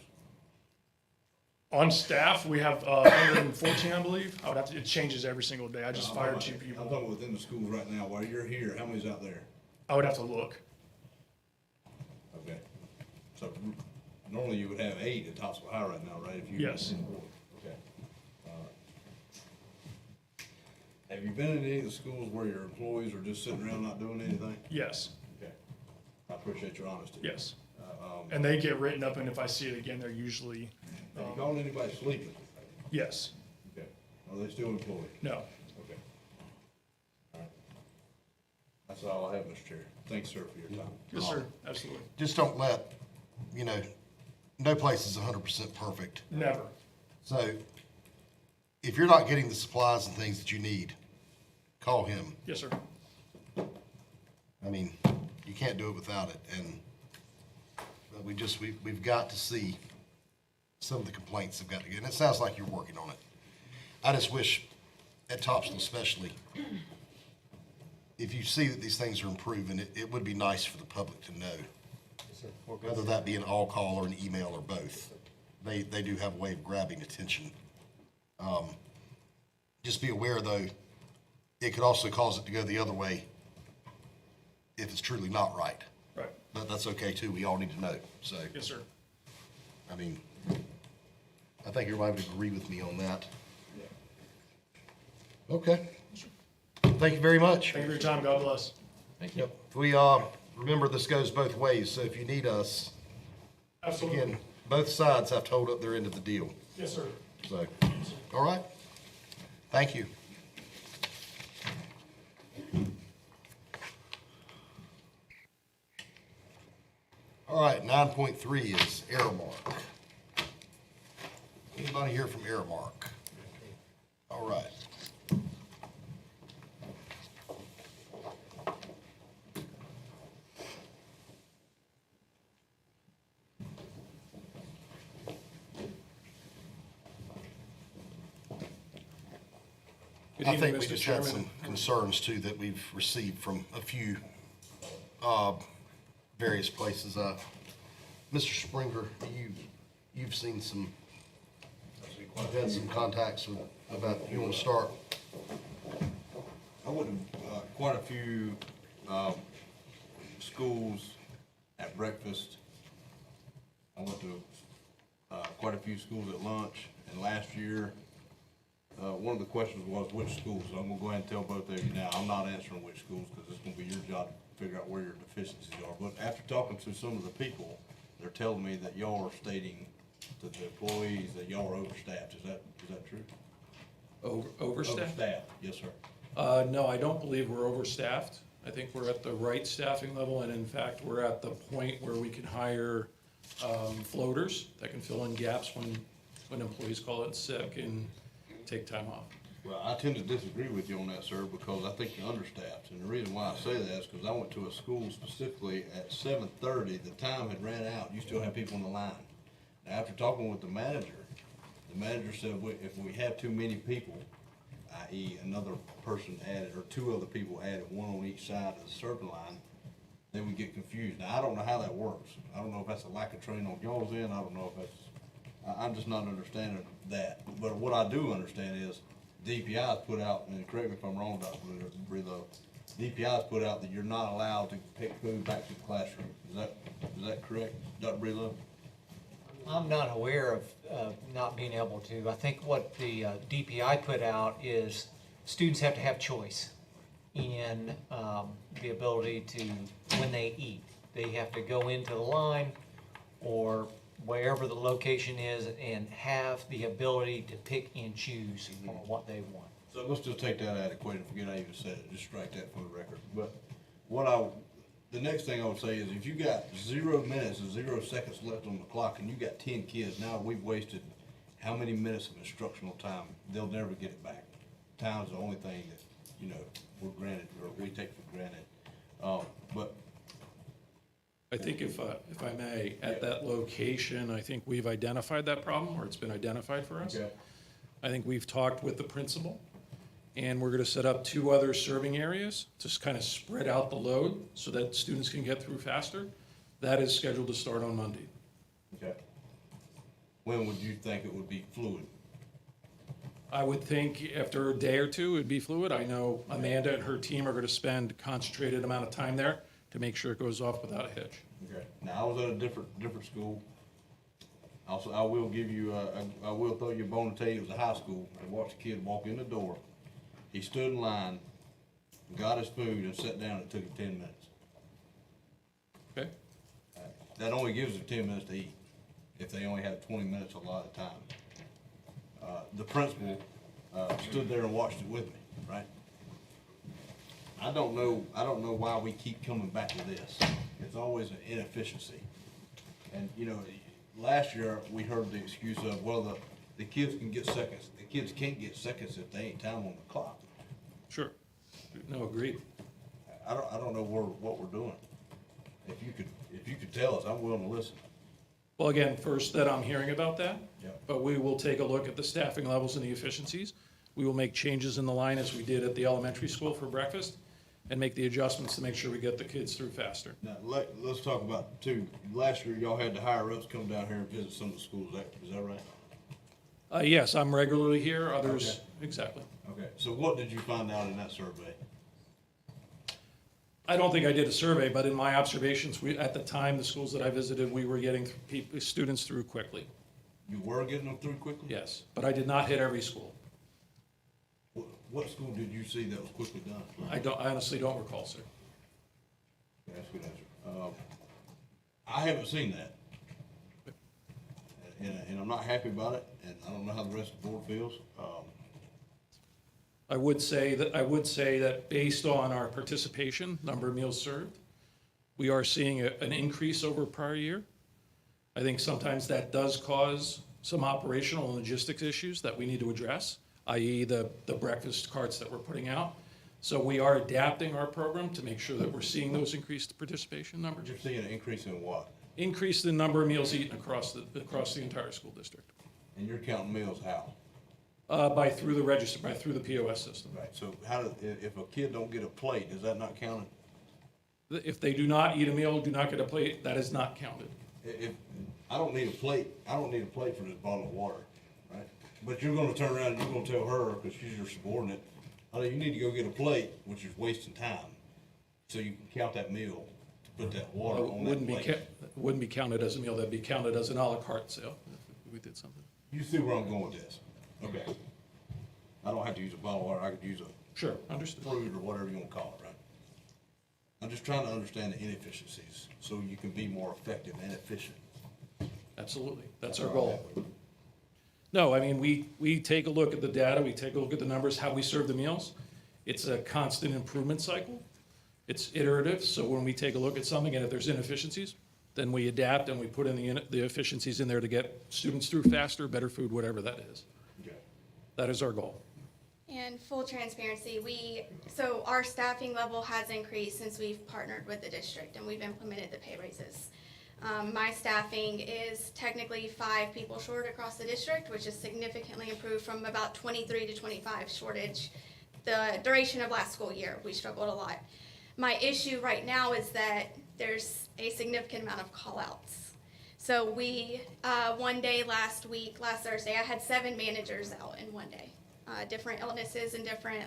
On staff, we have 114, I believe. It changes every single day. I just fired 2 people. I'm talking within the schools right now. While you're here, how many's out there? I would have to look. Okay. So normally you would have 8 at Topsail High right now, right? If you Yes. Okay. Have you been in any of the schools where your employees are just sitting around not doing anything? Yes. Okay. I appreciate your honesty. Yes. And they get written up, and if I see it again, they're usually. Have you called anybody sleeping? Yes. Okay. Are they still employed? No. Okay. All right. That's all I have, Mr. Chair. Thanks, sir, for your time. Yes, sir. Absolutely. just don't let, no place is 100% perfect. Never. So if you're not getting the supplies and things that you need, call him. Yes, sir. I mean, you can't do it without it, and we've got to see some of the complaints have got to get, and it sounds like you're working on it. I just wish, at Topsail especially, if you see that these things are improving, it would be nice for the public to know, whether that be an all-call or an email or both. They do have a way of grabbing attention. Just be aware, though, it could also cause it to go the other way if it's truly not right. Right. But that's okay, too. We all need to know, so. Yes, sir. I mean, I think everybody would agree with me on that. Okay. Thank you very much. Thank you for your time. God bless. Thank you. We, remember, this goes both ways, so if you need us, Absolutely. again, both sides have to hold up their end of the deal. Yes, sir. So, all right. Thank you. All right, 9.3 is Aramark. Anybody here from Aramark? All right. I think we just had some concerns too that we've received from a few various places. Mr. Springer, you've seen some, you've had some contacts with, about, you want to start? I went to quite a few schools at breakfast. I went to quite a few schools at lunch, and last year, one of the questions was which schools. So I'm gonna go ahead and tell both of you now, I'm not answering which schools, because it's gonna be your job to figure out where your deficiencies are. But after talking to some of the people, they're telling me that y'all are stating to the employees that y'all are overstaffed. Is that true? Overstaffed? Overstaffed, yes, sir. No, I don't believe we're overstaffed. I think we're at the right staffing level, and in fact, we're at the point where we can hire floaters that can fill in gaps when employees call in sick and take time off. Well, I tend to disagree with you on that, sir, because I think you're understaffed. And the reason why I say that is because I went to a school specifically at 7:30, the time had ran out, you still have people on the line. Now, after talking with the manager said if we have too many people, i.e. another person added, or two other people added, one on each side of the serving line, then we get confused. Now, I don't know how that works. I don't know if that's a lack of training on y'all's end. I don't know if that's, I'm just not understanding that. But what I do understand is DPI has put out, and correct me if I'm wrong, Dr. Brelow, DPI has put out that you're not allowed to take food back to the classroom. Is that correct, Dr. Brelow? I'm not aware of not being able to. I think what the DPI put out is students have to have choice in the ability to, when they eat, they have to go into the line or wherever the location is and have the ability to pick and choose for what they want. So let's just take that out of the equation, forget I even said it, just strike that from the record. But the next thing I would say is if you got 0 minutes and 0 seconds left on the clock and you got 10 kids, now we've wasted how many minutes of instructional time? They'll never get it back. Time's the only thing that, we're granted, or we take for granted. But I think if I may, at that location, I think we've identified that problem, or it's been identified for us. Okay. I think we've talked with the principal, and we're gonna set up 2 other serving areas to kind of spread out the load so that students can get through faster. That is scheduled to start on Monday. Okay. When would you think it would be fluid? I would think after a day or 2, it'd be fluid. I know Amanda and her team are gonna spend a concentrated amount of time there to make sure it goes off without a hitch. Okay. Now, I was at a different school. Also, I will give you, I will throw you a bone and tell you it was a high school. I watched a kid walk in the door. He stood in line, got his food, and sat down. It took him 10 minutes. Okay. That only gives them 10 minutes to eat, if they only have 20 minutes a lot of time. The principal stood there and watched it with me, right? I don't know why we keep coming back to this. It's always an inefficiency. And, last year, we heard the excuse of, well, the kids can get seconds. The kids can't get seconds if they ain't time on the clock. Sure. No, agreed. I don't know what we're doing. If you could tell us, I'm willing to listen. Well, again, first that I'm hearing about that, Yep. but we will take a look at the staffing levels and the efficiencies. We will make changes in the line as we did at the elementary school for breakfast and make the adjustments to make sure we get the kids through faster. Now, let's talk about too, last year y'all had the higher ups come down here and visit some of the schools, is that right? Yes, I'm regularly here, others, exactly. Okay, so what did you find out in that survey? I don't think I did a survey, but in my observations, at the time, the schools that I visited, we were getting students through quickly. You were getting them through quickly? Yes, but I did not hit every school. What school did you see that was quickly done? I honestly don't recall, sir. Okay, that's a good answer. I haven't seen that. And I'm not happy about it, and I don't know how the rest of the board feels. I would say that based on our participation, number of meals served, we are seeing an increase over prior year. I think sometimes that does cause some operational and logistics issues that we need to address, i.e. the breakfast carts that we're putting out. So we are adapting our program to make sure that we're seeing those increased participation numbers. You're seeing an increase in what? Increase the number of meals eaten across the entire school district. And you're counting meals how? By through the register, through the POS system. Right, so if a kid don't get a plate, is that not counted? If they do not eat a meal, do not get a plate, that is not counted. If, I don't need a plate for this bottle of water, right? But you're gonna turn around and you're gonna tell her, because she's your subordinate, oh, you need to go get a plate, which is wasting time. So you can count that meal to put that water on that plate. Wouldn't be counted as a meal, that'd be counted as an à la carte sale, if we did something. You see where I'm going with this? Okay. I don't have to use a bottle of water, I could use a. Sure, understood. Fruit or whatever you wanna call it, right? I'm just trying to understand the inefficiencies, so you can be more effective and efficient. Absolutely, that's our goal. No, I mean, we take a look at the data, we take a look at the numbers, how we serve the meals. It's a constant improvement cycle. It's iterative, so when we take a look at something and if there's inefficiencies, then we adapt and we put in the efficiencies in there to get students through faster, better food, whatever that is. Okay. That is our goal. And full transparency, so our staffing level has increased since we've partnered with the district and we've implemented the pay raises. My staffing is technically 5 people short across the district, which is significantly improved from about 23 to 25 shortage. The duration of last school year, we struggled a lot. My issue right now is that there's a significant amount of call-outs. So we, one day last Thursday, I had 7 managers out in one day. Different illnesses and different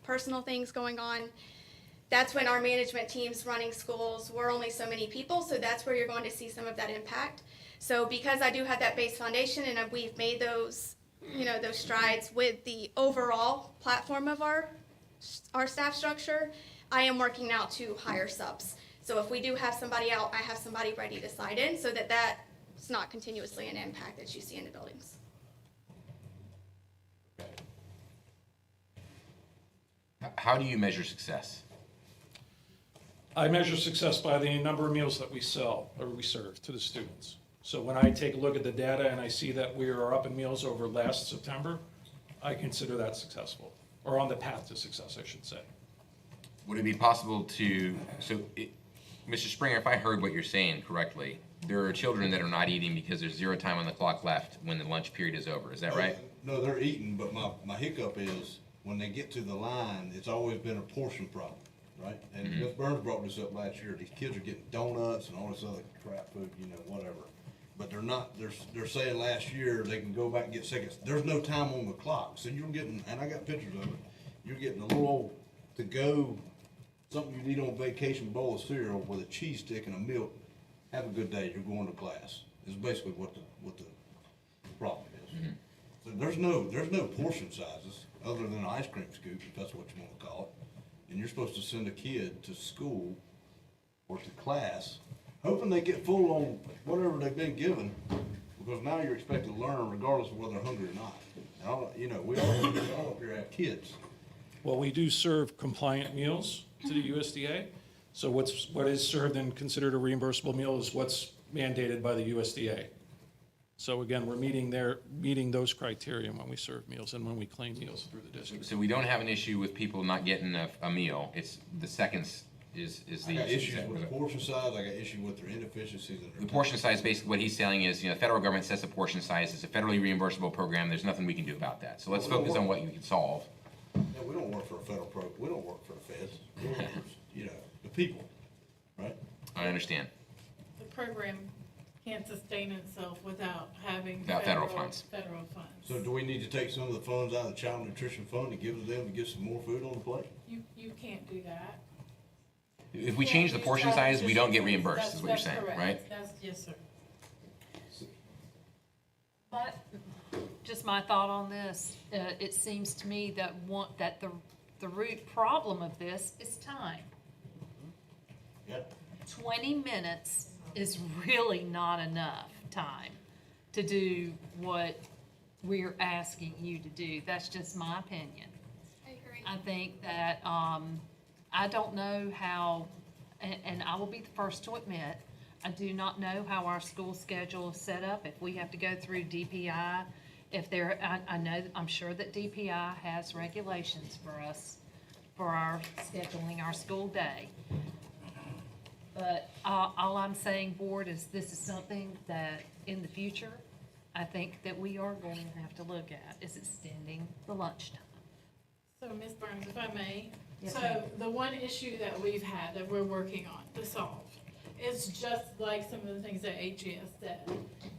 personal things going on. That's when our management team's running schools. We're only so many people, so that's where you're going to see some of that impact. So because I do have that base foundation and we've made those strides with the overall platform of our staff structure, I am working now to hire subs. So if we do have somebody out, I have somebody ready to slide in so that that's not continuously an impact that you see in the buildings. How do you measure success? I measure success by the number of meals that we sell or we serve to the students. So when I take a look at the data and I see that we are up in meals over last September, I consider that successful, or on the path to success, I should say. Would it be possible to, Mr. Springer, if I heard what you're saying correctly, there are children that are not eating because there's 0 time on the clock left when the lunch period is over, is that right? No, they're eating, but my hiccup is, when they get to the line, it's always been a portion problem, right? And Ms. Burns brought this up last year, these kids are getting donuts and all this other crap food, whatever. But they're not, they're saying last year they can go back and get seconds. There's no time on the clock, so you're getting, and I got pictures of it, you're getting a little old to-go, something you need on vacation, bowl of cereal with a cheese stick and a milk. Have a good day, you're going to class, is basically what the problem is. So there's no portion sizes, other than an ice cream scoop, if that's what you want to call it. And you're supposed to send a kid to school or to class, hoping they get full on whatever they've been given, because now you're expected to learn regardless of whether they're hungry or not. And we all up here have kids. Well, we do serve compliant meals to the USDA. So what is served and considered a reimbursable meal is what's mandated by the USDA. So again, we're meeting those criteria when we serve meals and when we claim meals through the district. So we don't have an issue with people not getting a meal. It's the seconds is I the got issue. issues with the portion size, I got issue with their inefficiencies and The portion size, basically what he's saying is, the federal government sets the portion size. It's a federally reimbursable program. There's nothing we can do about that. So let's focus on what you can solve. Yeah, we don't work for a federal program, we don't work for the feds, we work for, the people, right? I understand. The program can't sustain itself without having. Without federal funds. Federal funds. So do we need to take some of the funds out of the child nutrition fund and give to them to get some more food on the plate? You can't do that. If we change the portion size, we don't get reimbursed, is what you're saying, That's correct. right? Yes, sir. But, just my thought on this, it seems to me that the root problem of this is time. Yep. 20 minutes is really not enough time to do what we're asking you to do. That's just my opinion. I agree. I think that, I don't know how, and I will be the first to admit, I do not know how our school schedule is set up, if we have to go through DPI, I'm sure that DPI has regulations for us, for our scheduling our school day. But, all I'm saying, board, is this is something that in the future, I think that we are going to have to look at, is extending the lunchtime. So, Ms. Burns, if I may, Yes, so ma'am. the one issue that we've had, that we're working on to solve, is just like some of the things that HES said.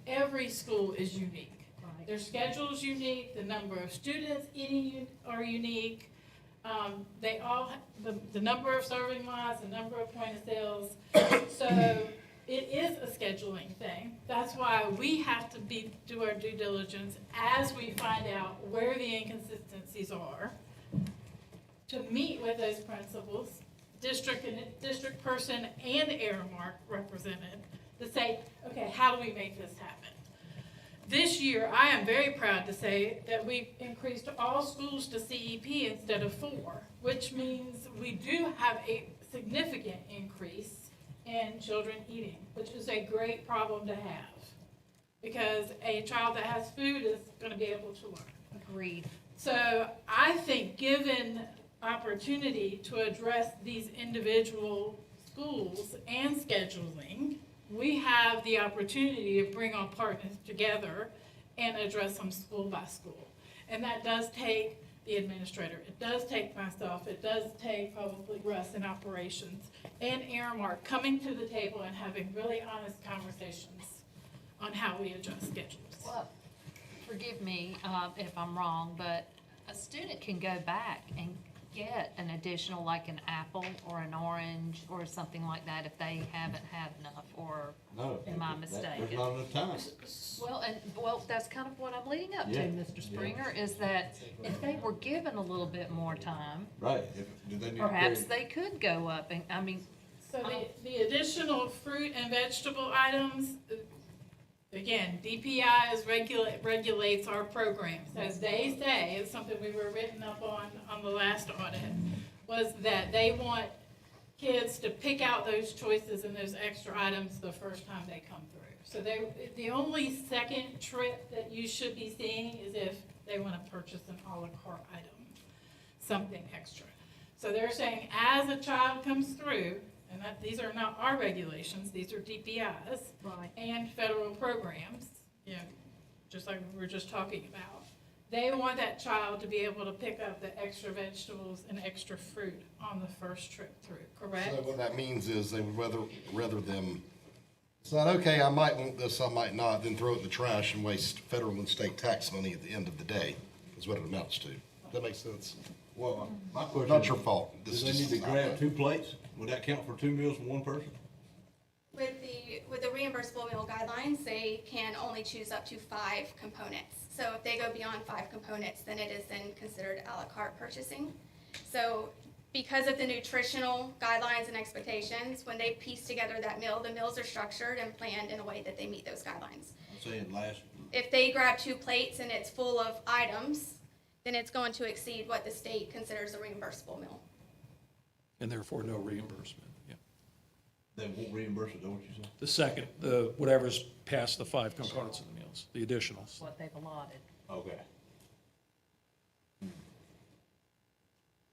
Every school is unique. Right. Their schedule is unique, the number of students eating are unique. They all, the number of serving lines, the number of point of sales. So it is a scheduling thing. That's why we have to do our due diligence as we find out where the inconsistencies are, to meet with those principals, district person and Aramark represented, to say, okay, how do we make this happen? This year, I am very proud to say that we've increased all schools to CEP instead of 4, which means we do have a significant increase in children eating, which is a great problem to have. Because a child that has food is gonna be able to learn. Agreed. So I think given opportunity to address these individual schools and scheduling, we have the opportunity to bring our partners together and address them school by school. And that does take the administrator, it does take myself, it does take probably Russ in operations and Aramark coming to the table and having really honest conversations on how we adjust schedules. Well, forgive me if I'm wrong, but a student can go back and get an additional, like an apple or an orange or something like that if they haven't had enough, or No. am I There's mistaken? not enough time. Well, that's kind of what I'm leading up to, Yeah. Mr. Springer, is that if they were given a little bit more time, Right. Do they need to perhaps create- they could go up, and, I mean, So the additional fruit and vegetable items, again, DPI regulates our programs. As they say, it's something we were written up on the last audit, was that they want kids to pick out those choices and those extra items the first time they come through. So the only second trip that you should be seeing is if they want to purchase an a la carte item, something extra. So they're saying as a child comes through, and that, these are not our regulations, these are DPIs. Right. And federal programs, just like we were just talking about. They want that child to be able to pick up the extra vegetables and extra fruit on the first trip through, correct? So what that means is they would rather them decide, okay, I might want this, I might not, then throw it in the trash and waste federal and state tax money at the end of the day, is what it amounts to. Does that make sense? Well, my question. Not your fault. Do This they is need to not grab right. 2 plates? Would that count for 2 meals for one person? With the reimbursable meal guidelines, they can only choose up to 5 components. So if they go beyond 5 components, then it is then considered a la carte purchasing. So because of the nutritional guidelines and expectations, when they piece together that meal, the meals are structured and planned in a way that they meet those guidelines. I'm saying If they grab 2 plates and it's full of items, then it's going to exceed what the state considers a reimbursable meal. And therefore no reimbursement, yeah. they won't reimburse it, is that what you said? The second, whatever's past the 5 components of the meals, the additionals. what they've allotted. Okay.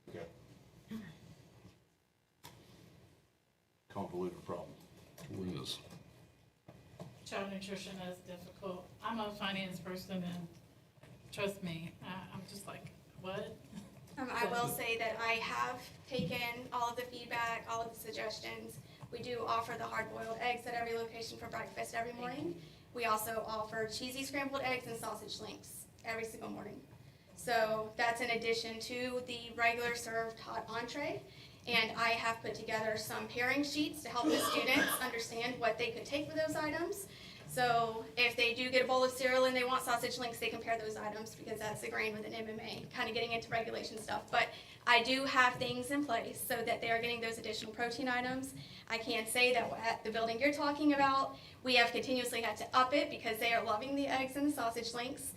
Okay. convoluted problem. It is. Child nutrition is difficult. I'm a finance person and trust me, I'm just like, what? I will say that I have taken all of the feedback, all of the suggestions. We do offer the hard-boiled eggs at every location for breakfast every morning. We also offer cheesy scrambled eggs and sausage links every single morning. So that's in addition to the regular served hot entree. And I have put together some pairing sheets to help the students understand what they could take with those items. So if they do get a bowl of cereal and they want sausage links, they can pair those items because that's the grain with an MMA, kind of getting into regulation stuff. But I do have things in place so that they are getting those additional protein items. I can say that at the building you're talking about, we have continuously had to up it because they are loving the eggs and the sausage links.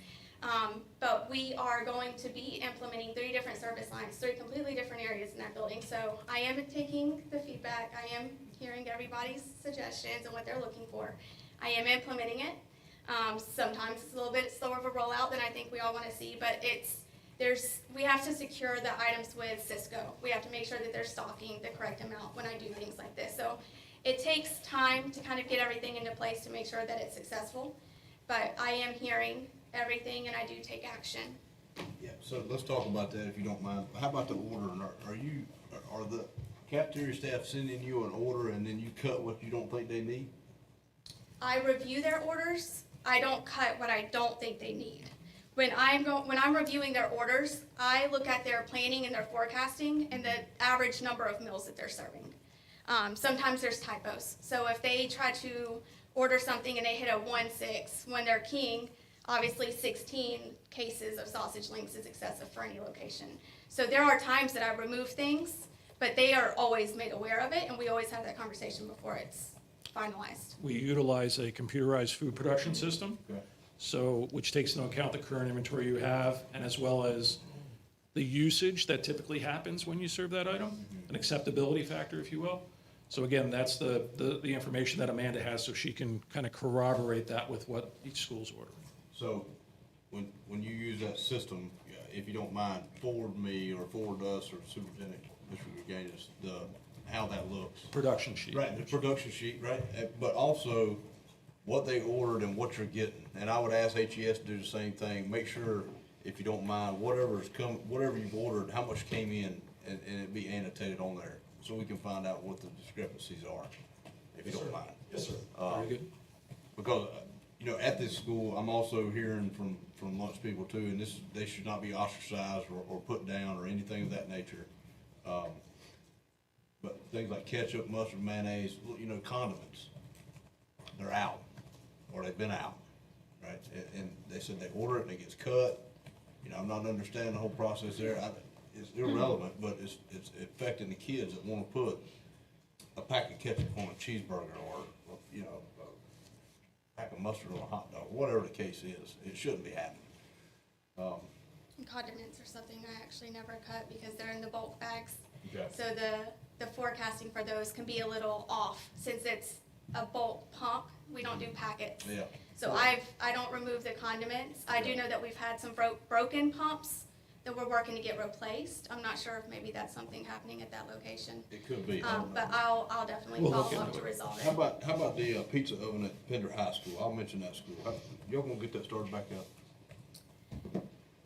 But we are going to be implementing 3 different service lines, 3 completely different areas in that building. So I am taking the feedback, I am hearing everybody's suggestions and what they're looking for. I am implementing it. Sometimes it's a little bit slower of a rollout than I think we all want to see, but we have to secure the items with Cisco. We have to make sure that they're stocking the correct amount when I do things like this. So it takes time to kind of get everything into place to make sure that it's successful. But I am hearing everything and I do take action. Yeah, so let's talk about that if you don't mind. How about the order? Are the cafeteria staff sending you an order and then you cut what you don't think they need? I review their orders. I don't cut what I don't think they need. When I'm reviewing their orders, I look at their planning and their forecasting and the average number of meals that they're serving. Sometimes there's typos. So if they try to order something and they hit a 1.6 when they're king, obviously 16 cases of sausage links is excessive for any location. So there are times that I remove things, but they are always made aware of it and we always have that conversation before it's finalized. We utilize a computerized food production system, which takes into account the current inventory you have, and as well as the usage that typically happens when you serve that item, an acceptability factor, if you will. So again, that's the information that Amanda has, so she can kind of corroborate that with what each school's ordering. So when you use that system, if you don't mind, forward me or forward us or Superintendent, Mr. Gaines, how that looks. Production sheet. Right, the production sheet, right? But also what they ordered and what you're getting. And I would ask HES to do the same thing. Make sure, if you don't mind, whatever you've ordered, how much came in, and it be annotated on there so we can find out what the discrepancies are, if you don't mind. Yes, sir. Very good. Because, at this school, I'm also hearing from lunch people too, and they should not be ostracized or put down or anything of that nature. But things like ketchup, mustard, mayonnaise, condiments, they're out, or they've been out, right? And they said they order it and it gets cut. I'm not understanding the whole process there. It's irrelevant, but it's affecting the kids that want to put a pack of ketchup on a cheeseburger or a pack of mustard on a hot dog, whatever the case is. It shouldn't be happening. Condiments are something I actually never cut because they're in the bulk bags. Okay. So the forecasting for those can be a little off since it's a bulk pump. We don't do packets. Yeah. So I don't remove the condiments. I do know that we've had some broken pumps that we're working to get replaced. I'm not sure if maybe that's something happening at that location. It could be. I don't know. But I'll definitely follow up to resolve it. How about the pizza oven at Pender High School? I'll mention that school. Y'all gonna get that started back up?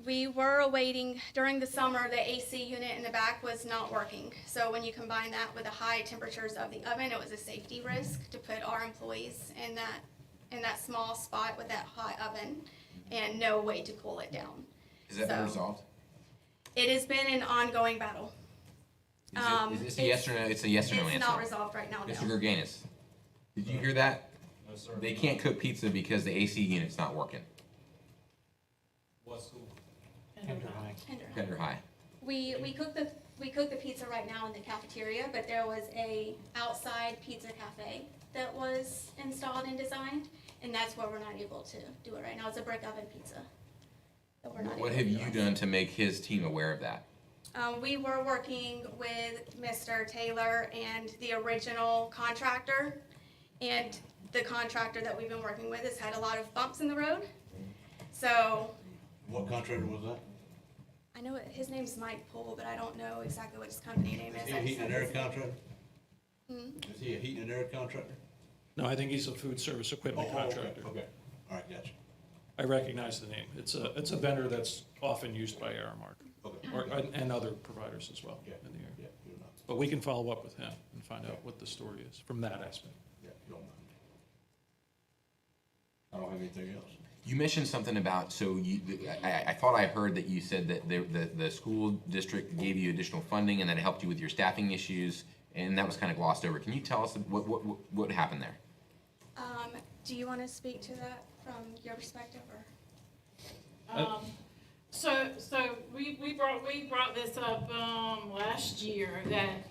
We were awaiting, during the summer, the AC unit in the back was not working. So when you combine that with the high temperatures of the oven, it was a safety risk to put our employees in that small spot with that hot oven and no way to cool it down. Has that been resolved? It has been an ongoing battle. Is it a yes or no? It's a yes or no answer. It's not resolved right now, no. Mr. Gerganis, did you hear that? No, sir. They can't cook pizza because the AC unit's not working. What school? Pender High. We cook the pizza right now in the cafeteria, but there was a outside pizza cafe that was installed and designed, and that's where we're not able to do it right now. It's a brick oven pizza. That we're not What able have to you done to make his team aware of that? We were working with Mr. Taylor and the original contractor, and the contractor that we've been working with has had a lot of bumps in the road. So What contractor was that? I know his name's Mike Poole, but I don't know exactly what his company name is. Heat and air contractor? Is he a heating and air contractor? No, I think he's a food service equipment Oh, okay, contractor. okay, all right, gotcha. I recognize the name. It's a vendor that's often used by Aramark. Okay. And other providers as well in the area. Yeah, good enough. But we can follow up with him and find out what the story is from that aspect. Yeah, you don't mind. I don't have anything else. You mentioned something about, so I thought I heard that you said that the school district gave you additional funding and that it helped you with your staffing issues, and that was kind of glossed over. Can you tell us what happened there? Do you want to speak to that from your perspective, or? So we brought this up, last year, that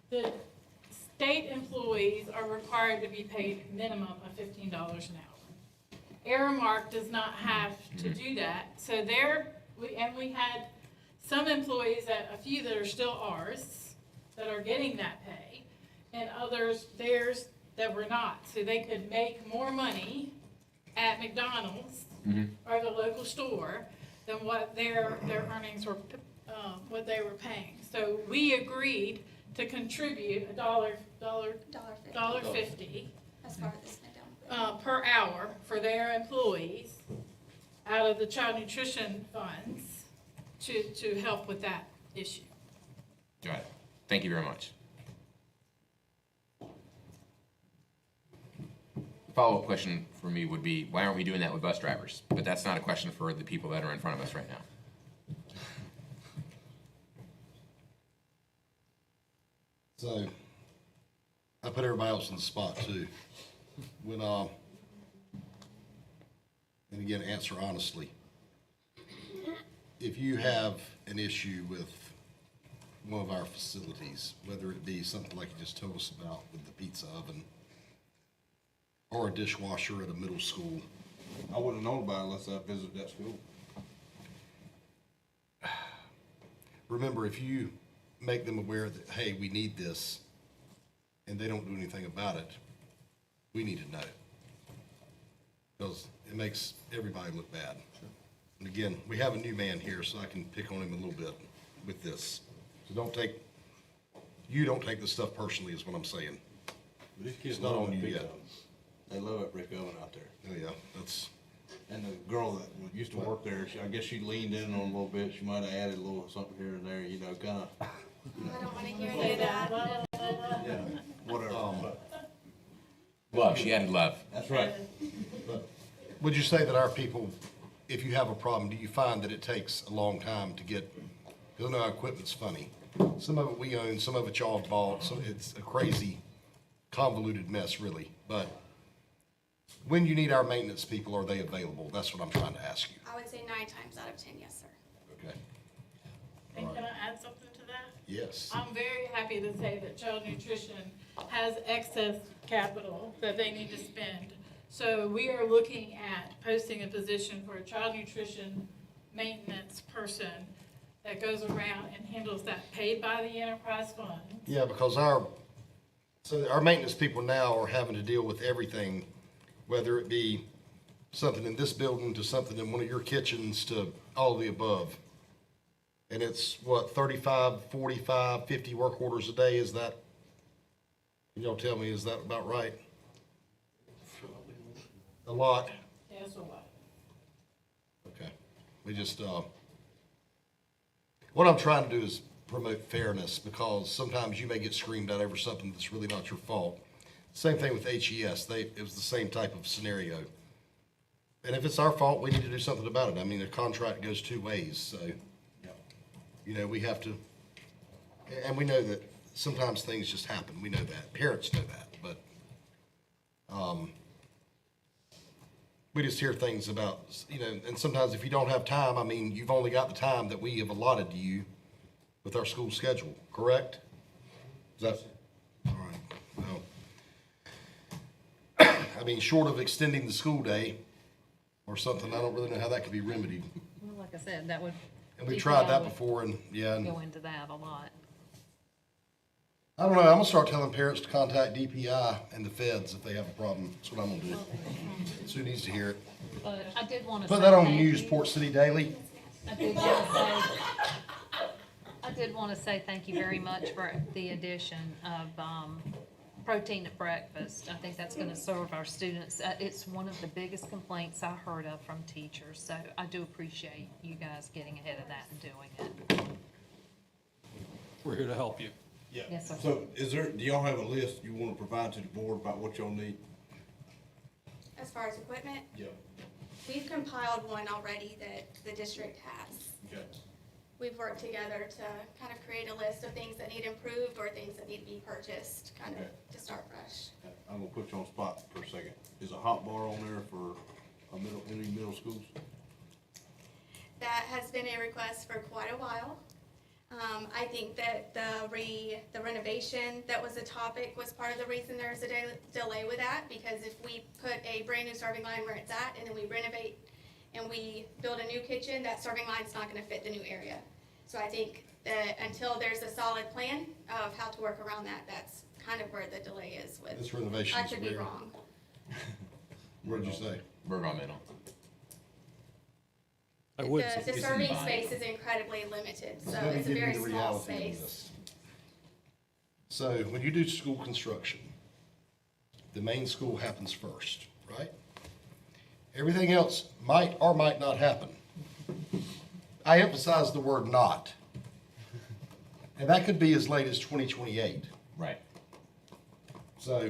the state employees are required to be paid minimum of $15 an hour. Aramark does not have to do that, so we had some employees, a few that are still ours, that are getting that pay, and others, theirs, that were not, so they could make more money at McDonald's or the local store than what their earnings were, what they were paying. So we agreed to contribute $1.50 As far as this down. per hour for their employees out of the child nutrition funds to help with that issue. Got it. Thank you very much. Follow-up question for me would be, why aren't we doing that with bus drivers? But that's not a question for the people that are in front of us right now. So, I put everybody else in the spot too. When, and again, answer honestly. If you have an issue with one of our facilities, whether it be something like you just told us about with the pizza oven, or a dishwasher at a middle school. I wouldn't have known about it unless I visited that school. Remember, if you make them aware that, hey, we need this, and they don't do anything about it, we need to know. Because it makes everybody look bad. And again, we have a new man here, so I can pick on him a little bit with this. So don't take this stuff personally is what I'm saying. But these kids It's not love on that you big yet. oven. They love that brick oven out there. Oh, yeah, that's, And the girl that used to work there, I guess she leaned in on a little bit. She might have added a little something here and there, you know, kind of, I don't want to hear any of that. yeah, whatever. Love, she added love. That's right. but would you say that our people, if you have a problem, do you find that it takes a long time to get, because I know our equipment's funny. Some of it we own, some of it y'all have bought, so it's a crazy convoluted mess really. But when you need our maintenance people, are they available? That's what I'm trying to ask you. I would say 9 times out of 10, yes, sir. Okay. And can I add something to that? Yes. I'm very happy to say that child nutrition has excess capital that they need to spend. So we are looking at posting a position for a child nutrition maintenance person that goes around and handles that, paid by the enterprise fund. Yeah, because our maintenance people now are having to deal with everything, whether it be something in this building to something in one of your kitchens to all of the above. And it's what, 35, 45, 50 work orders a day? Is that, can y'all tell me, is that about right? A lot? Yes, a lot. Okay. We just, what I'm trying to do is promote fairness, because sometimes you may get screamed at over something that's really not your fault. Same thing with HES. It was the same type of scenario. And if it's our fault, we need to do something about it. I mean, a contract goes two ways, so, you know, we have to, and we know that sometimes things just happen. We know that. Parents know that, but, we just hear things about, you know, and sometimes if you don't have time, I mean, you've only got the time that we have allotted to you with our school schedule, correct? Is that, all right, well, I mean, short of extending the school day or something, I don't really know how that could be remedied. Well, like I said, that would. And we tried that DPI would before, and yeah. Go into that a lot. I don't know, I'm gonna start telling parents to contact DPI and the feds if they have a problem. That's what I'm gonna do. Sue needs to hear it. But I did want to. Put that on the news, Port City Daily. I did want to say thank you very much for the addition of protein at breakfast. I think that's gonna serve our students. It's one of the biggest complaints I heard of from teachers, so I do appreciate you guys getting ahead of that and doing it. We're here to help you. Yeah. Yes, sir. So do y'all have a list you wanna provide to the board about what y'all need? As far as equipment, Yeah. we've compiled one already that the district has. Okay. We've worked together to kind of create a list of things that need improved or things that need to be purchased, kind of Okay. to start fresh. I'm gonna put you on the spot for a second. Is a hot bar on there for any middle schools? That has been a request for quite a while. I think that the renovation that was a topic was part of the reason there's a delay with that, because if we put a brand new serving line where it's at and then we renovate and we build a new kitchen, that serving line's not gonna fit the new area. So I think that until there's a solid plan of how to work around that, that's kind of where the delay is with. This renovation I is could be weird. wrong. What'd you say? Burger Middle. I would The say, serving space is incredibly limited, so Let me it's a give you very the small reality of space. this. So when you do school construction, the main school happens first, right? Everything else might or might not happen. I emphasize the word not. And that could be as late as 2028. Right. So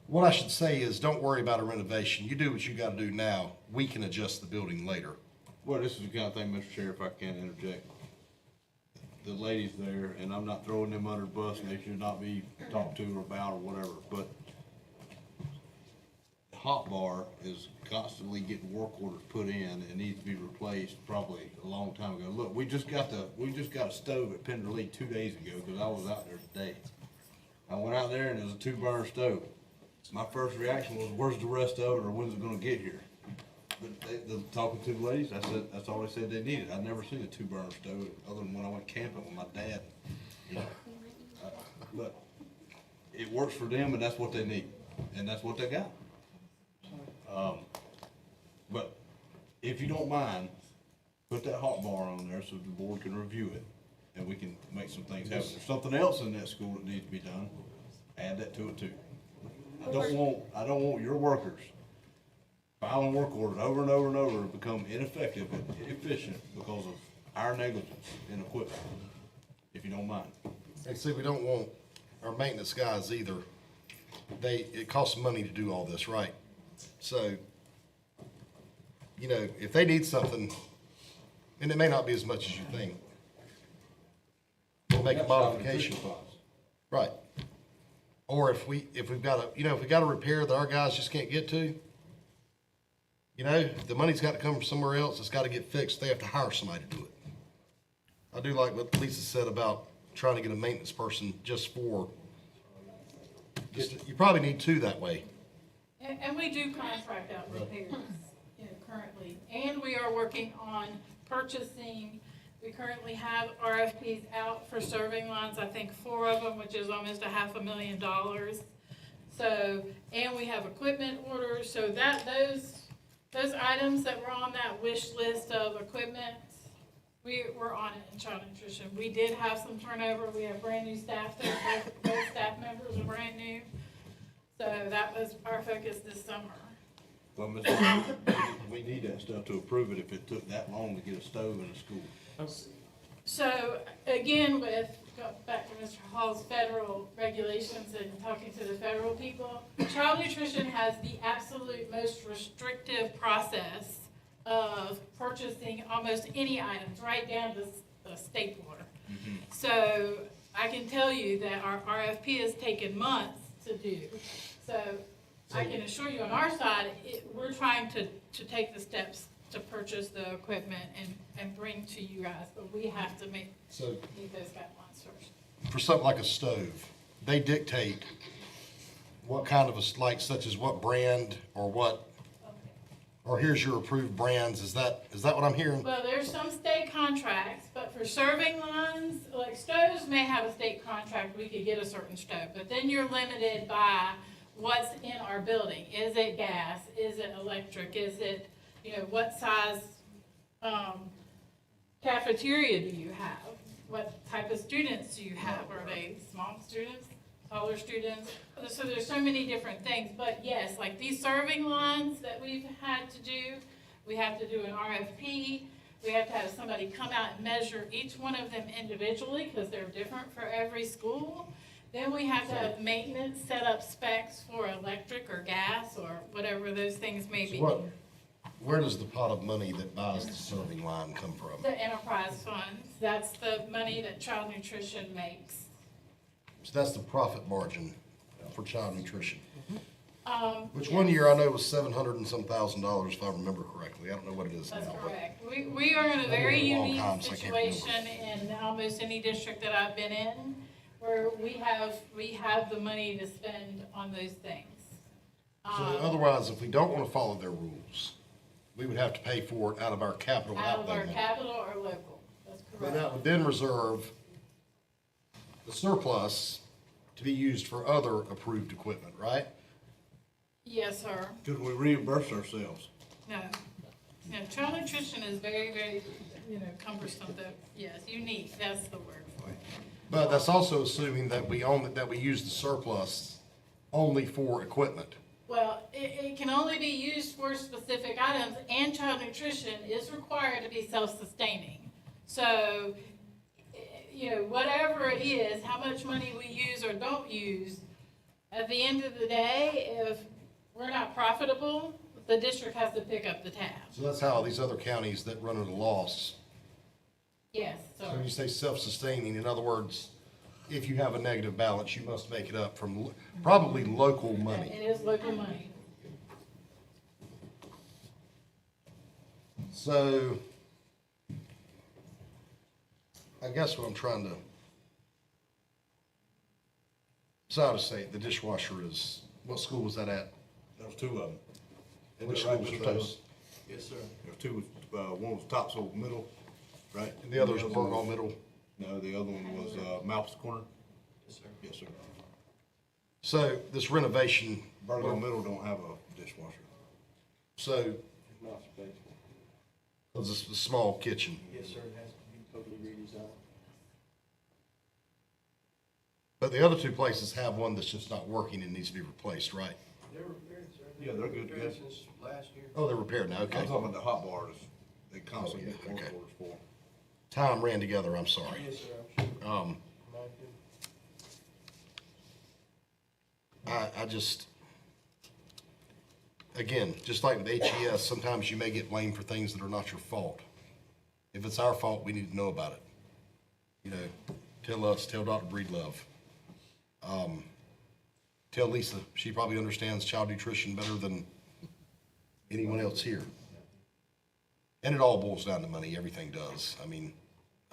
what I should say is, don't worry about a renovation. You do what you gotta do now. We can adjust the building later. Well, this is the kind of thing, Mr. Chair, if I can interject. The ladies there, and I'm not throwing them under the bus, and they should not be talked to or about or whatever, but hot bar is constantly getting work orders put in and needs to be replaced probably a long time ago. Look, we just got a stove at Pender 2 days ago, because I was out there today. I went out there and it was a 2-burner stove. My first reaction was, where's the rest of it, or when's it gonna get here? But talking to the ladies, I said, that's all they said they needed. I'd never seen a 2-burner stove, other than when I went camping with my dad. You know, but it works for them, and that's what they need, and that's what they got. But if you don't mind, put that hot bar on there so the board can review it, and we can make some things happen. If there's something else in that school that needs to be done, add that to it too. I don't want your workers filing work orders over and over and over to become ineffective and inefficient because of our negligence in equipment, if you don't mind. And see, we don't want our maintenance guys either. It costs money to do all this, right? So, you know, if they need something, and it may not be as much as you think, we'll make a modification. Right. Or if we've got a repair that our guys just can't get to, you know, the money's got to come from somewhere else. It's got to get fixed. They have to hire somebody to do it. I do like what Lisa said about trying to get a maintenance person you probably need 2 that way. And we do contract out repairs, currently. And we are working on purchasing, we currently have RFPs out for serving lines, I think 4 of them, which is almost $500,000. So, and we have equipment orders, so that, those items that were on that wish list of equipment, we're on it in child nutrition. We did have some turnover. We have brand new staff there. Both staff members are brand new. So that was our focus this summer. Well, Mr. we need that stuff to approve it if it took that long to get a stove in a school. So again, go back to Mr. Hall's federal regulations and talking to the federal people, child nutrition has the absolute most restrictive process of purchasing almost any items, right down to the stapler. Mm-hmm. So I can tell you that our RFP has taken months to do. So I can assure you on our side, we're trying to take the steps to purchase the equipment and bring to you guys, but we have to meet those guidelines first. For something like a stove, they dictate what kind of such as what brand or what, or here's your approved brands. Is that what I'm hearing? Well, there's some state contracts, but for serving lines, like stoves may have a state contract, we could get a certain stove, but then you're limited by what's in our building. Is it gas? Is it electric? Is it, what size cafeteria do you have? What type of students do you have? Are they small students? taller students. So there's so many different things, but yes, like these serving lines that we've had to do, we have to do an RFP. We have to have somebody come out and measure each one of them individually because they're different for every school. Then we have to have maintenance, set up specs for electric or gas or whatever those things may be. So where does the pot of money that buys the serving line come from? The enterprise funds, that's the money that child nutrition makes. So that's the profit margin for child nutrition. Which yes. one year I know was $700 and some thousand, if I remember correctly. I don't know what it is now. That's but correct. We are in a very been a long unique time, so I can't remember. situation in almost any district that I've been in, where we have the money to spend on those things. So otherwise, if we don't want to follow their rules, we would have to pay for it out of our capital Out of outlay our money. capital or local, that's But correct. that would then reserve the surplus to be used for other approved equipment, right? Yes, sir. Could we reimburse ourselves? No. No, child nutrition is very, very, cumbersome, yes, unique, that's the word for it. But that's also assuming that we use the surplus only for equipment. Well, it can only be used for specific items, and child nutrition is required to be self-sustaining. So, whatever it is, how much money we use or don't use, at the end of the day, if we're not profitable, the district has to pick up the tab. So that's how these other counties that run at a loss. Yes, So sir. when you say self-sustaining, in other words, if you have a negative balance, you must make it up from probably local money. It is local money. So I guess what I'm trying to, so to say, the dishwasher is, what school was that at? There was two of them. And which Right schools with were those? Yes, sir. There was two, one was Topsail Middle, right? And the other was other Burgall one- Middle? No, the other one was, Malpas Corner. Yes, sir. Yes, sir. So this renovation, Burgall Middle don't have a dishwasher. so, because it's a small kitchen. Yes, sir, it has to be totally redesigned. But the other two places have one that's just not working and needs to be replaced, right? They're repaired, sir. Yeah, they're good, yes. Since last year. Oh, they're repaired now, okay. I'm talking about the hot bars, they constantly Oh, yeah, get work okay. orders for. Time ran together, I'm sorry. Yes, sir, I'm sure. I just, again, just like with HES, sometimes you may get blamed for things that are not your fault. If it's our fault, we need to know about it. Tell us, tell Dr. Breedlove. Tell Lisa, she probably understands child nutrition better than anyone else here. And it all boils down to money, everything does. I mean,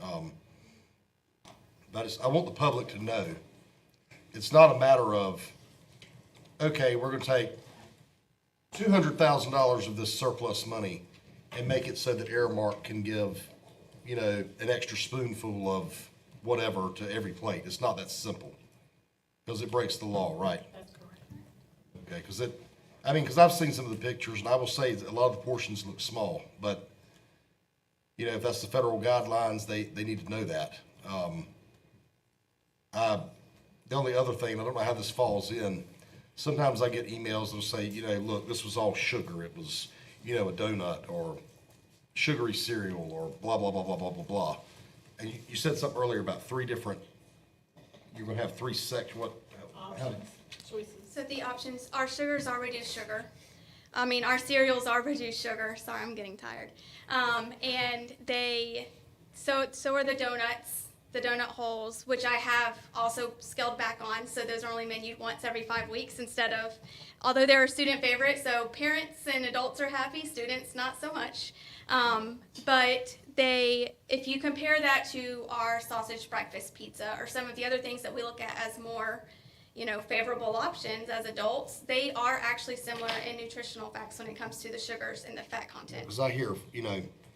I want the public to know, it's not a matter of, okay, we're gonna take $200,000 of this surplus money and make it so that Aramark can give, an extra spoonful of whatever to every plate. It's not that simple, because it breaks the law, right? That's correct. Okay, because I've seen some of the pictures, and I will say that a lot of the portions look small, but, if that's the federal guidelines, they need to know that. The only other thing, I don't know how this falls in, sometimes I get emails that'll say, look, this was all sugar. It was, a donut or sugary cereal or blah, blah, blah, blah, blah, blah, blah. And you said something earlier about you're gonna have three sections, Choices. So the options, our sugars are reduced sugar. Our cereals are reduced sugar. Sorry, I'm getting tired. And so are the donuts, the donut holes, which I have also scaled back on. So those are only menued once every 5 weeks instead of, although they're a student favorite, so parents and adults are happy, students not so much. But if you compare that to our sausage breakfast pizza or some of the other things that we look at as more, favorable options as adults, they are actually similar in nutritional facts when it comes to the sugars and the fat content. because I hear,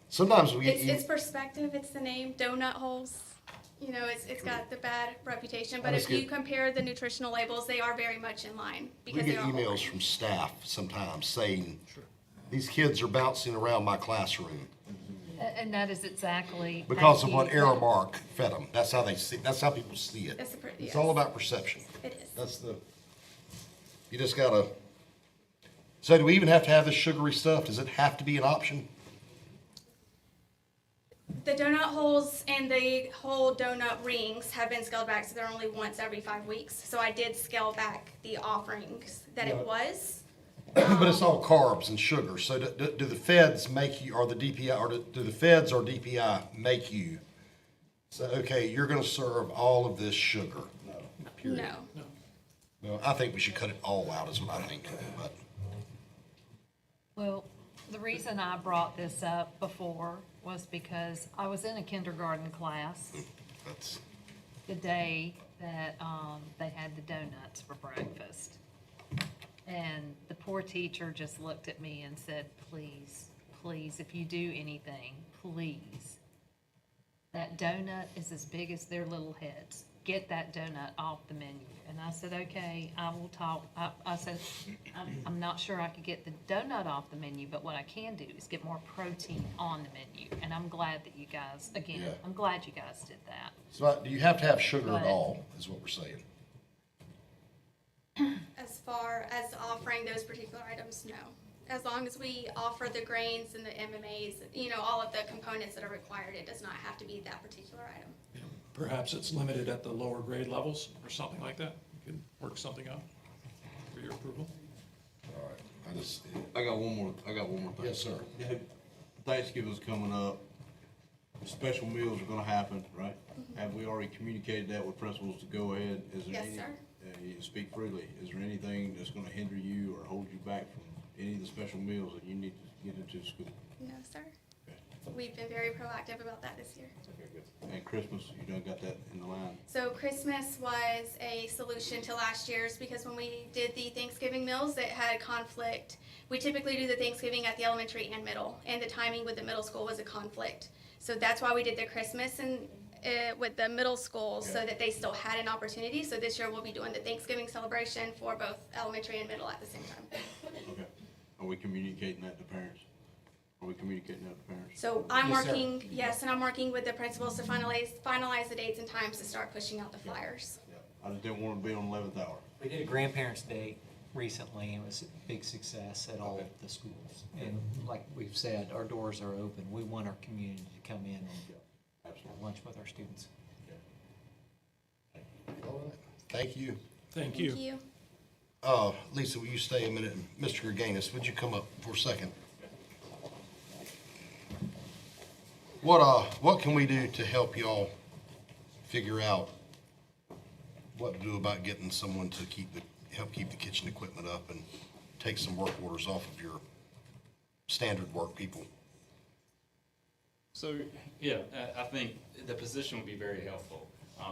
sometimes we It's perspective, it's the name, donut holes. It's got the bad reputation, but if you compare the nutritional labels, they are very much in line. We Because get they are whole emails from staff sometimes saying, these kids are bouncing around my classroom. And that is exactly. Because of thank what you. Aramark fed them. That's how they see, that's how people see it. It's It's all about perception. It is. That's the, you just gotta, so do we even have to have this sugary stuff? Does it have to be an option? The donut holes and the whole donut rings have been scaled back, so they're only once every 5 weeks. So I did scale back the offerings that it was. But it's all carbs and sugar. So do the feds make you, or the DPI, or do the feds or DPI make you say, okay, you're gonna serve all of this sugar? Period. No. No, I think we should cut it all out is what I think, but. Well, the reason I brought this up before was because I was in a kindergarten class That's, the day that they had the donuts for breakfast. And the poor teacher just looked at me and said, please, please, if you do anything, please. That donut is as big as their little heads. Get that donut off the menu. And I said, okay, I will talk. I said, I'm not sure I could get the donut off the menu, but what I can do is get more protein on the menu. And I'm glad that you guys, again, Yeah. I'm glad you guys did that. so do you have to have sugar at But- all, is what we're saying? As far as offering those particular items, no. As long as we offer the grains and the MMAs, all of the components that are required, it does not have to be that particular item. Perhaps it's limited at the lower grade levels or something like that. You can work something out for your approval. All right, I got one more thing. Yes, sir. Thanksgiving's coming up. Special meals are gonna happen, right? Have we already communicated that with principals to go ahead? Is there Yes, any? sir. You speak freely. Is there anything that's gonna hinder you or hold you back from any of the special meals that you need to get into school? No, sir. We've been very proactive about that this year. Okay, good. And Christmas, you done got that in the line? So Christmas was a solution to last year's because when we did the Thanksgiving meals, it had a conflict. We typically do the Thanksgiving at the elementary and middle, and the timing with the middle school was a conflict. So that's why we did the Christmas and with the middle school so that they still had an opportunity. So this year we'll be doing the Thanksgiving celebration for both elementary and middle at the same time. Okay. Are we communicating that to parents? Are we communicating that to parents? So I'm Yes, sir. working, yes, and I'm working with the principals to finalize the dates and times to start pushing out the flyers. Yeah. I just didn't want to be on the 11th hour. We did a Grandparents' Day recently, and it was a big success at all of the schools. And like we've said, our doors are open. We want our community to come in and have lunch with our students. All right, thank you. Thank you. Thank you. Lisa, will you stay a minute? Mr. Gerganis, would you come up for a second? What can we do to help y'all figure out what to do about getting someone to help keep the kitchen equipment up and take some work orders off of your standard work people? So, yeah, I think the position would be very helpful.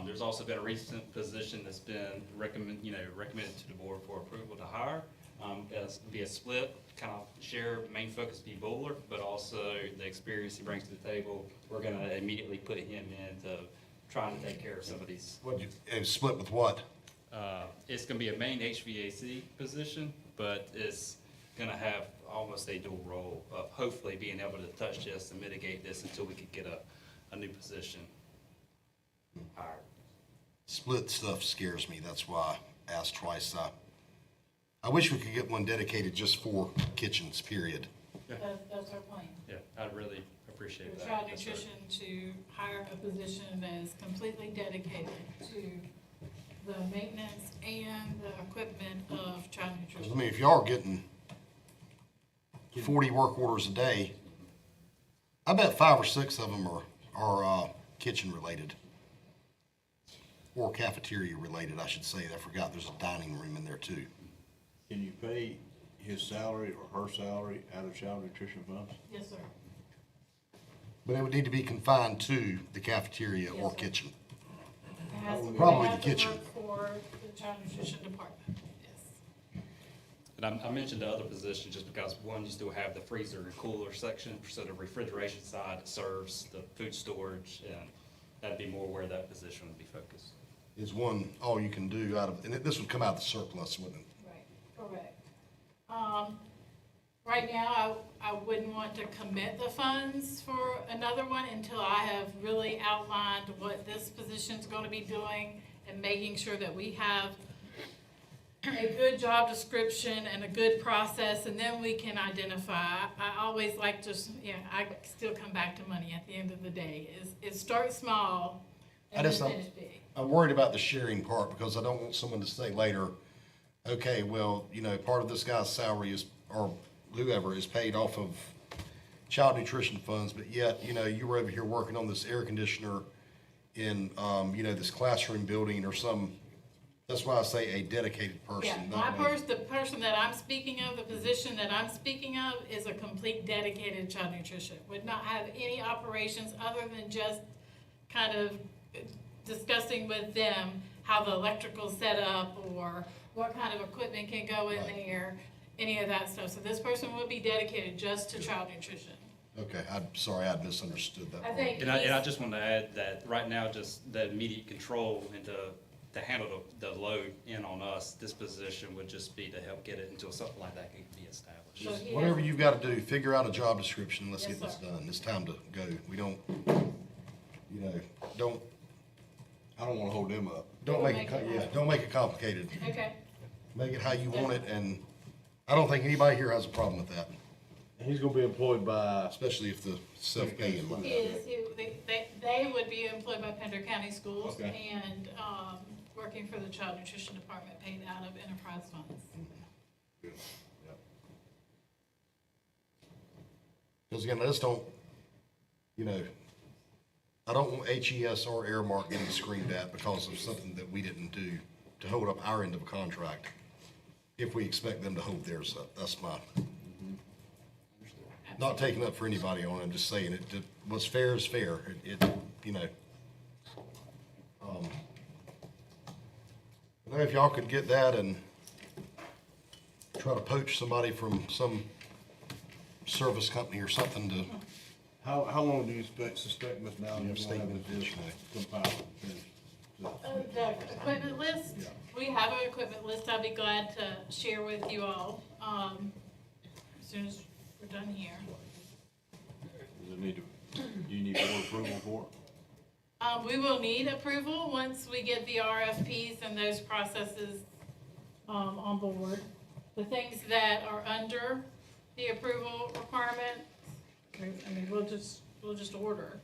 There's also been a recent position that's been recommended to the board for approval to hire. Be a split, kind of share, main focus be Bowler, but also the experience he brings to the table. We're gonna immediately put him into trying to take care of some of these. And split with what? It's gonna be a main HVAC position, but it's gonna have almost a dual role of hopefully being able to touch this and mitigate this until we could get a new position hired. Split stuff scares me. That's why I asked twice. I wish we could get one dedicated just for kitchens, period. That's our plan. Yeah, I'd really appreciate For that. child Yes, sir. nutrition to hire a position that is completely dedicated to the maintenance and the equipment of child I nutrition. mean, if y'all are getting 40 work orders a day, I bet 5 or 6 of them are kitchen related. Or cafeteria related, I should say. I forgot there's a dining room in there too. Can you pay his salary or her salary out of child nutrition funds? Yes, sir. But it would need to be confined to the cafeteria or Yes, sir. kitchen. It has to- Probably they the have to kitchen. work for the child nutrition department, yes. And I mentioned the other position just because, one, you still have the freezer and cooler section, so the refrigeration side serves the food storage, and that'd be more where that position would be focused. Is one, all you can do out of, and this would come out of the surplus, wouldn't it? Right, correct. Right now, I wouldn't want to commit the funds for another one until I have really outlined what this position's gonna be doing and making sure that we have a good job description and a good process, and then we can identify. I always like to, I still come back to money at the end of the day, is start small and then finish big. I'm worried about the sharing part because I don't want someone to say later, okay, well, part of this guy's salary is, or whoever is paid off of child nutrition funds, but yet, you were over here working on this air conditioner in, this classroom building or some, that's why I say a dedicated person. Yeah, the person that I'm speaking of, the position that I'm speaking of is a complete dedicated child nutrition. Would not have any operations other than just kind of discussing with them how the electrical's set up or what kind of equipment can go in there, any of that stuff. So this person would be dedicated just to child nutrition. Okay, I'm sorry, I misunderstood that I part. think And I just want to add that right now, just the immediate control and to handle the load in on us, this position would just be to help get it until something like that can be established. Just whatever you've got to do, figure out a job description, and let's Yes, get this sir. done. It's time to go. We don't, don't, I don't wanna hold them up. don't make it, don't make it complicated. Okay. Make it how you want it, and I don't think anybody here has a problem with that, And he's gonna be employed by, especially if the self-paying. They would be employed by Pender County Schools Okay. and, working for the child nutrition department paid out of enterprise funds. Because again, I just don't, I don't want HES or Airmark getting screamed at because of something that we didn't do to hold up our end of a contract, if we expect them to hold theirs up. That's my, not taking up for anybody on it, I'm just saying it, what's fair is fair. I don't know if y'all could get that and try to poach somebody from some service company or something to. how long do you suspect Ms. Downing is gonna have this compiled? The equipment list, we have an equipment list I'll be glad to share with you all, as soon as we're done here. Does it need to, do you need board approval for it? We will need approval once we get the RFPs and those processes, on board. The things that are under the approval requirement, we'll just order.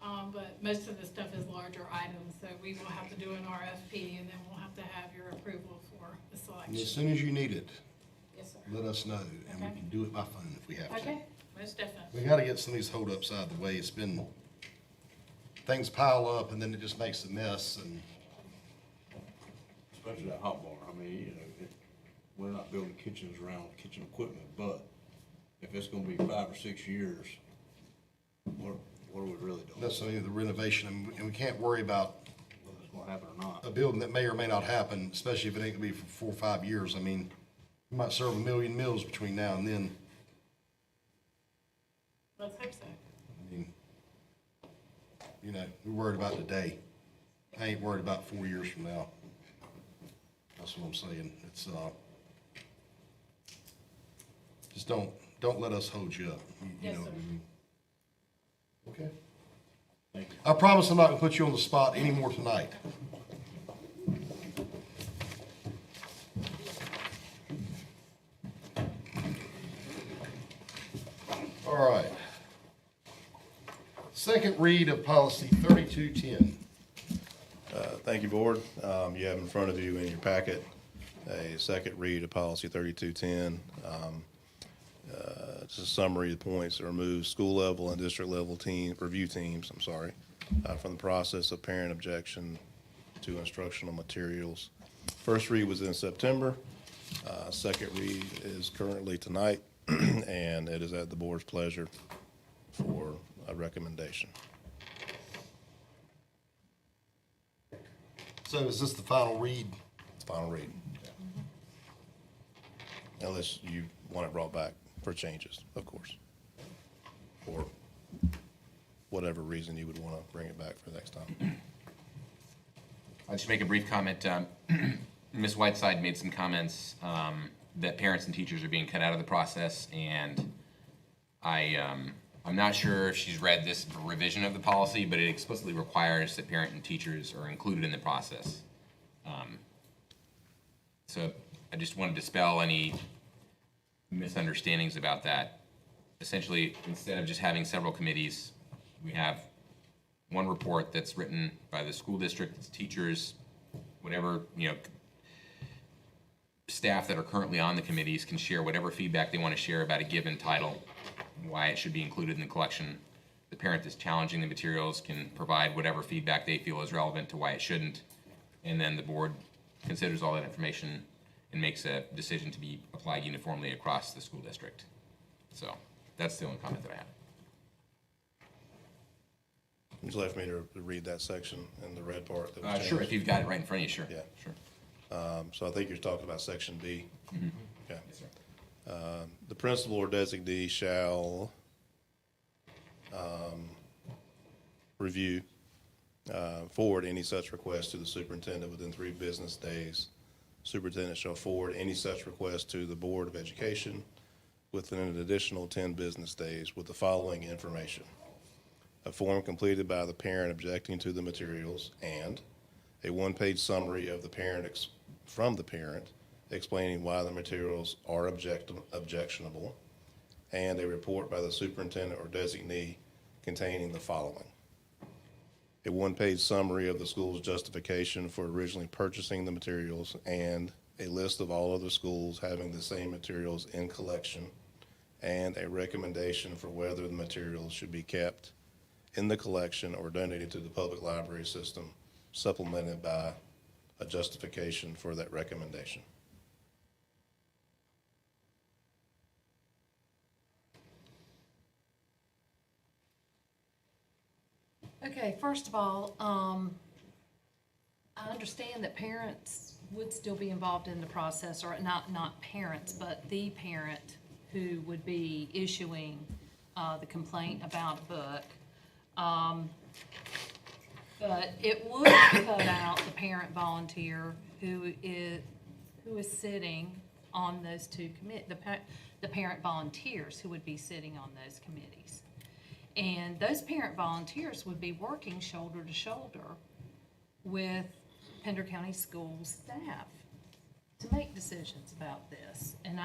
But most of the stuff is larger items, so we will have to do an RFP and then we'll have to have your approval for the And as selection. soon as you need it, Yes, sir. let us know, and we Okay. can do it by phone if we have to. Okay, most definitely. We gotta get some of these holdups out of the way. It's been, things pile up and then it just makes a mess and. Especially that hot bar, we're not building kitchens around kitchen equipment, but if it's gonna be 5 or 6 years, what are we really doing? That's the renovation, and we can't worry about Whether it's gonna happen or not. a building that may or may not happen, especially if it ain't gonna be for 4 or 5 years. We might serve 1 million meals between now and then. Let's hope so. We're worried about today. I ain't worried about 4 years from now. That's what I'm saying. It's, just don't let us hold you up. You Yes, know what sir. I mean? Okay. Thank you. I promise I'm not gonna put you on the spot anymore tonight. All right. Second read of policy 3210. Thank you, Board. You have in front of you in your packet a second read of policy 3210. It's a summary of the points that remove school level and district level review teams, from the process of parent objection to instructional materials. First read was in September. Second read is currently tonight, and it is at the board's pleasure for a recommendation. So is this the final read? Final read. Unless you want it brought back for changes, of course. For whatever reason you would want to bring it back for next time. I'll just make a brief comment. Ms. Whiteside made some comments that parents and teachers are being cut out of the process, and I'm not sure if she's read this revision of the policy, but it explicitly requires that parent and teachers are included in the process. So I just want to dispel any misunderstandings about that. Essentially, instead of just having several committees, we have one report that's written by the school district, its teachers, whatever, staff that are currently on the committees can share whatever feedback they want to share about a given title, why it should be included in the collection. The parent that's challenging the materials can provide whatever feedback they feel is relevant to why it shouldn't. And then the board considers all that information and makes a decision to be applied uniformly across the school district. So that's the only comment that I have. Would you like for me to read that section in the red part? That was Sure, changed? if you've got it right in front of you, sure. Yeah. Sure. So I think you're talking about section B. Mm-hmm. Okay. Yes, sir. The principal or designee shall review, forward any such request to the superintendent within 3 business days. Superintendent shall forward any such request to the Board of Education within an additional 10 business days with the following information: a form completed by the parent objecting to the materials, and a 1-page summary of the parent from the parent explaining why the materials are objectionable, and a report by the superintendent or designee containing the following: a 1-page summary of the school's justification for originally purchasing the materials, and a list of all other schools having the same materials in collection, and a recommendation for whether the materials should be kept in the collection or donated to the public library system, supplemented by a justification for that recommendation. Okay, first of all, I understand that parents would still be involved in the process, or not parents, but the parent who would be issuing the complaint about a book. But it would cut out the parent volunteer who is sitting on those 2 the parent volunteers who would be sitting on those committees. And those parent volunteers would be working shoulder to shoulder with Pender County Schools staff to make decisions about this. And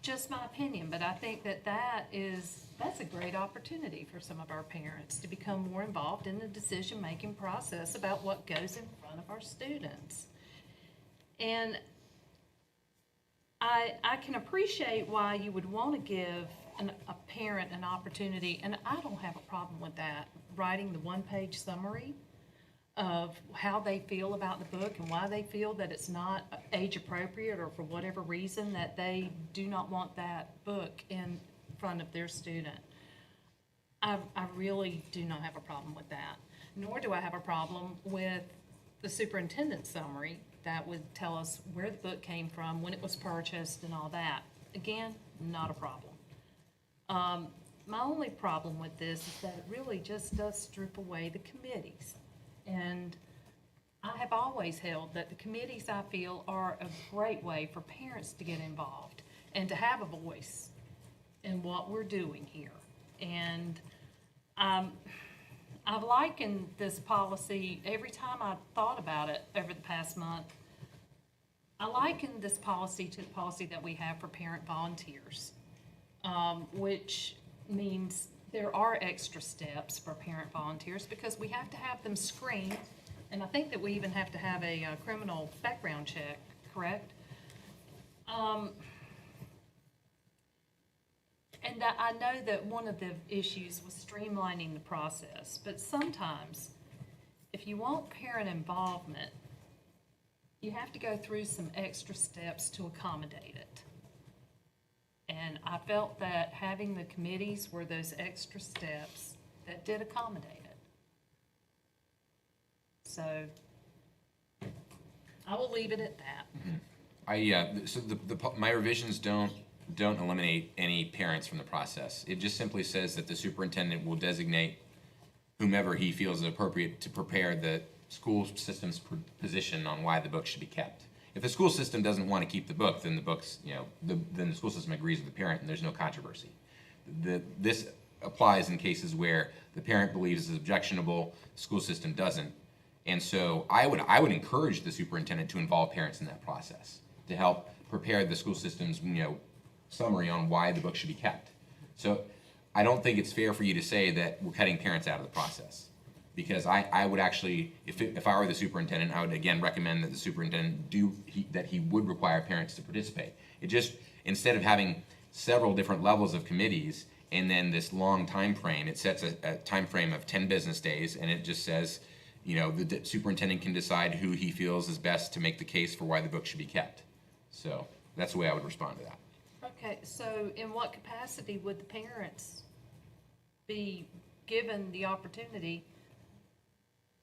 just my opinion, but I think that's a great opportunity for some of our parents to become more involved in the decision-making process about what goes in front of our students. And I can appreciate why you would want to give a parent an opportunity, and I don't have a problem with that, writing the 1-page summary of how they feel about the book and why they feel that it's not age appropriate, or for whatever reason that they do not want that book in front of their student. I really do not have a problem with that. Nor do I have a problem with the superintendent's summary that would tell us where the book came from, when it was purchased, and all that. Again, not a problem. My only problem with this is that it really just does strip away the committees. And I have always held that the committees, I feel, are a great way for parents to get involved and to have a voice in what we're doing here. And I've likened this policy, every time I've thought about it over the past month, I likened this policy to the policy that we have for parent volunteers, which means there are extra steps for parent volunteers because we have to have them screened, and I think that we even have to have a criminal background check, correct? And I know that one of the issues was streamlining the process, but sometimes if you want parent involvement, you have to go through some extra steps to accommodate it. And I felt that having the committees were those extra steps that did accommodate it. So I will leave it at that. So my revisions don't eliminate any parents from the process. It just simply says that the superintendent will designate whomever he feels is appropriate to prepare the school system's position on why the book should be kept. If the school system doesn't want to keep the book, then the book's, then the school system agrees with the parent and there's no controversy. This applies in cases where the parent believes it's objectionable, the school system doesn't. And so I would encourage the superintendent to involve parents in that process to help prepare the school system's, summary on why the book should be kept. So I don't think it's fair for you to say that we're cutting parents out of the process. Because I would actually, if I were the superintendent, I would again recommend that the superintendent that he would require parents to participate. It just, instead of having several different levels of committees and then this long time frame, it sets a time frame of 10 business days, and it just says, the superintendent can decide who he feels is best to make the case for why the book should be kept. So that's the way I would respond to that. Okay, so in what capacity would the parents be given the opportunity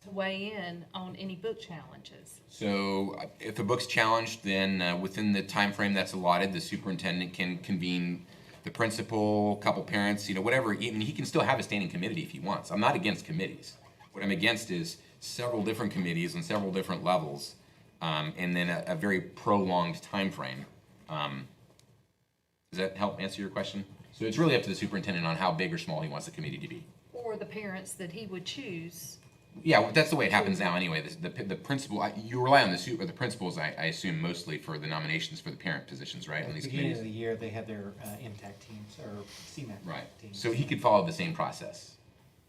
to weigh in on any book challenges? So if a book's challenged, then within the time frame that's allotted, the superintendent can convene the principal, couple parents, whatever. He can still have a standing committee if he wants. I'm not against committees. What I'm against is several different committees on several different levels, and then a very prolonged time frame. Does that help answer your question? So it's really up to the superintendent on how big or small he wants the committee to be. Or the parents that he would choose. Yeah, that's the way it happens now anyway. The principal, you rely on the principals, I assume, mostly for the nominations for the parent positions, right? At On the these beginning committees. of the year, they have their MTAC teams or CMAC Right. teams. So he could follow the same process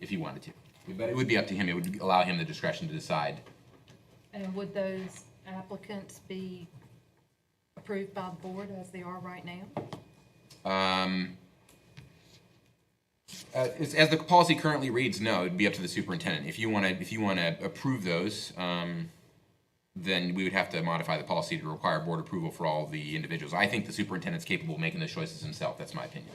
if he wanted to. But it would be up to him. It would allow him the discretion to decide. And would those applicants be approved by the board as they are right now? As the policy currently reads, no, it'd be up to the superintendent. If you want to approve those, then we would have to modify the policy to require board approval for all the individuals. I think the superintendent's capable of making those choices himself. That's my opinion.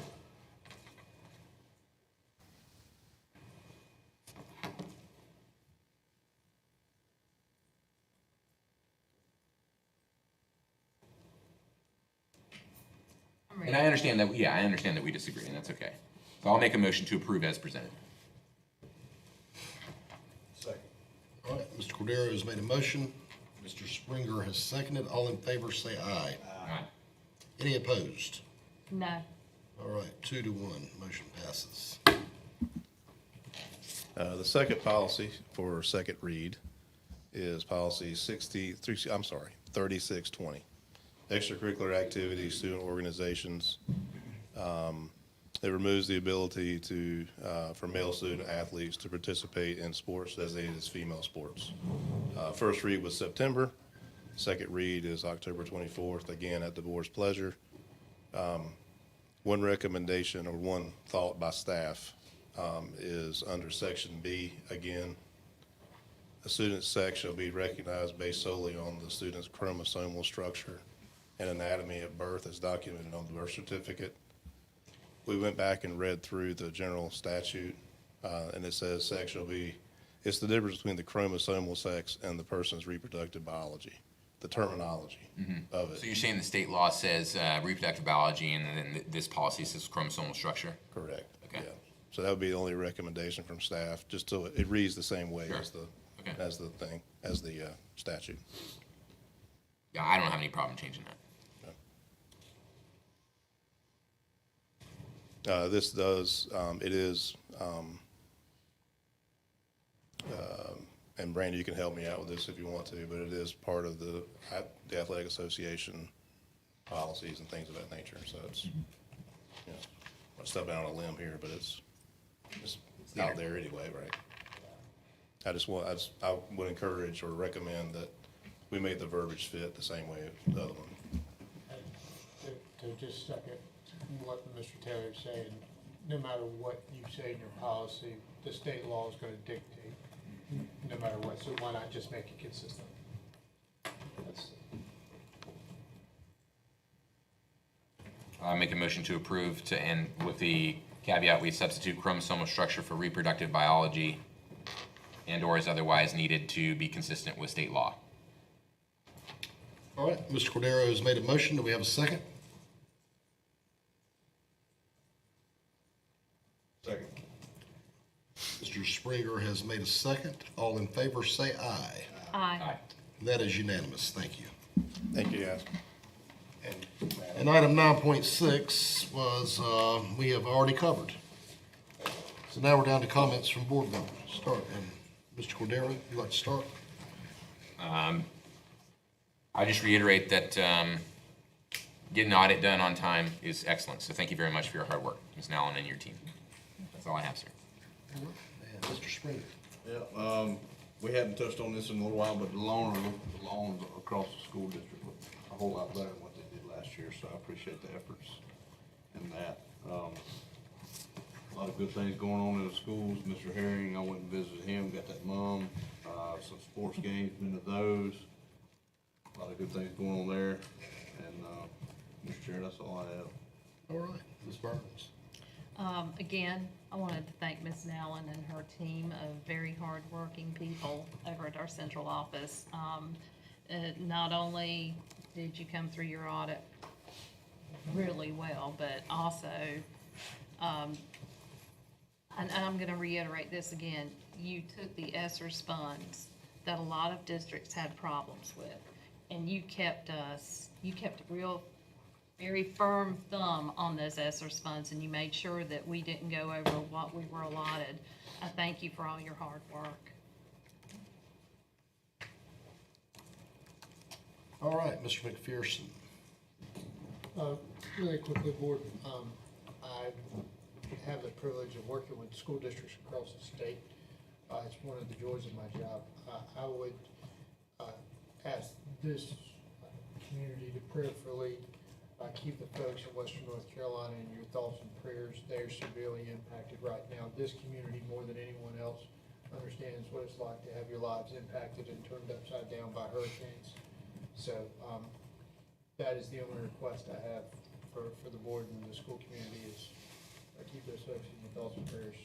And I understand that, I understand that we disagree, and that's okay. So I'll make a motion to approve as presented. Second. All right, Mr. Cordero has made a motion. Mr. Springer has seconded. All in favor, say aye. Aye. Any opposed? No. All right, 2-1, motion passes. The second policy for second read is policy 3620. Extracurricular activities, student organizations. It removes the ability for male student athletes to participate in sports designated as female sports. First read was September. Second read is October 24th, again at the board's pleasure. One recommendation or one thought by staff is under section B, again, a student's sex shall be recognized based solely on the student's chromosomal structure and anatomy at birth as documented on the birth certificate. We went back and read through the general statute, and it says sex shall be, it's the difference between the chromosomal sex and the person's reproductive biology, the terminology of it. So you're saying the state law says reproductive biology, and then this policy says chromosomal structure? Correct. Okay. Yeah. So that would be the only recommendation from staff, just so it reads the same way Sure. as the statute. Yeah, I don't have any problem changing that. This does, it is, and Brandy, you can help me out with this if you want to, but it is part of the Athletic Association policies and things of that nature. So it's, I'm stepping out on a limb here, but it's out there anyway, right? I would encourage or recommend that we make the verbiage fit the same way as the other one. To just second what Mr. Taylor's saying, no matter what you say in your policy, the state law is going to dictate, no matter what. So why not just make it consistent? I make a motion to approve to end with the caveat we substitute chromosomal structure for reproductive biology and/or is otherwise needed to be consistent with state law. All right, Mr. Cordero has made a motion. Do we have a second? Second. Mr. Springer has made a second. All in favor, say aye. Aye. That is unanimous. Thank you. Thank you, guys. And item 9.6 was, we have already covered. So now we're down to comments from board members. Start, and Mr. Cordero, you'd like to start? I just reiterate that getting the audit done on time is excellent. So thank you very much for your hard work, Ms. Nallen and your team. That's all I have, sir. And Mr. Springer. Yeah, we hadn't touched on this in a little while, but the lawns across the school district look a whole lot better than what they did last year, so I appreciate the efforts in that. A lot of good things going on in the schools. Mr. Herring, I went and visited him, got that mom, some sports games, been to those. A lot of good things going on there, and, Mr. Chair, that's all I have. All right, Ms. Burns. Again, I wanted to thank Ms. Nallen and her team of very hard-working people over at our central office. Not only did you come through your audit really well, but also, and I'm gonna reiterate this again, you took the ESSER's funds that a lot of districts had problems with, and you kept a real very firm thumb on those ESSER's funds, and you made sure that we didn't go over what we were allotted. I thank you for all your hard work. All right, Mr. McPherson. Really quickly, Board, I have the privilege of working with school districts across the state. It's one of the joys of my job. I would ask this community to prayerfully keep the folks in Western North Carolina in your thoughts and prayers. They're severely impacted right now. This community, more than anyone else, understands what it's like to have your lives impacted and turned upside down by hurricanes. So that is the only request I have for the board and the school community is keep those folks in your thoughts and prayers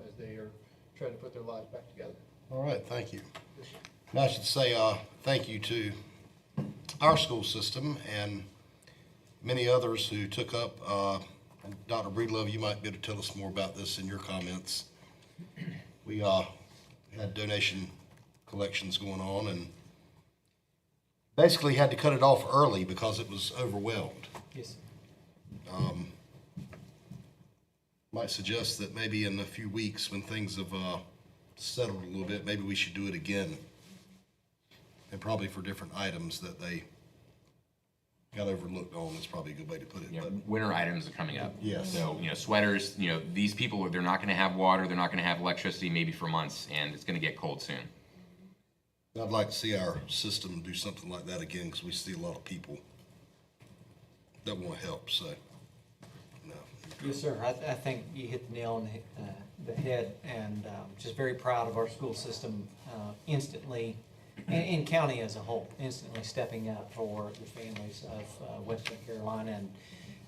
as they are trying to put their lives back together. All right, thank you. And I should say thank you to our school system and many others who took up, and Dr. Breedlove, you might be able to tell us more about this in your comments. We had donation collections going on and basically had to cut it off early because it was overwhelmed. Yes. Might suggest that maybe in a few weeks when things have settled a little bit, maybe we should do it again. And probably for different items that they got overlooked on, is probably a good way to put it. Yeah, But winter items are coming up. Yes. So, sweaters, these people, they're not gonna have water, they're not gonna have electricity maybe for months, and it's gonna get cold soon. I'd like to see our system do something like that again, because we see a lot of people that want to help, so. No. Yes, sir. I think you hit the nail on the head, and just very proud of our school system instantly, and county as a whole, instantly stepping up for the families of Western Carolina.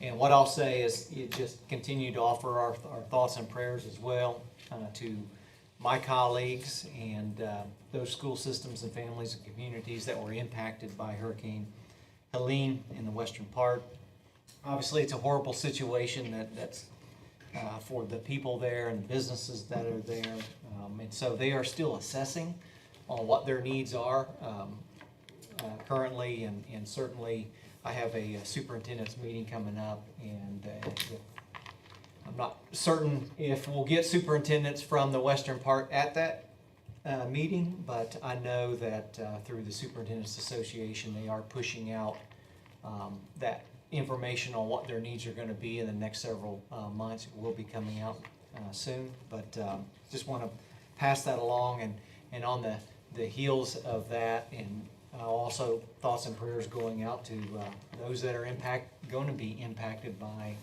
And what I'll say is you just continue to offer our thoughts and prayers as well to my colleagues and those school systems and families and communities that were impacted by Hurricane Helene in the western part. Obviously, it's a horrible situation that's for the people there and the businesses that are there. And so they are still assessing on what their needs are currently, and certainly I have a superintendent's meeting coming up, and I'm not certain if we'll get superintendents from the western part at that meeting, but I know that through the Superintendents Association, they are pushing out that information on what their needs are going to be in the next several months. It will be coming out soon, but just want to pass that along, and on the heels of that, and also thoughts and prayers going out to those that are going to be impacted by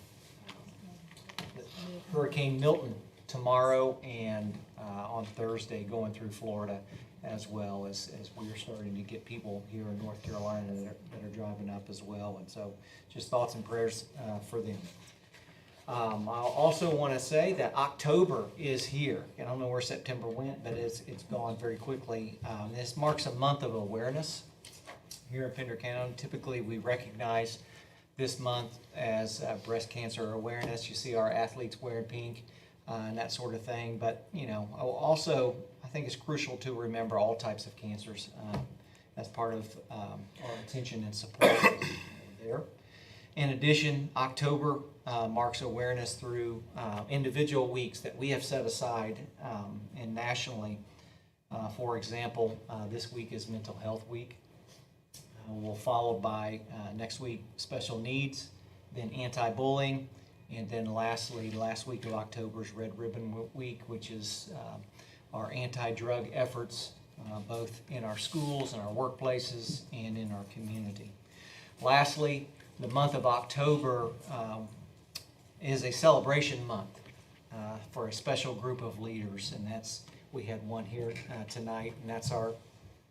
Hurricane Milton tomorrow and on Thursday going through Florida, as well as we are starting to get people here in North Carolina that are driving up as well. And so just thoughts and prayers for them. I also want to say that October is here. I don't know where September went, but it's gone very quickly. This marks a month of awareness here in Pender County. Typically, we recognize this month as breast cancer awareness. You see our athletes wearing pink and that sort of thing. But, also, I think it's crucial to remember all types of cancers. as part of our attention and support there. In addition, October marks awareness through individual weeks that we have set aside and nationally. For example, this week is Mental Health Week. We'll follow by next week Special Needs, then Anti-Bullying, and then lastly, last week of October is Red Ribbon Week, which is our anti-drug efforts both in our schools and our workplaces and in our community. Lastly, the month of October is a celebration month for a special group of leaders, and we had one here tonight, and that's our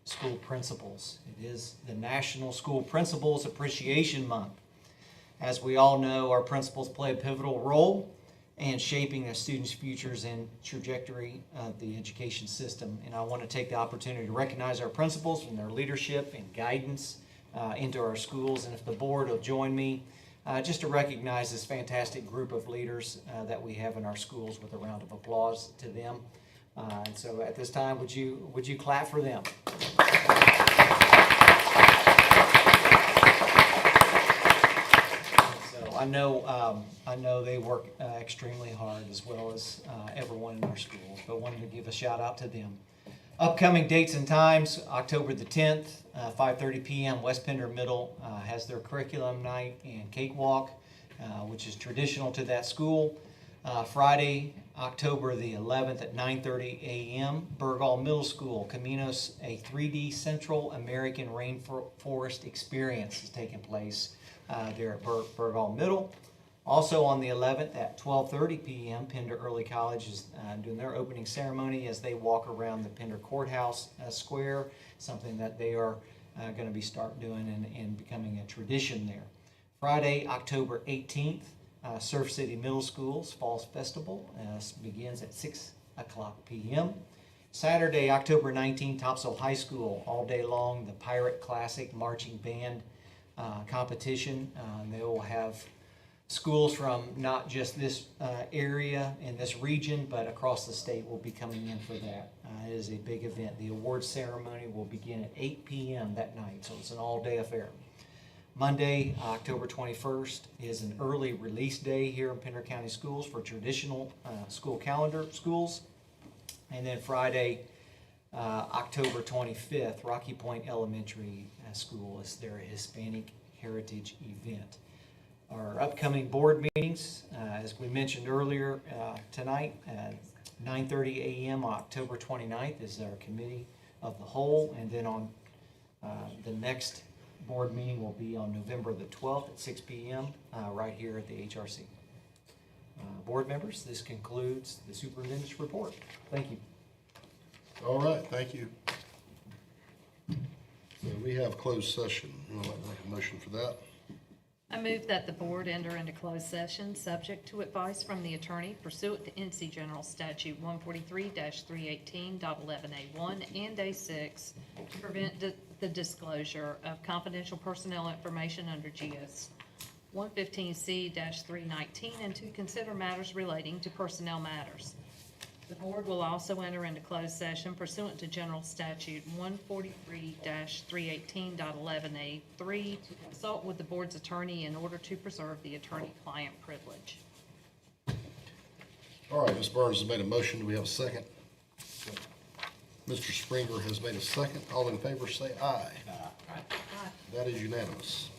school principals. It is the National School Principals Appreciation Month. As we all know, our principals play a pivotal role in shaping a students' futures and trajectory of the education system. And I want to take the opportunity to recognize our principals and their leadership and guidance into our schools. And if the board will join me, just to recognize this fantastic group of leaders that we have in our schools with a round of applause to them. And so at this time, would you clap for them? So I know they work extremely hard, as well as everyone in our schools, but wanted to give a shout out to them. Upcoming dates and times: October the 10th, 5:30 p.m. West Pender Middle has their curriculum night and cakewalk, which is traditional to that school. Friday, October the 11th at 9:30 a.m., Burgall Middle School, Caminos, a 3D Central American Rainforest Experience is taking place there at Burgall Middle. Also on the 11th at 12:30 p.m., Pender Early College is doing their opening ceremony as they walk around the Pender Courthouse Square, something that they are going to be start doing and becoming a tradition there. Friday, October 18th, Surf City Middle School's Falls Festival begins at 6 o'clock p.m. Saturday, October 19th, Topsail High School, all day long, the Pirate Classic Marching Band competition. They will have schools from not just this area in this region, but across the state will be coming in for that. It is a big event. The award ceremony will begin at 8 p.m. that night, so it's an all-day affair. Monday, October 21st, is an early release day here in Pender County Schools for traditional school calendar schools. And then Friday, October 25th, Rocky Point Elementary School is their Hispanic Heritage event. Our upcoming board meetings, as we mentioned earlier tonight, at 9:30 a.m. on October 29th is our Committee of the Whole, and then on the next board meeting will be on November the 12th at 6 p.m. Right here at the HRC. Board members, this concludes the superintendent's report. Thank you. All right, thank you. So we have closed session. You want to make a motion for that? I move that the board enter into closed session, subject to advice from the attorney pursuant to NC General Statute 143-318.11A1 and A6 to prevent the disclosure of confidential personnel information under GS 115C-319 and to consider matters relating to personnel matters. The board will also enter into closed session pursuant to General Statute 143-318.11A3 to consult with the board's attorney in order to preserve the attorney-client privilege. All right, Ms. Burns has made a motion. Do we have a second? Mr. Springer has made a second. All in favor say aye. Aye. That is unanimous.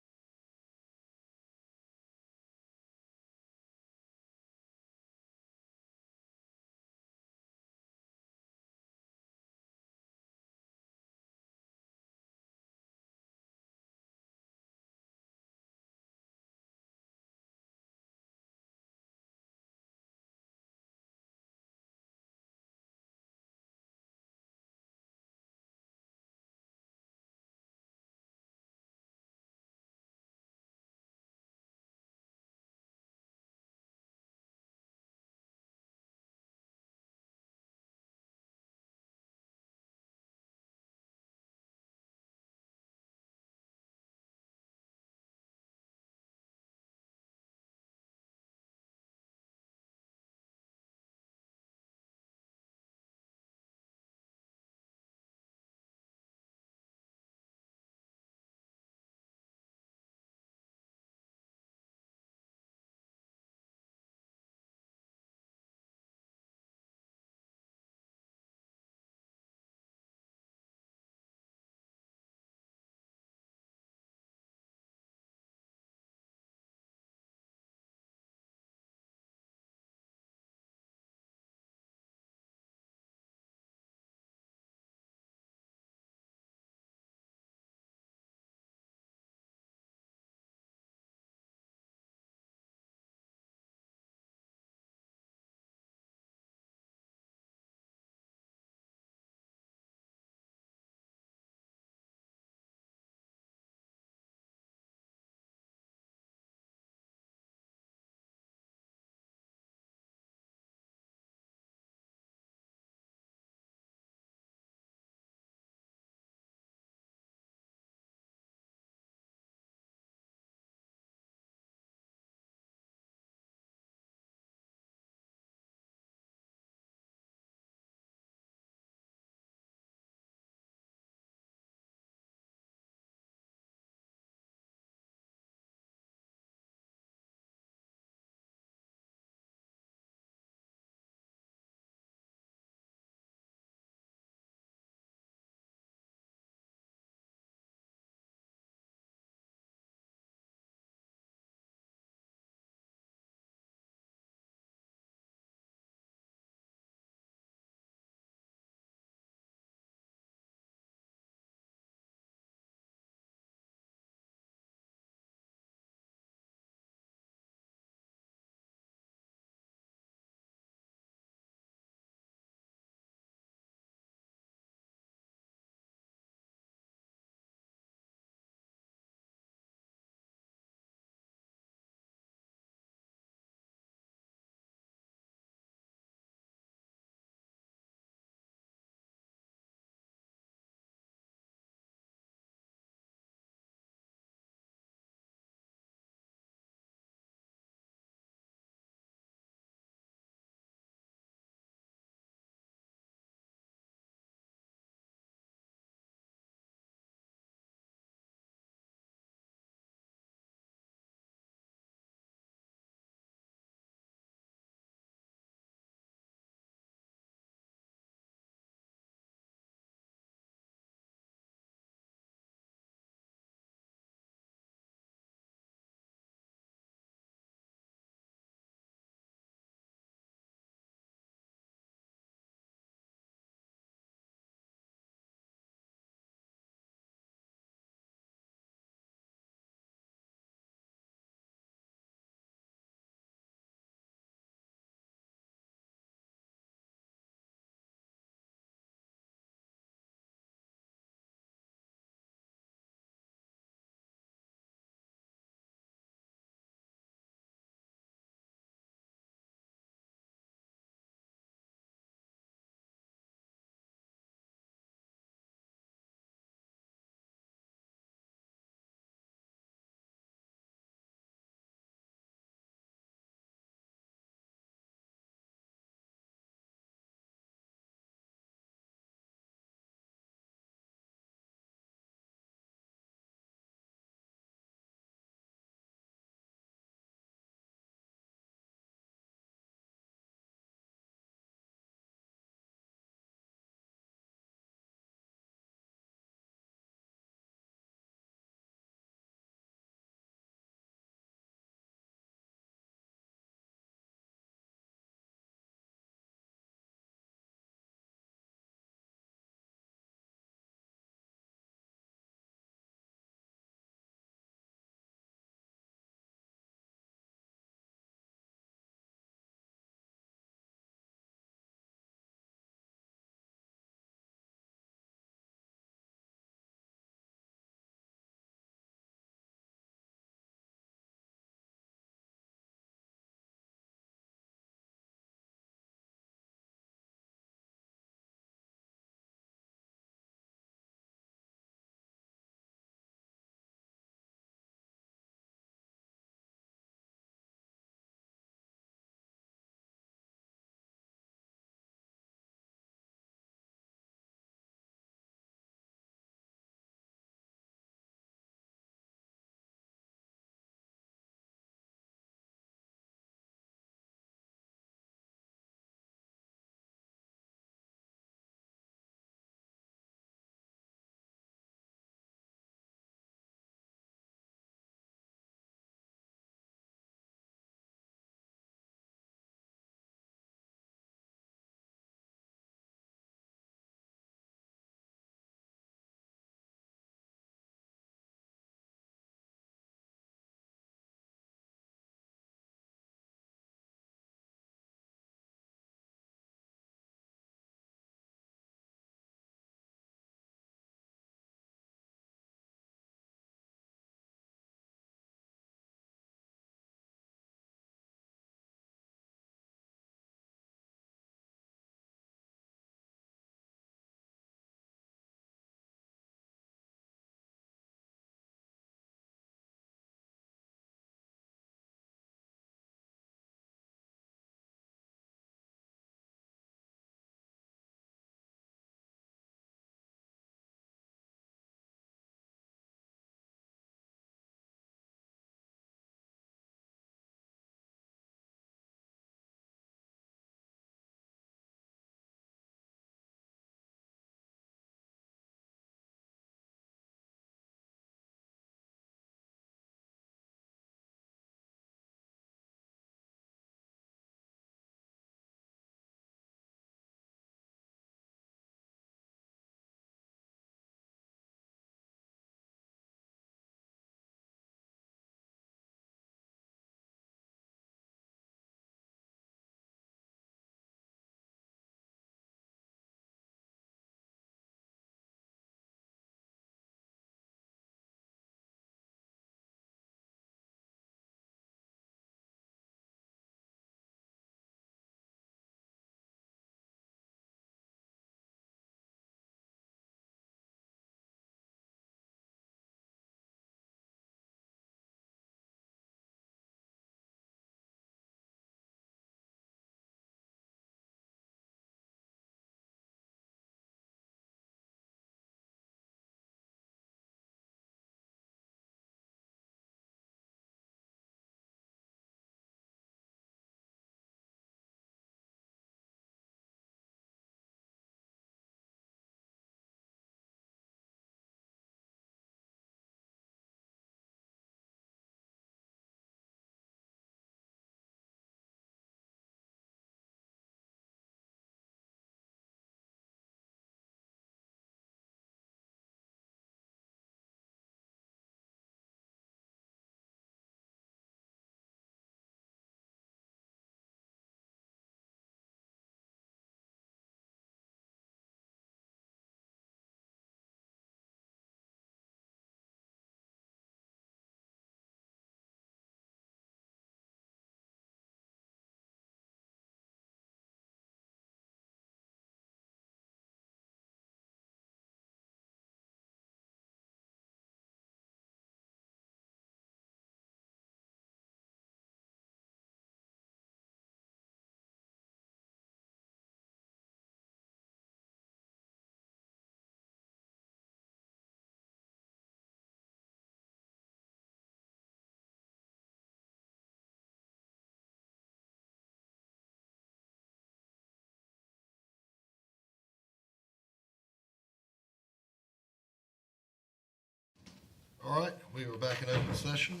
All right, we are back in open session.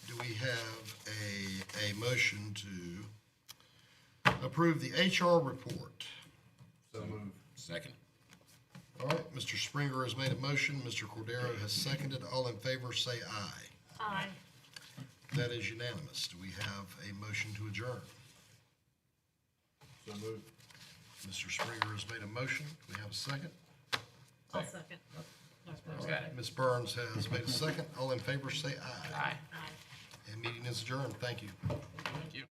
Do we have a motion to approve the HR report? So move. Second. All right, Mr. Springer has made a motion, Mr. Cordero has seconded. All in favor, say aye. Aye. That is unanimous. Do we have a motion to adjourn? So move. Mr. Springer has made a motion. Do we have a second? I'll second. Ms. Burns has made a second. All in favor, say aye. Aye. And meeting is adjourned. Thank you. Thank you.